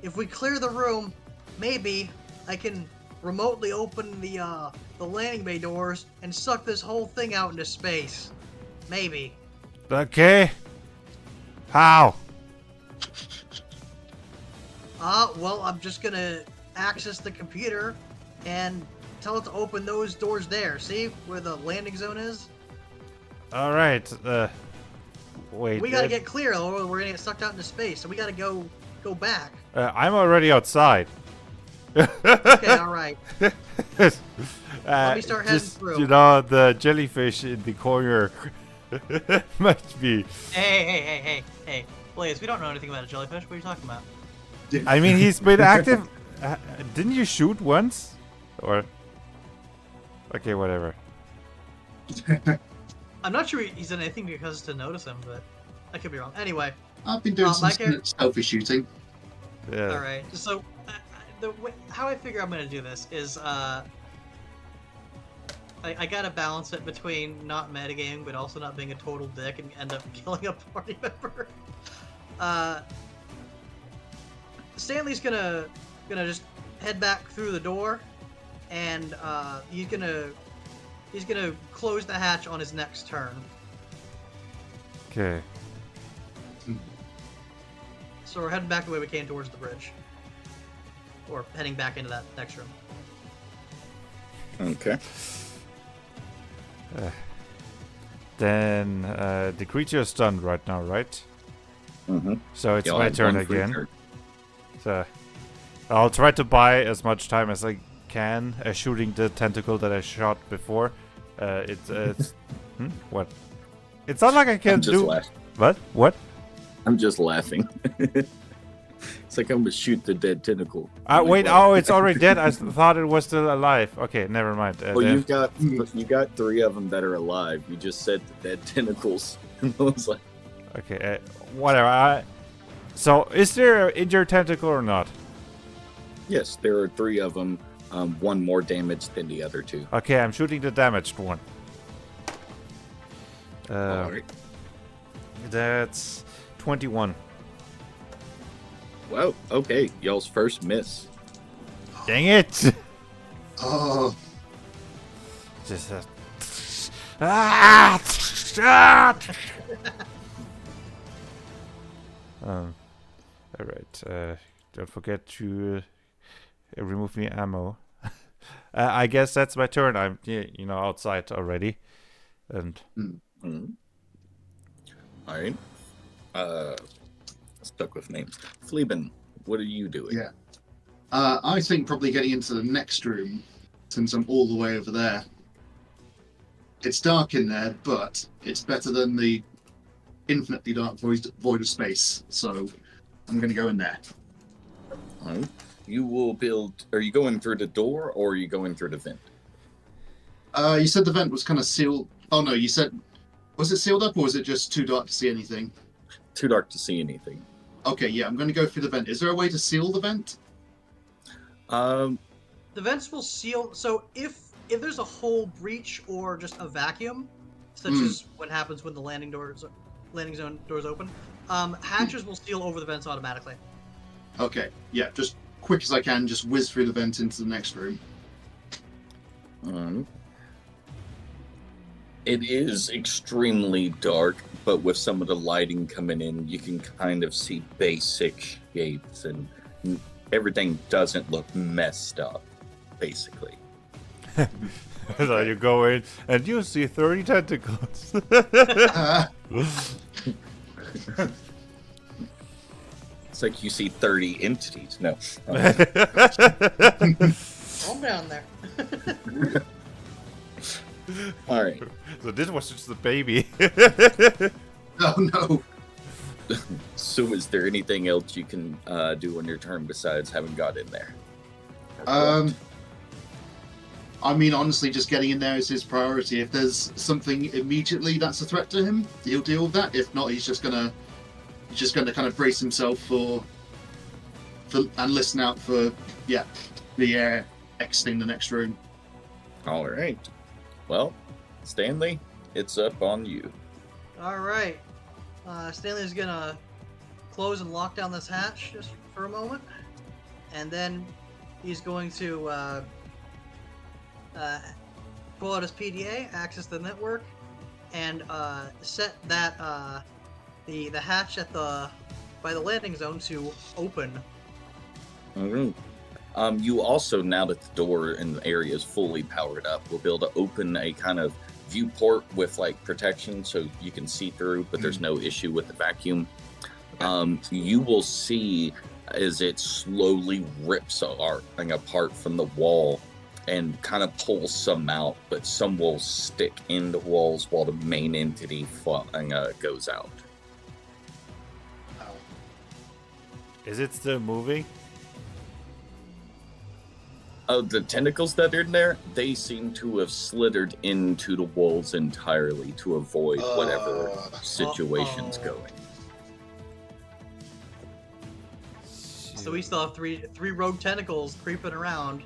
If we clear the room, maybe I can remotely open the landing bay doors and suck this whole thing out into space. Maybe. Okay. How? Well, I'm just gonna access the computer and tell it to open those doors there. See where the landing zone is? All right. Wait. We gotta get clear, or we're gonna get sucked out into space. So we gotta go back. I'm already outside. Okay, all right. Let me start heading just, through. You know, the jellyfish in the corner must be. Hey, Blaze, we don't know anything about a jellyfish. What are you talking about? I mean, he's been active. Didn't you shoot once? Or okay, whatever. I'm not sure he's done anything because to notice him, but I could be wrong. Anyway, I've been doing my some stealthy shooting. Yeah. all right. So how I figure I'm gonna do this is I gotta balance it between not metagaming but also not being a total dick and end up killing a party member. Stanley's gonna just head back through the door, and he's gonna close the hatch on his next turn. Okay. So we're heading back the way we came towards the bridge, or heading back into that next room. Okay. Then the creature is stunned right now, right? Mm-hmm. So it's You'll my have turn one free again. turn. So I'll try to buy as much time as I can shooting the tentacle that I shot before. It's what? It's not like I can I'm just do. laughing. What? What? I'm just laughing. It's like I'm gonna shoot the dead tentacle. Wait. Oh, it's already dead. I thought it was still alive. Okay, never mind. Well, you got 3 of them that are alive. You just said the dead tentacles. And I was like, Okay, whatever. So, is there an injured tentacle or not? yes, there are 3 of them. One more damage than the other 2. Okay, I'm shooting the damaged one. All right. That's 21. Wow. Okay, y'all's first miss. Dang it! Oh, Just ah! All right. Don't forget to remove me ammo. I guess that's my turn. I'm outside already, and Mm-hmm. All right. Stuck with names. Fleeben, what are you doing? yeah. I think probably getting into the next room, since I'm all the way over there. It's dark in there, but it's better than the infinitely dark void of space. So I'm going to go in there. All right. You will build. Are you going through the door or are you going through the vent? You said the vent was kind of sealed. Oh no, you said, was it sealed up or was it just too dark to see anything? Too dark to see anything. Okay, yeah, I'm going to go through the vent. Is there a way to seal the vent? Um. The vents will seal. So if there's a whole breach or just a vacuum, such as what happens when the landing zone doors open, hatches will seal over the vents automatically. Okay, yeah, just quick as I can, just whiz through the vent into the next room. It is extremely dark, but with some of the lighting coming in, you can kind of see basic shapes, and everything doesn't look messed up, basically. so you go in and you see 30 tentacles. It's like you see 30 entities. No. Calm down there. All right. So this was just the baby. Oh no. So is there anything else you can do on your turn besides having got in there? I mean, honestly, just getting in there is his priority. If there's something immediately that's a threat to him, he'll deal with that. If not, he's just gonna kind of brace himself for and listen out for the exiting the next room. All right. Well, Stanley, it's up on you. All right. Stanley's gonna close and lock down this hatch just for a moment, and then he's going to pull out his PDA, access the network, and set that the hatch at by the landing zone to open. All right. You also, now that the door in the area is fully powered up, will be able to open a kind of viewport with like protection so you can see through, but there's no issue with the vacuum. You will see as it slowly rips apart from the wall and kind of pulls some out, but some will stick in the walls while the main entity goes out. Is it still moving? The tentacles that are in there, they seem to have slithered into the walls entirely to avoid whatever situation's going. So we still have three rogue tentacles creeping around.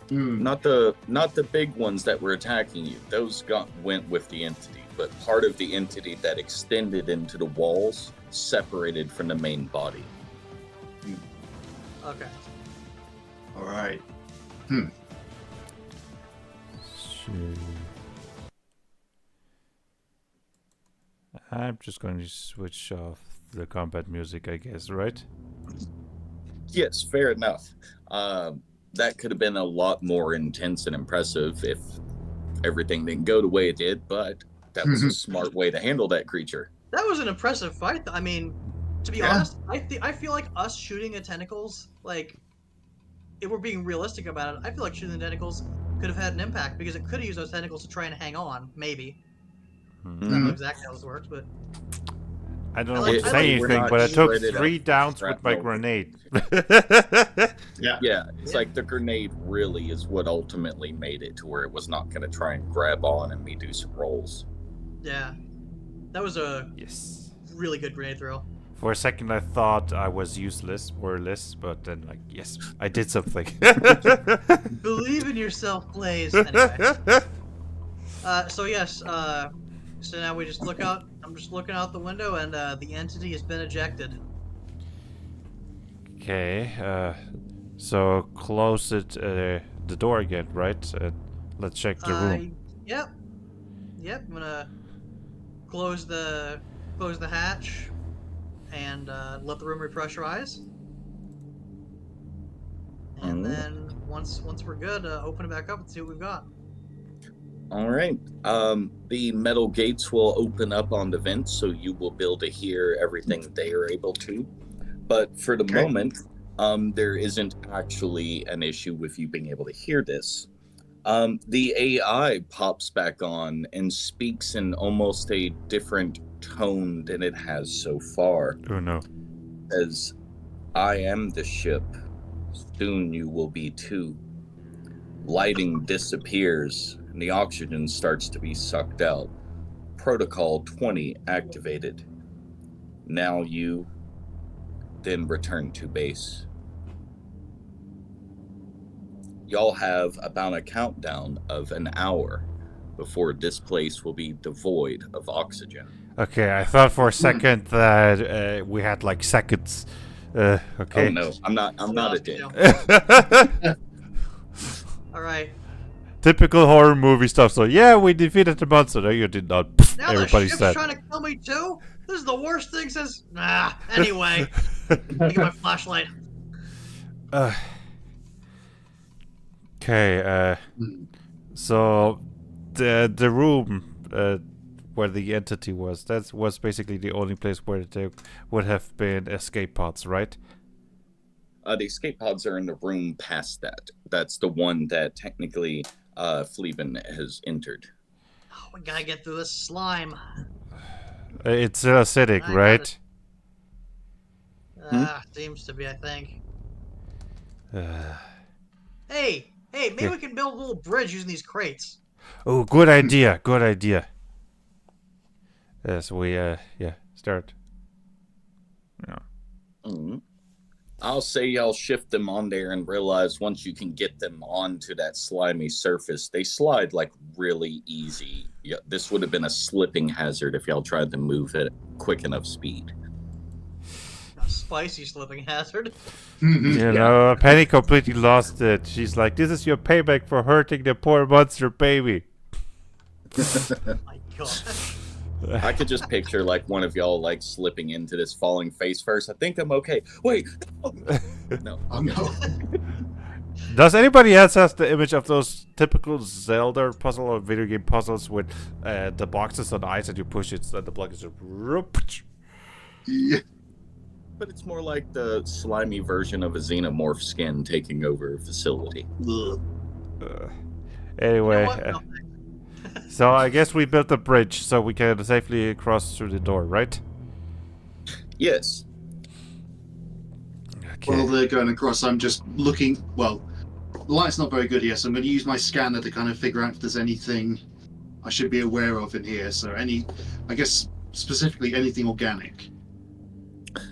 Not the big ones that were attacking you. Those went with the entity, but part of the entity that extended into the walls separated from the main body. Okay. All right. I'm just going to switch off the combat music, I guess, right? Yes, fair enough. That could have been a lot more intense and impressive if everything didn't go the way it did, but that was a smart way to handle that creature. That was an impressive fight. I mean, to be honest, I feel like us shooting at tentacles, like, if we're being realistic about it, I feel like shooting the tentacles could have had an impact because it could have used those tentacles to try and hang on, maybe. I don't know exactly how this works, but... I don't know what to say anything, but I took 3 downs with my grenade. Yeah, it's like the grenade really is what ultimately made it to where it was not going to try and grab on and me do some rolls. Yeah. That was a really good grenade throw. For a second I thought I was useless, more or less, but then, like, yes, I did something. Believe in yourself, Blaze. Anyway. So yes, so now we just look out. I'm just looking out the window, and the entity has been ejected. Okay, so close the door again, right? Let's check the room. Yep. I'm gonna close the hatch and let the room repressurize. And then once we're good, open it back up and see what we've got. All right. The metal gates will open up on the vents, so you will be able to hear everything they are able to. But for the moment, there isn't actually an issue with you being able to hear this. The AI pops back on and speaks in almost a different tone than it has so far. Oh no. As I am the ship, soon you will be too. Lighting disappears and the oxygen starts to be sucked out. Protocol 20 activated. Now you then return to base. Y'all have about a countdown of an hour before this place will be devoid of oxygen. Okay, I thought for a second that we had like seconds. Okay. Oh no, I'm not a dick. All right. Typical horror movie stuff. So yeah, we defeated the monster. No, you did not. Now Everybody the ship's said. trying to kill me too. This is the worst thing since. Anyway, let me get my flashlight. Okay. So the room where the entity was, that was basically the only place where there would have been escape pods, right? The escape pods are in the room past that. That's the one that technically Fleeben has entered. Oh, we gotta get through this slime. It's acidic, right? Seems to be, I think. Hey, maybe we can build a little bridge using these crates. Oh, good idea. Good idea. So we start. Yeah. Mm-hmm. I'll say y'all shift them on there and realize once you can get them onto that slimy surface, they slide like really easy. Yeah, this would have been a slipping hazard if y'all tried to move at quick enough speed. A spicy slipping hazard. You know, Penny completely lost it. She's like, "This is your payback for hurting the poor monster baby." Oh my gosh. I could just picture like one of y'all like slipping into this falling face first. I think I'm okay. Wait, no. Oh no. Does anybody else has the image of those typical Zelda puzzle or video game puzzles with the boxes on ice and you push it and the block is just... Yeah. But it's more like the slimy version of a xenomorph skin taking over a facility. Anyway, You know what? No, so I guess we built a bridge so we can safely cross through the door, right? Yes. Okay. While they're going across, I'm just looking. Well, the light's not very good here, so I'm going to use my scanner to kind of figure out if there's anything I should be aware of in here. So I guess specifically anything organic.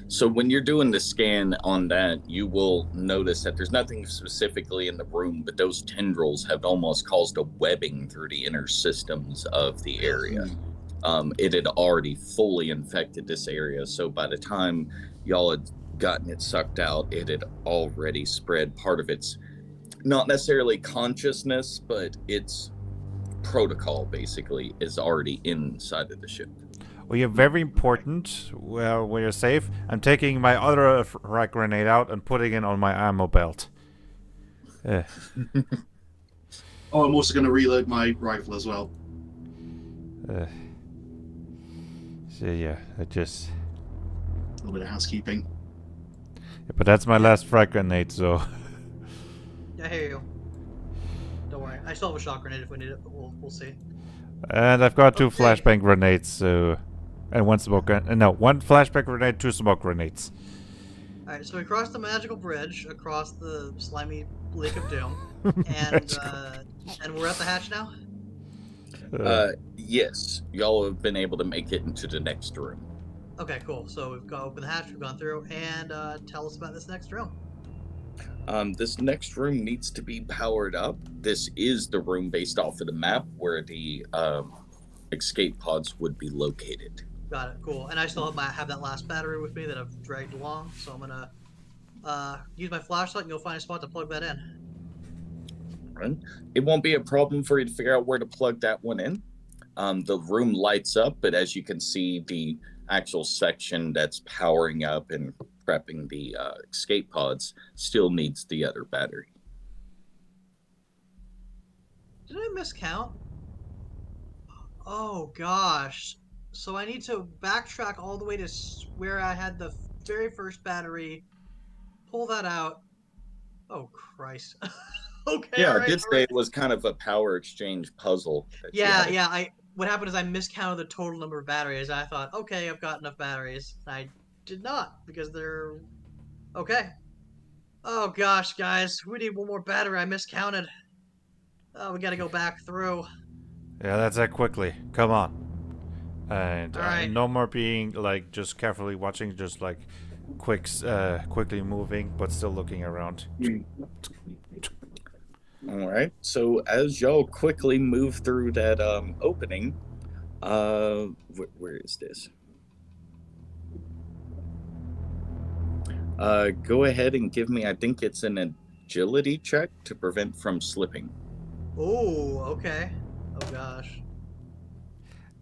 So when you're doing the scan on that, you will notice that there's nothing specifically in the room, but those tendrils have almost caused a webbing through the inner systems of the area. It had already fully infected this area, so by the time y'all had gotten it sucked out, it had already spread. Part of its, not necessarily consciousness, but its protocol basically is already inside of the ship. Well, you're very important. Well, when you're safe, I'm taking my other frag grenade out and putting it on my ammo belt. Oh, I'm also going to reload my rifle as well. So yeah, I just... A little bit of housekeeping. Yeah, but that's my last frag grenade, so... Yeah, I hear you. Don't worry. I still have a shock grenade if we need it, but we'll see. And I've got two Okay. flashbang grenades, so... And one smoke grenade. No, one flashbang grenade, two smoke grenades. Alright, so we crossed the magical bridge across the slimy Lake of Doom, and we're at the hatch now? Yes, y'all have been able to make it into the next room. Okay, cool. So we've got open the hatch, we've gone through, and tell us about this next room. This next room needs to be powered up. This is the room based off of the map where the escape pods would be located. Got it, cool. And I still have that last battery with me that I've dragged along, so I'm gonna use my flashlight and go find a spot to plug that in. Right? It won't be a problem for you to figure out where to plug that one in. The room lights up, but as you can see, the actual section that's powering up and prepping the escape pods still needs the other battery. Did I miscount? Oh gosh. So I need to backtrack all the way to where I had the very first battery, pull that out. Oh Christ. Okay. Yeah, all I right, did all say right. it was kind of a power exchange puzzle. that you Yeah, had. yeah. What happened is I miscounted the total number of batteries. I thought, okay, I've got enough batteries. I did not because they're okay. Oh gosh, guys, we need one more battery. I miscounted. Oh, we gotta go back through. Yeah, that's that quickly. Come on. And Alright. no more being like just carefully watching, just like quickly moving, but still looking around. All right. So as y'all quickly move through that opening, where is this? Go ahead and give me. I think it's an agility check to prevent from slipping. Oh, okay. Oh gosh.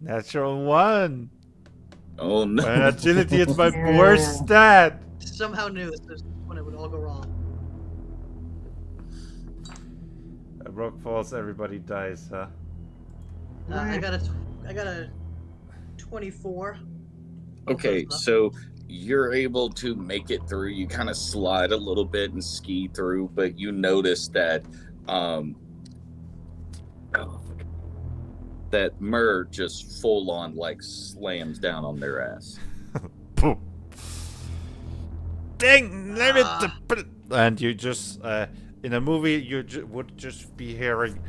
Natural one. Oh no! And agility is my worst stat. Somehow knew this was when it would all go wrong. A rock falls, everybody dies, huh? I got a 24. Okay, Close enough. so you're able to make it through. You kind of slide a little bit and ski through, but you notice that that Myrrh just full on like slams down on their ass. Dang, damn it! And you just, in a movie, you would just be hearing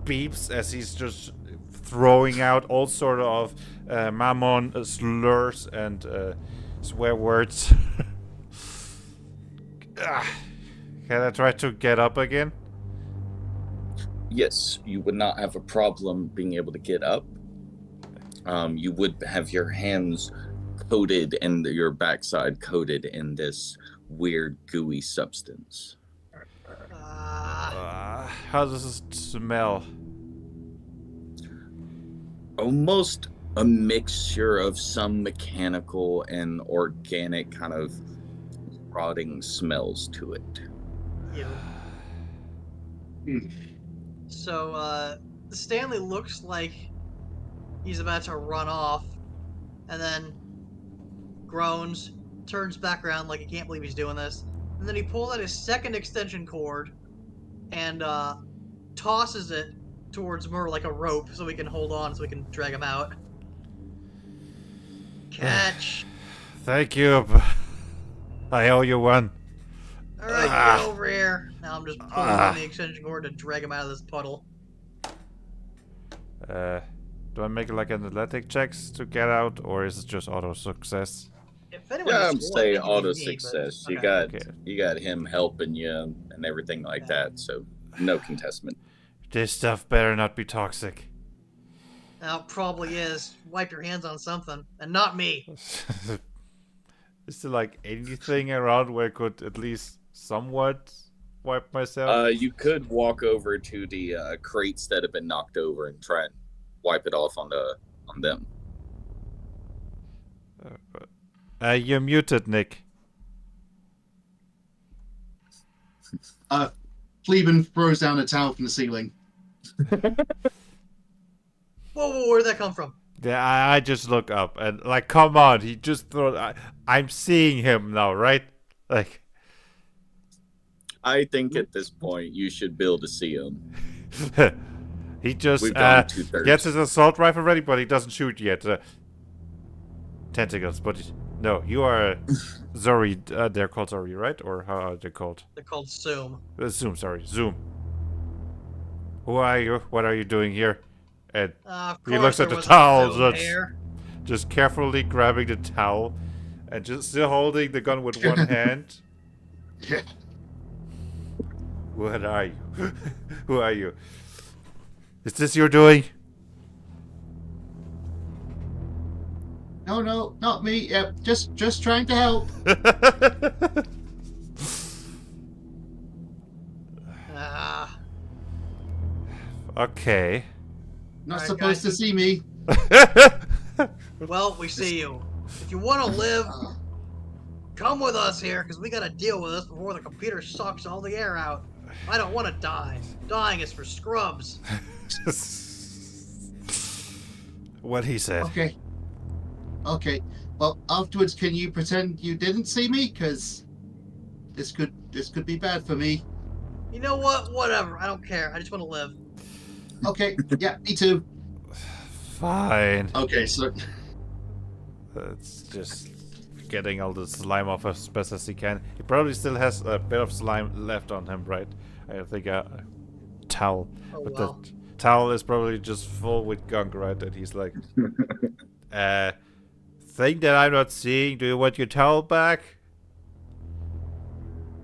beeps as he's just throwing out all sort of mammon slurs and swear words. Can I try to get up again? Yes, you would not have a problem being able to get up. You would have your hands coated and your backside coated in this weird gooey substance. How does it smell? Almost a mixture of some mechanical and organic kind of rotting smells to it. Yeah. So, Stanley looks like he's about to run off, and then groans, turns back around like he can't believe he's doing this, and then he pulls out his second extension cord and tosses it towards Murr like a rope so we can hold on so we can drag him out. Catch! Thank you. I owe you one. All right, get over here. Now I'm just pulling on the extension cord to drag him out of this puddle. Do I make like an athletic checks to get out, or is it just auto success? If anyone Yeah, I'm just roll, I saying think it'd be auto me, success. but- You okay. got Okay. you got him helping you and everything like Yeah. that. So no contestment. This stuff better not be toxic. Now it probably is. Wipe your hands on something, and not me. Is there like anything around where I could at least somewhat wipe myself? You could walk over to the crates that have been knocked over and try and wipe it off on them. You're muted, Nick. Cleveland throws down a towel from the ceiling. Whoa, where'd that come from? Yeah, I just look up and like, come on, he just threw. I'm seeing him now, right? Like, I think at this point you should be able to see him. he just We've gone 2/3. gets his assault rifle ready, but he doesn't shoot yet. Tentacles, but no, you are Zori. They're called Zori, right? Or how are they called? They're called Zoom. Zoom, sorry, Zoom. Who are you? What are you doing here? And Of he course looks at there the was a towel, Zoom just- here. just carefully grabbing the towel and just still holding the gun with one hand. Yeah. What are you? Who are you? Is this your doing? No, not me. Yep, just trying to help. Ah, Okay. Not Alright, supposed guys. to see me. well, we see you. If you want to live, Uh, come with us here, because we gotta deal with this before the computer sucks all the air out. I don't want to die. Dying is for scrubs. What he said. okay. Okay. Well, afterwards, can you pretend you didn't see me? Because this could be bad for me. You know what? Whatever. I don't care. I just want to live. Okay. Yeah, me too. Fine. Okay, so It's just getting all the slime off as best as he can. He probably still has a bit of slime left on him, right? I think a towel. Oh, But well. the towel is probably just full with gunk, right? And he's like, thing that I'm not seeing, do you want your towel back?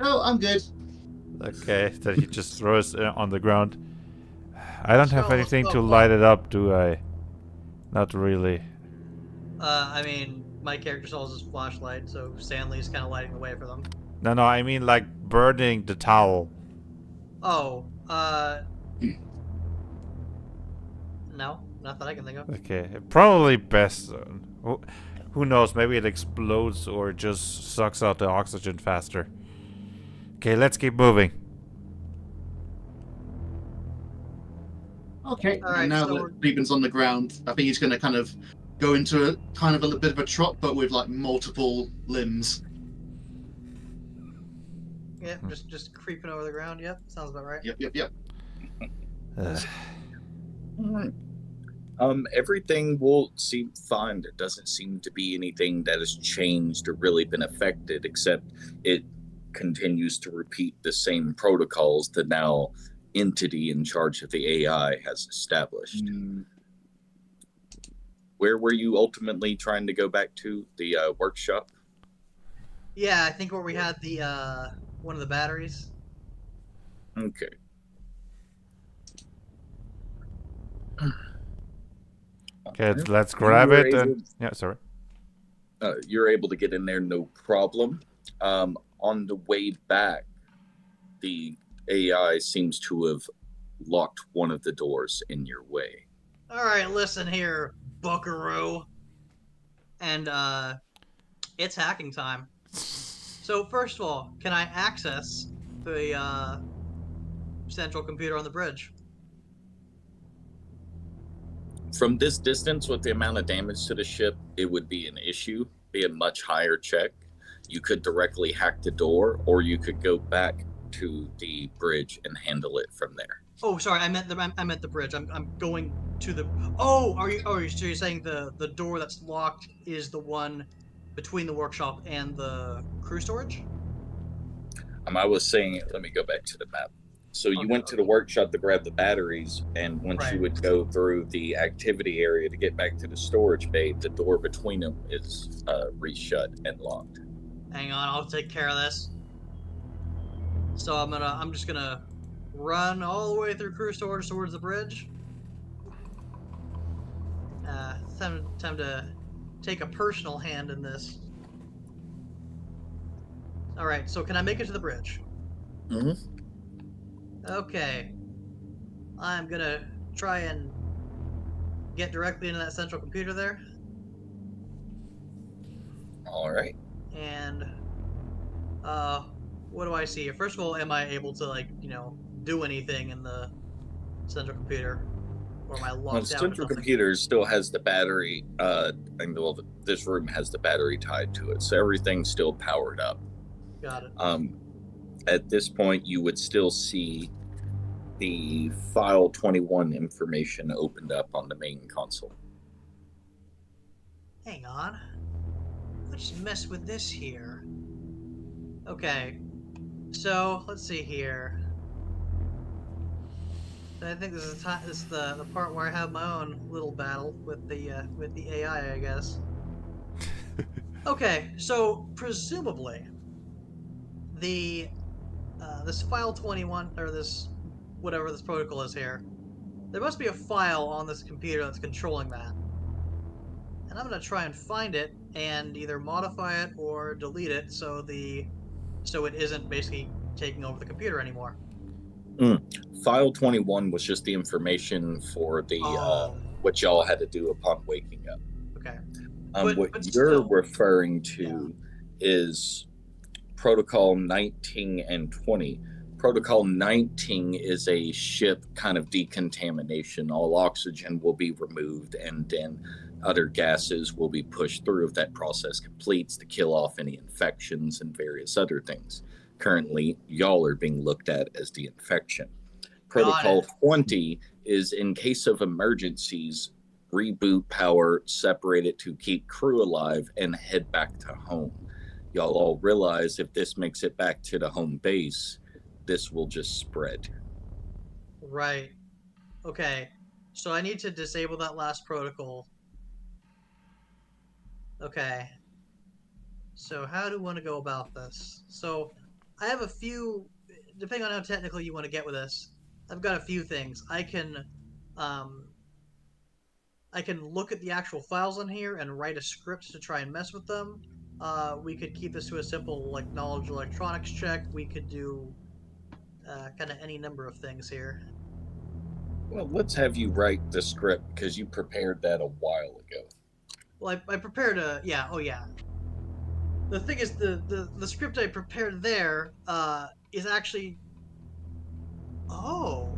no, I'm good. Okay, then he just throws it on the ground. I don't have So, anything to so light it up, do I? Not really. I mean, my character still has his flashlight, so Stanley's kind of lighting the way for them. No, I mean like burning the towel. Oh, no, not that I can think of. Okay, probably best. Who knows? Maybe it explodes or just sucks out the oxygen faster. Okay, let's keep moving. Okay. All right, and now so that we're- Cleveland's on the ground, I think he's going to kind of go into a kind of a bit of a trot, but with like multiple limbs. Yeah, just creeping over the ground. Yep, sounds about right. Yep. Alright. Everything will seem fine. There doesn't seem to be anything that has changed or really been affected, except it continues to repeat the same protocols the now entity in charge of the AI has established. Where were you ultimately trying to go back to? The workshop? Yeah, I think where we had the one of the batteries. Okay. Okay, let's grab You were it and able- yeah, sorry. You're able to get in there, no problem. On the way back, the AI seems to have locked one of the doors in your way. All right, listen here, Buckaroo. And it's hacking time. So first of all, can I access the central computer on the bridge? From this distance, with the amount of damage to the ship, it would be an issue, be a much higher check. You could directly hack the door, or you could go back to the bridge and handle it from there. Oh, sorry, I meant the bridge. I'm going to the. Oh, are you? Oh, so you're saying the door that's locked is the one between the workshop and the crew storage? I was saying, let me go back to the map. So you Okay. went to the workshop to grab the batteries, and once Right. you would go through the activity area to get back to the storage bay, the door between them is reshut and locked. Hang on, I'll take care of this. So I'm just gonna run all the way through crew storage towards the bridge. Time to take a personal hand in this. All right, so can I make it to the bridge? Mm-hmm. Okay. I'm gonna try and get directly into that central computer there. All right. And what do I see here? First of all, am I able to, like, do anything in the central computer? Or am I Well, locked the out or central something? computer still has the battery. And well, this room has the battery tied to it, so everything's still powered up. Got it. At this point, you would still see the file 21 information opened up on the main console. Hang on. Let's mess with this here. Okay. So, let's see here. I think this is the part where I have my own little battle with the AI, I guess. Okay, so presumably the this file 21, or this whatever this protocol is here, there must be a file on this computer that's controlling that. And I'm gonna try and find it and either modify it or delete it so it isn't basically taking over the computer anymore. File 21 was just the information for the what y'all had to do upon waking up. Okay. What but you're still, referring to is Protocol 19 and 20. Protocol 19 is a ship kind of decontamination. All oxygen will be removed, and then other gases will be pushed through if that process completes to kill off any infections and various other things. Currently, y'all are being looked at as the infection. Protocol 20 is in case of emergencies, reboot power, separate it to keep crew alive, and head back to home. Y'all all realize if this makes it back to the home base, this will just spread. Right. Okay. So I need to disable that last protocol. Okay. So how do we want to go about this? So I have a few, depending on how technical you want to get with this, I've got a few things. Um, I can look at the actual files on here and write a script to try and mess with them. We could keep this to a simple, like, knowledge electronics check. We could do kind of any number of things here. Well, let's have you write the script because you prepared that a while ago. Well, I prepared a, yeah, oh yeah. The thing is, the script I prepared there is actually, oh.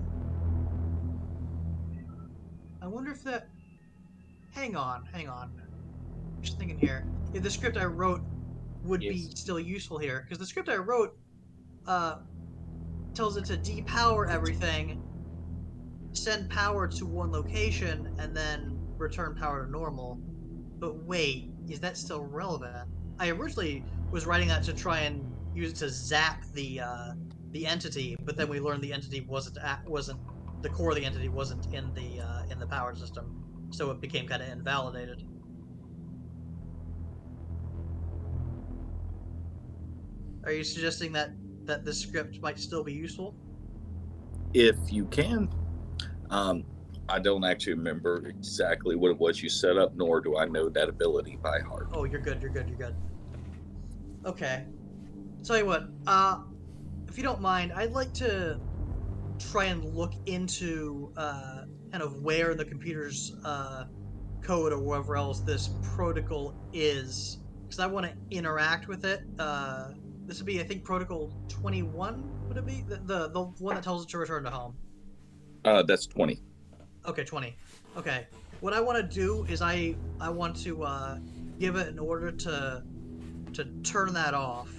I wonder if that, hang on. Just thinking here. If the script I wrote would be still useful here, because the script I wrote tells it to depower everything, send power to one location, and then return power to normal. But wait, is that still relevant? I originally was writing that to try and use it to zap the entity, but then we learned the entity wasn't the core of the entity wasn't in the power system, so it became kind of invalidated. Are you suggesting that this script might still be useful? If you can. I don't actually remember exactly what it was you set up, nor do I know that ability by heart. Oh, you're good. Okay. Tell you what, if you don't mind, I'd like to try and look into kind of where the computer's code or wherever else this protocol is, because I want to interact with it. This would be, I think, Protocol 21, would it be? The one that tells it to return to home. That's 20. Okay, 20. Okay. What I want to do is I want to give it an order to turn that off.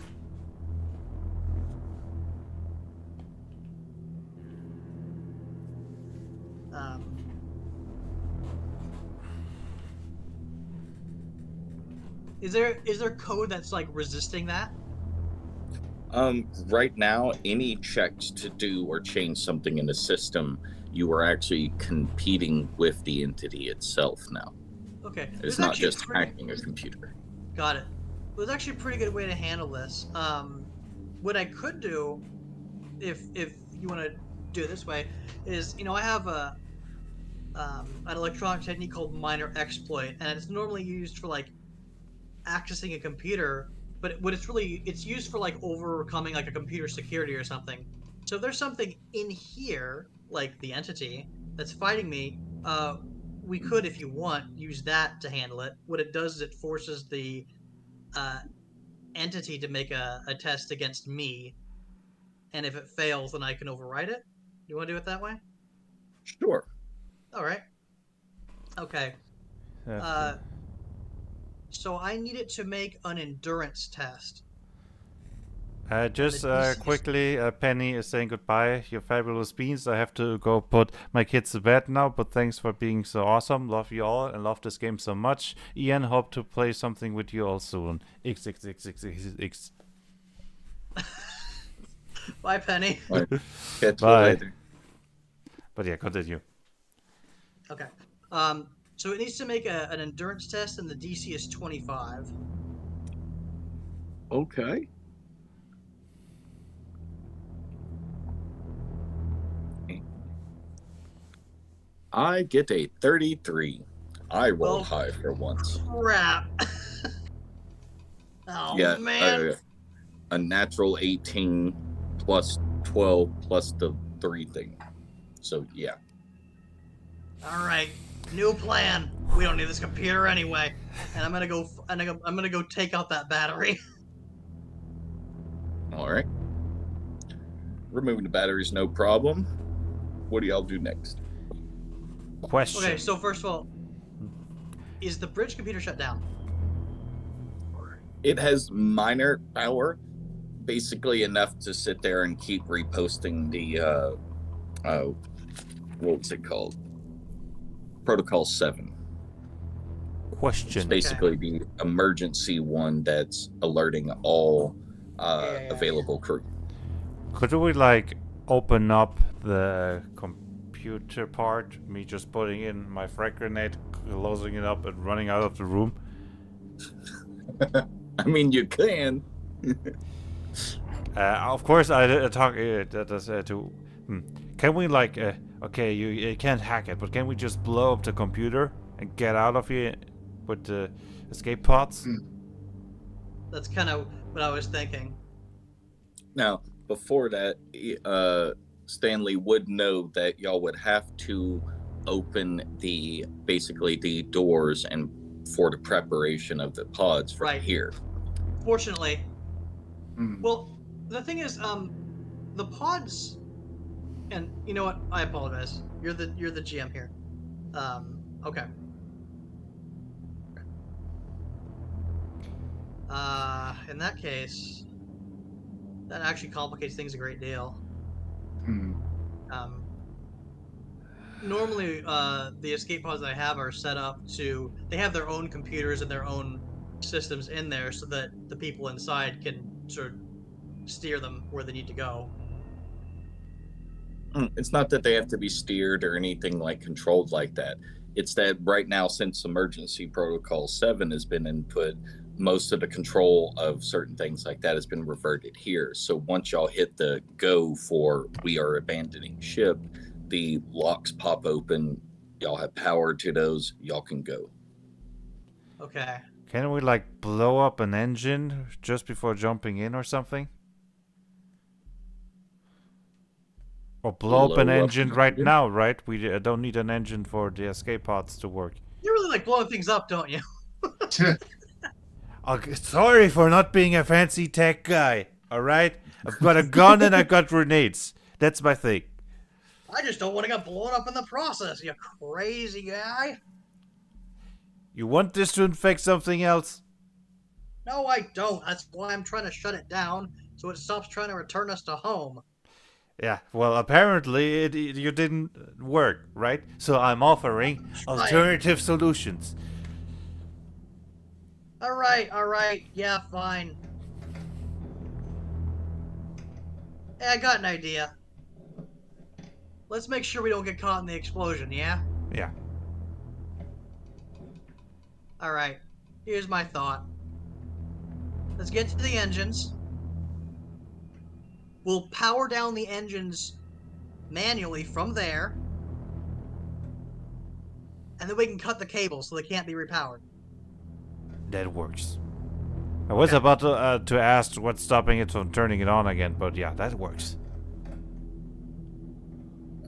Is there code that's like resisting that? Right now, any checks to do or change something in the system, you are actually competing with the entity itself now. Okay. It's There's not actually just hacking a computer. Got it. There's actually a pretty good way to handle this. What I could do, if you want to do it this way, is I have an electronic technique called minor exploit, and it's normally used for like accessing a computer, but what it's used for like overcoming like a computer security or something. So if there's something in here, like the entity that's fighting me, we could, if you want, use that to handle it. What it does is it forces the uh, entity to make a test against me, and if it fails, then I can override it. You want to do it that way? Sure. All right. Okay. Have Uh, to- so I need it to make an endurance test. Just The DC quickly, Penny is saying goodbye. Your fabulous beans. I have to go put my kids to bed now, but thanks for being so awesome. Love you all and love this game so much. Ian, hope to play something with you all soon. XXXXXX. Bye, Penny. Right. Catch you Bye. later. But yeah, continue. Okay. So it needs to make an endurance test, and the DC is 25. Okay. I get a 33. I rolled Well, high for once. Crap. Oh, Yeah, man. a natural 18 plus 12 plus the 3 thing. So, yeah. All right. New plan. We don't need this computer anyway. And I'm gonna go take out that battery. All right. Removing the batteries, no problem. What do y'all do next? Question. Okay, so first of all, is the bridge computer shut down? It has minor power, basically enough to sit there and keep reposting the, what was it called? Protocol 7. It's Question. basically the emergency one that's alerting all Yeah. available crew. Could we like open up the computer part? Me just putting in my frag grenade, closing it up, and running out of the room. I mean, you can. Of course, I talk to. Can we like? Okay, you can't hack it, but can we just blow up the computer and get out of here with the escape pods? That's kind of what I was thinking. Now, before that, Stanley would know that y'all would have to open basically the doors and for the preparation of the pods from Right. here. Fortunately, Mm. well, the thing is, the pods, and you know what? I apologize. You're the GM here. Okay. In that case, that actually complicates things a great deal. Mm. Normally, the escape pods that I have are set up they have their own computers and their own systems in there so that the people inside can sort of steer them where they need to go. It's not that they have to be steered or anything like controlled like that. It's that right now, since Emergency Protocol 7 has been input, most of the control of certain things like that has been reverted here. So once y'all hit the go for we are abandoning ship, the locks pop open. Y'all have power to those. Y'all can go. Okay. Can we like blow up an engine just before jumping in or something? Or blow up an Blow up engine an right engine? now, right? We don't need an engine for the escape pods to work. You really like blowing things up, don't you? Sorry for not being a fancy tech guy, alright? I've got a gun and I got grenades. That's my thing. I just don't want to get blown up in the process, you crazy guy. You want this to infect something else? No, I don't. That's why I'm trying to shut it down so it stops trying to return us to home. Yeah, well, apparently you didn't work, right? So I'm offering Right. alternative solutions. All right. Yeah, fine. Hey, I got an idea. Let's make sure we don't get caught in the explosion, yeah? Yeah. Alright, here's my thought. Let's get to the engines. We'll power down the engines manually from there. And then we can cut the cables so they can't be repowered. That works. I was about to ask what's stopping it from turning it on again, but yeah, that works.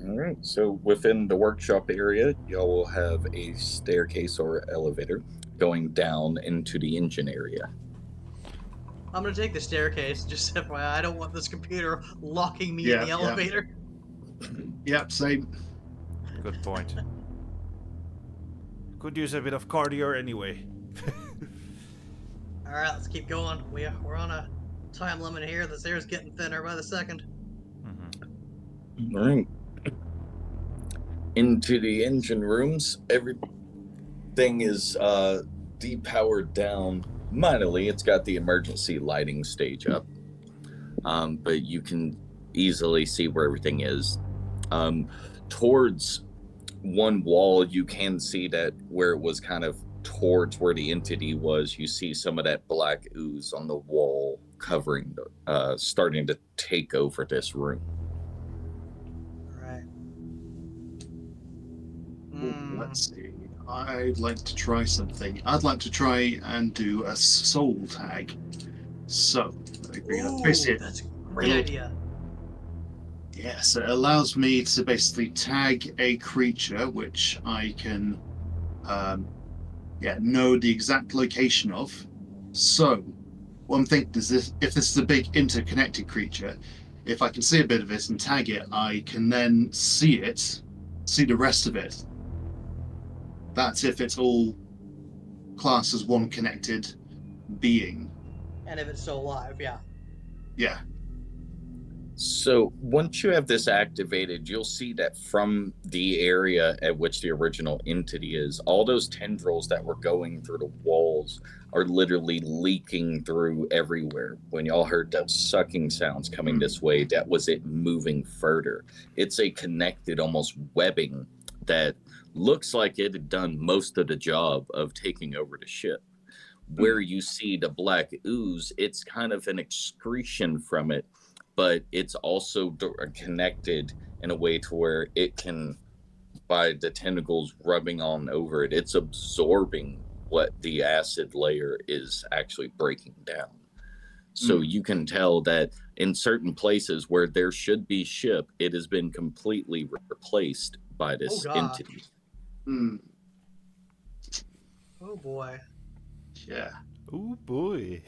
All right. So within the workshop area, y'all will have a staircase or elevator going down into the engine area. I'm gonna take the staircase, just FYI. I don't want this computer locking me Yeah, in the yeah. elevator. Yep, same. Good point. Could use a bit of cardio anyway. Alright, let's keep going. We're on a time limit here. This air's getting thinner by the second. Mm-hmm. All right. Into the engine rooms, everything is depowered down minorly. It's got the emergency lighting stage up, but you can easily see where everything is. Towards one wall, you can see that where it was kind of towards where the entity was, you see some of that black ooze on the wall covering, starting to take over this room. Alright. Let's see. I'd like to try something. I'd like to try and do a soul tag. So, Ooh, basically, that's a great idea. yes, it allows me to basically tag a creature which I can know the exact location of. So, what I'm thinking is this: if this is a big interconnected creature, if I can see a bit of it and tag it, I can then see the rest of it. That's if it's all classed as one connected being. And if it's still alive, yeah. Yeah. So once you have this activated, you'll see that from the area at which the original entity is, all those tendrils that were going through the walls are literally leaking through everywhere. When y'all heard those sucking sounds coming this way, that was it moving further. It's a connected, almost webbing that looks like it had done most of the job of taking over the ship. Where you see the black ooze, it's kind of an excretion from it, but it's also connected in a way to where it can, by the tentacles rubbing on over it, it's absorbing what the acid layer is actually breaking down. So you can tell that in certain places where there should be ship, it has been completely replaced by this entity. Oh boy. Yeah. Oh boy.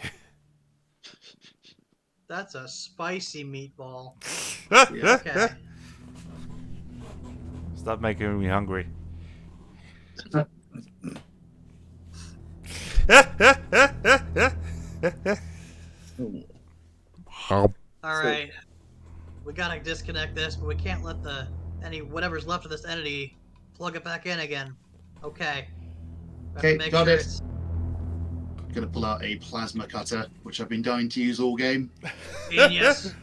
That's a spicy meatball. Yeah. Okay. Stop making me hungry. Alright. We gotta disconnect this, but we can't let whatever's left of this entity plug it back in again. Okay. Okay, got it. Gonna pull out a plasma cutter, which I've been dying to use all game. Genius.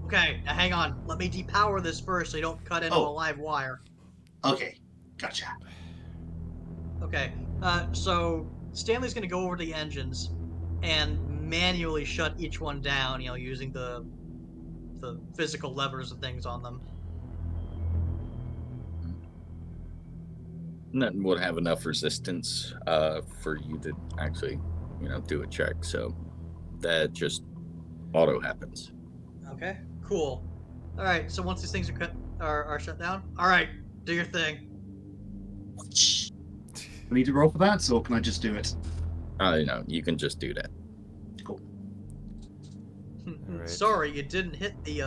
Okay, now hang on. Let me depower this first so you don't cut into a live wire. Okay, gotcha. Okay, so Stanley's gonna go over to the engines and manually shut each one down, using the physical levers and things on them. Nothing would have enough resistance for you to actually, do a check. So that just auto happens. Okay, cool. All right, so once these things are shut down, all right, do your thing. I need to roll for that, or can I just do it? You can just do that. Cool. Right. Sorry, you didn't hit the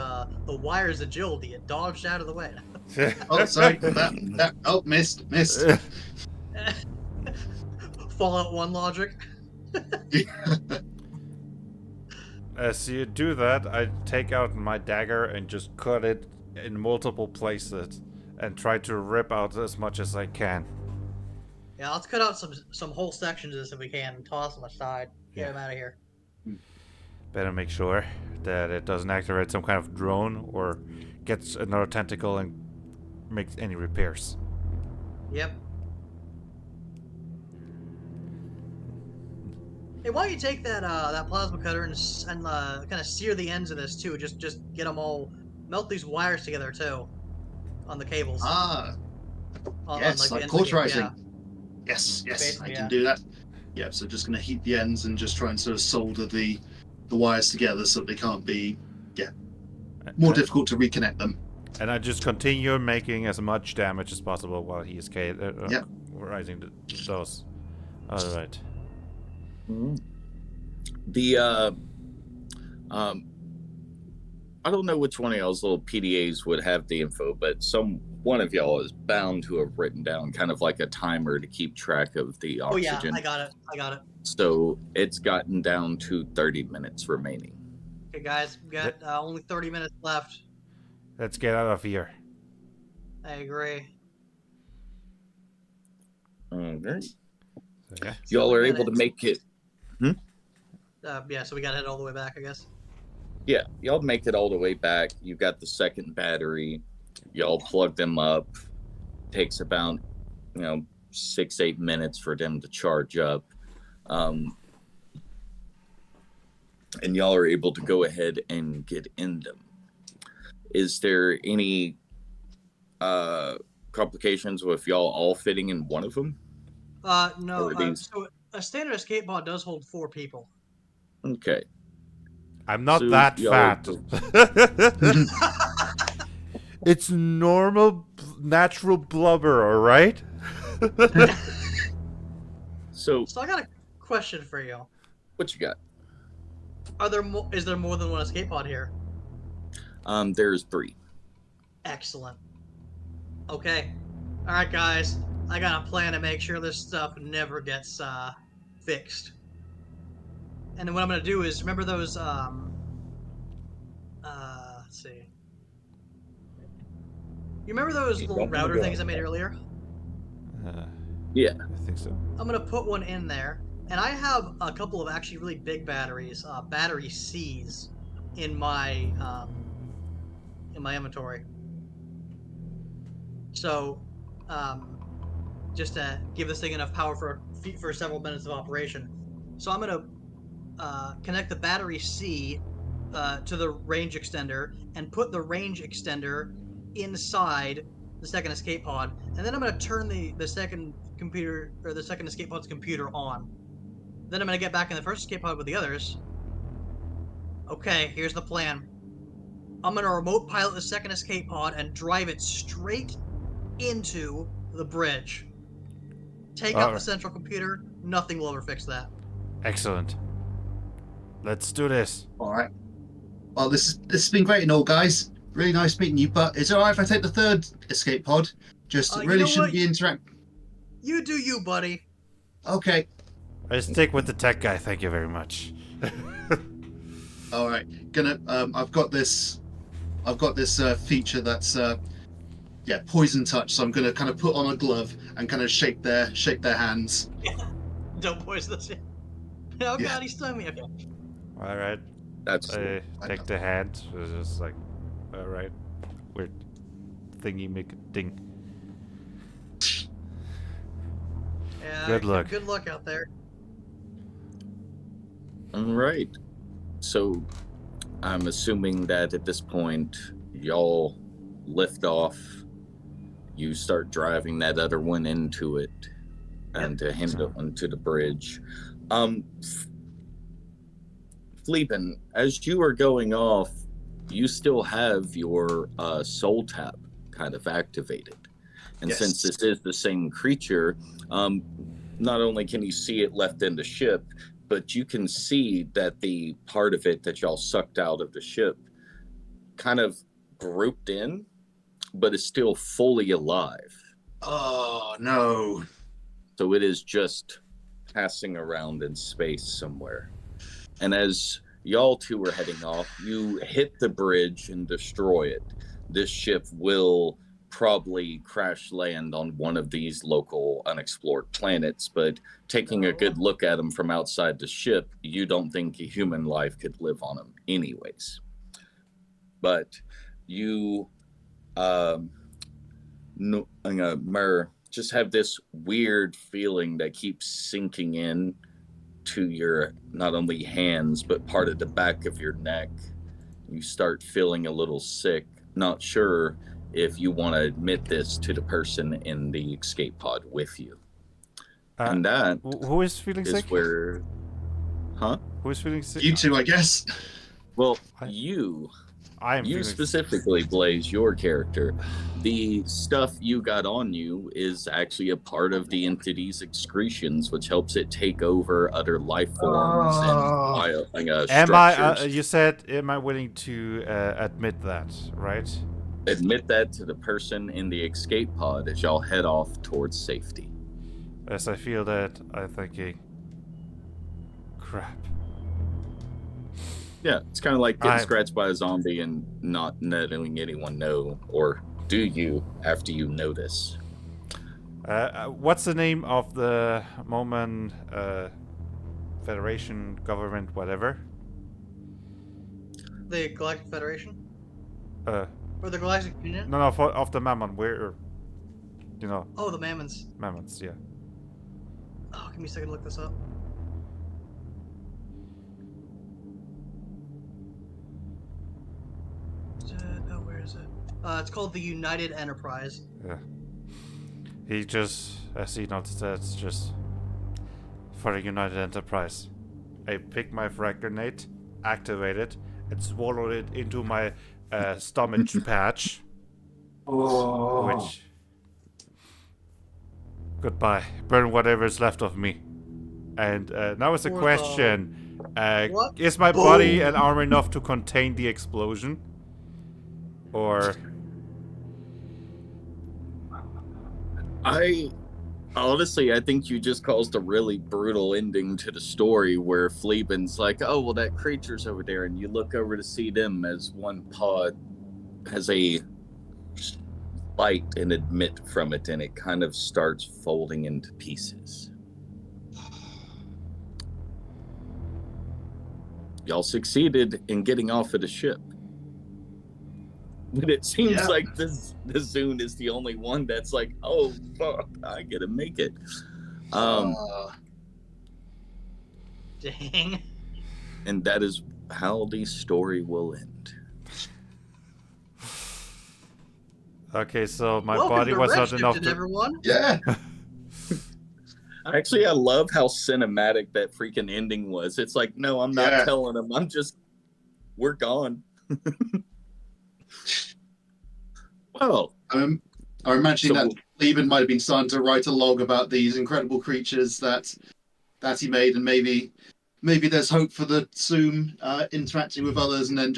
wire's agility. You dodged out of the way. Oh, sorry. That. Oh, missed. Fallout 1 logic. As you do that, I take out my dagger and just cut it in multiple places and try to rip out as much as I can. Yeah, let's cut out some whole sections of this if we can and toss them aside. Get them out of here. Better make sure that it doesn't activate some kind of drone or gets another tentacle and makes any repairs. Yep. Hey, why don't you take that plasma cutter and kind of sear the ends of this too? Just get them all, melt these wires together too, on the cables. Ah, yes, the like ends of the cable, cauterizing. yeah. Yes, Basically, I can yeah. do that. Yeah, so just gonna heat the ends and just try and sort of solder the wires together so that they can't be more difficult to reconnect them. And I just continue making as much damage as possible while he is Yep. rising those. All right. The I don't know which one of y'all's little PDAs would have the info, but one of y'all is bound to have written down kind of like a timer to keep track of the oxygen. Oh yeah, I got it. So it's gotten down to 30 minutes remaining. Okay, guys, we got only 30 minutes left. Let's get out of here. I agree. Okay. Yeah. Y'all are able to make it. Yeah, so we got to head all the way back, I guess. Yeah, y'all make it all the way back. You've got the second battery. Y'all plug them up. Takes about, 6-8 minutes for them to charge up. And y'all are able to go ahead and get in them. Is there any complications with y'all all fitting in one of them? No. So a standard escape pod does hold 4 people. Okay. I'm not So that y'all fat. It's normal, natural blubber, all right? So I got a question for you. what you got? Is there more than one escape pod here? There's 3. Excellent. Okay. All right, guys. I got a plan to make sure this stuff never gets fixed. And then what I'm gonna do is remember those let's see. You remember those little router things I made earlier? Yeah. I think so. I'm gonna put one in there, and I have a couple of actually really big batteries, battery C's, in my inventory. So, just to give this thing enough power for several minutes of operation. So I'm gonna connect the battery C to the range extender and put the range extender inside the second escape pod, and then I'm going to turn the second computer, or the second escape pod's computer on. Then I'm going to get back in the first escape pod with the others. Okay, here's the plan. I'm going to remote pilot the second escape pod and drive it straight into the bridge. Take out the central computer, nothing will ever fix that. Excellent. Let's do this. All right. Well, this has been great and all, guys. Really nice meeting you. But is it all right if I take the third escape pod? Just really shouldn't be interact. You do you, buddy. Okay. I stick with the tech guy. Thank you very much. All right. I've got this feature that's poison touch. So I'm gonna kind of put on a glove and kind of shake their hands. Don't poison this. Oh God, he stung me. Okay. All right. That's I take the hand. It's just like, all right, weird thingy make a ding. Yeah. Good luck. Good luck out there. all right. So I'm assuming that at this point y'all lift off. You start driving that other one into it, and to handle onto the bridge. Fleepin, as you are going off, you still have your soul tap kind of activated. And since this is the same creature, not only can you see it left in the ship, but you can see that the part of it that y'all sucked out of the ship kind of grouped in, but is still fully alive. Oh, no. So it is just passing around in space somewhere. And as y'all two are heading off, you hit the bridge and destroy it. This ship will probably crash land on one of these local unexplored planets, but taking a good look at them from outside the ship, you don't think a human life could live on them anyways. But you, Myrrh, just have this weird feeling that keeps sinking in to your not only hands, but part of the back of your neck. You start feeling a little sick, not sure if you want to admit this to the person in the escape pod with you. And that who is feeling is sick? where, huh? Who is feeling sick? You two, I guess. Well, I am you feeling specifically, Blaze, your character, the stuff you got on you is actually a part of the entity's excretions, which helps it take over other life forms and Am I? structures. You said, am I willing to admit that? Right? Admit that to the person in the escape pod as y'all head off towards safety. As I feel that, I'm thinking, crap. Yeah, it's kind of like getting I'm- scratched by a zombie and not letting anyone know, or do you after you notice? What's the name of the Moman Federation, government, whatever? The Galactic Federation? Uh, Or the Galactic Union? no, of the Mammon. Where, you know, Oh, the Mammons. Mammons. Yeah. Oh, give me a second to look this up. Oh, where is it? It's called the United Enterprise. Yeah. He just, as he noticed that, it's just for the United Enterprise. I picked my frag grenade, activated, and swallowed it into my stomach patch. Which. Goodbye. Burn whatever is left of me. And now is the Poor question: What? is my body and armor enough to contain the explosion? Or I think you just caused a really brutal ending to the story where Fleabin's like, oh, well, that creature's over there. And you look over to see them as one pod has a light and admit from it, and it kind of starts folding into pieces. Y'all succeeded in getting off of the ship. But it seems like the Zune is the only one that's like, oh, fuck, I gotta make it. Dang. And that is how the story will end. okay, so my Welcome body to was not Redshifted, enough to. everyone. Yeah. Actually, I love how cinematic that freaking ending was. It's like, no, I'm not telling them. We're gone. Well, I'm imagining that Lieben might have been starting to write a log about these incredible creatures that he made, and maybe there's hope for the Zoom interacting with others, and then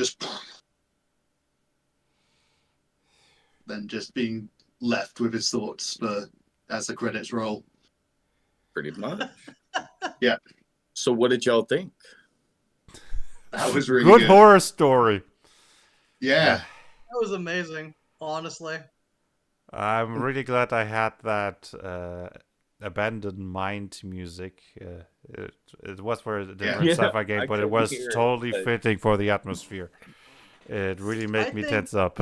just being left with his thoughts as the credits roll. pretty much. Yeah. So what did y'all think? That was really Good good. horror story. Yeah. That was amazing, honestly. I'm really glad I had that abandoned mind music. It was for a different Yeah, sci-fi game, I but it couldn't was hear it, totally but- fitting for the atmosphere. It really made I me think- tense up.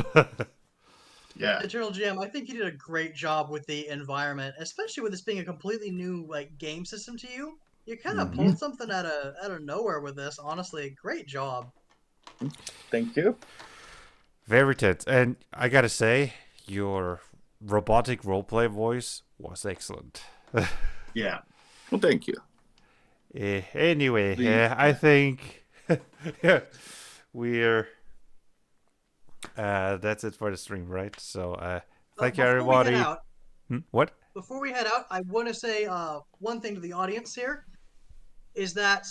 Yeah. Eternal GM, I think you did a great job with the environment, especially with this being a completely new game system to you. You kind of pulled something out of nowhere with this. Honestly, great job. Thank you. Very tense. And I gotta say, your robotic roleplay voice was excellent. Yeah. Well, thank you. Anyway, The- I think we're that's it for the stream, right? So thank you, Before we everybody. head out, What? Before we head out, I want to say one thing to the audience here is that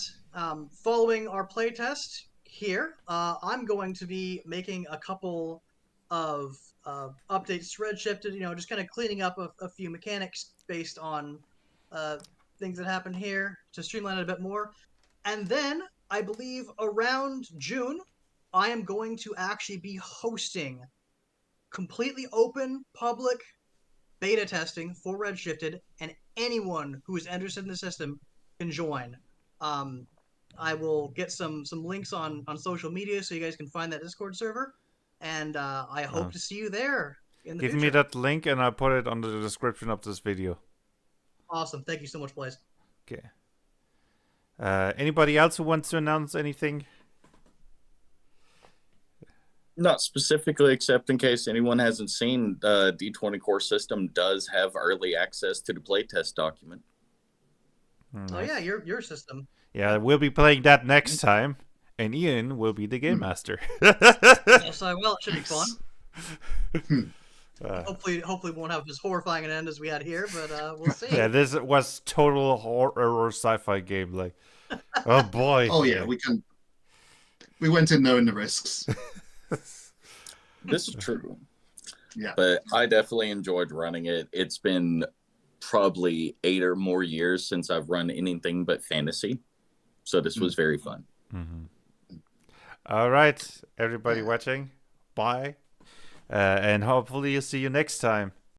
following our playtest here, I'm going to be making a couple of updates to Redshifted, just kind of cleaning up a few mechanics based on things that happen here to streamline it a bit more. And then, I believe around June, I am going to actually be hosting completely open, public beta testing for Redshifted, and anyone who is interested in the system can join. I will get some links on social media so you guys can find that Discord server, and I hope to see you there in the Give future. me that link and I'll put it under the description of this video. Awesome. Thank you so much, Blaze. Okay. Anybody else who wants to announce anything? Not specifically, except in case anyone hasn't seen, D20 Core System does have early access to the playtest document. Nice. Oh yeah, your system. Yeah, we'll be playing that next time, and Ian will be the game master. Yes, I will. It should be fun. Hopefully, we won't have as horrifying an end as we had here, but we'll see. Yeah, this was total horror sci-fi game. Like, oh boy. Oh yeah, we went in knowing the risks. This is true. Yeah. But I definitely enjoyed running it. It's been probably 8 or more years since I've run anything but fantasy. So this was very fun. Mm-hmm. All right, everybody watching, bye. And hopefully you'll see you next time.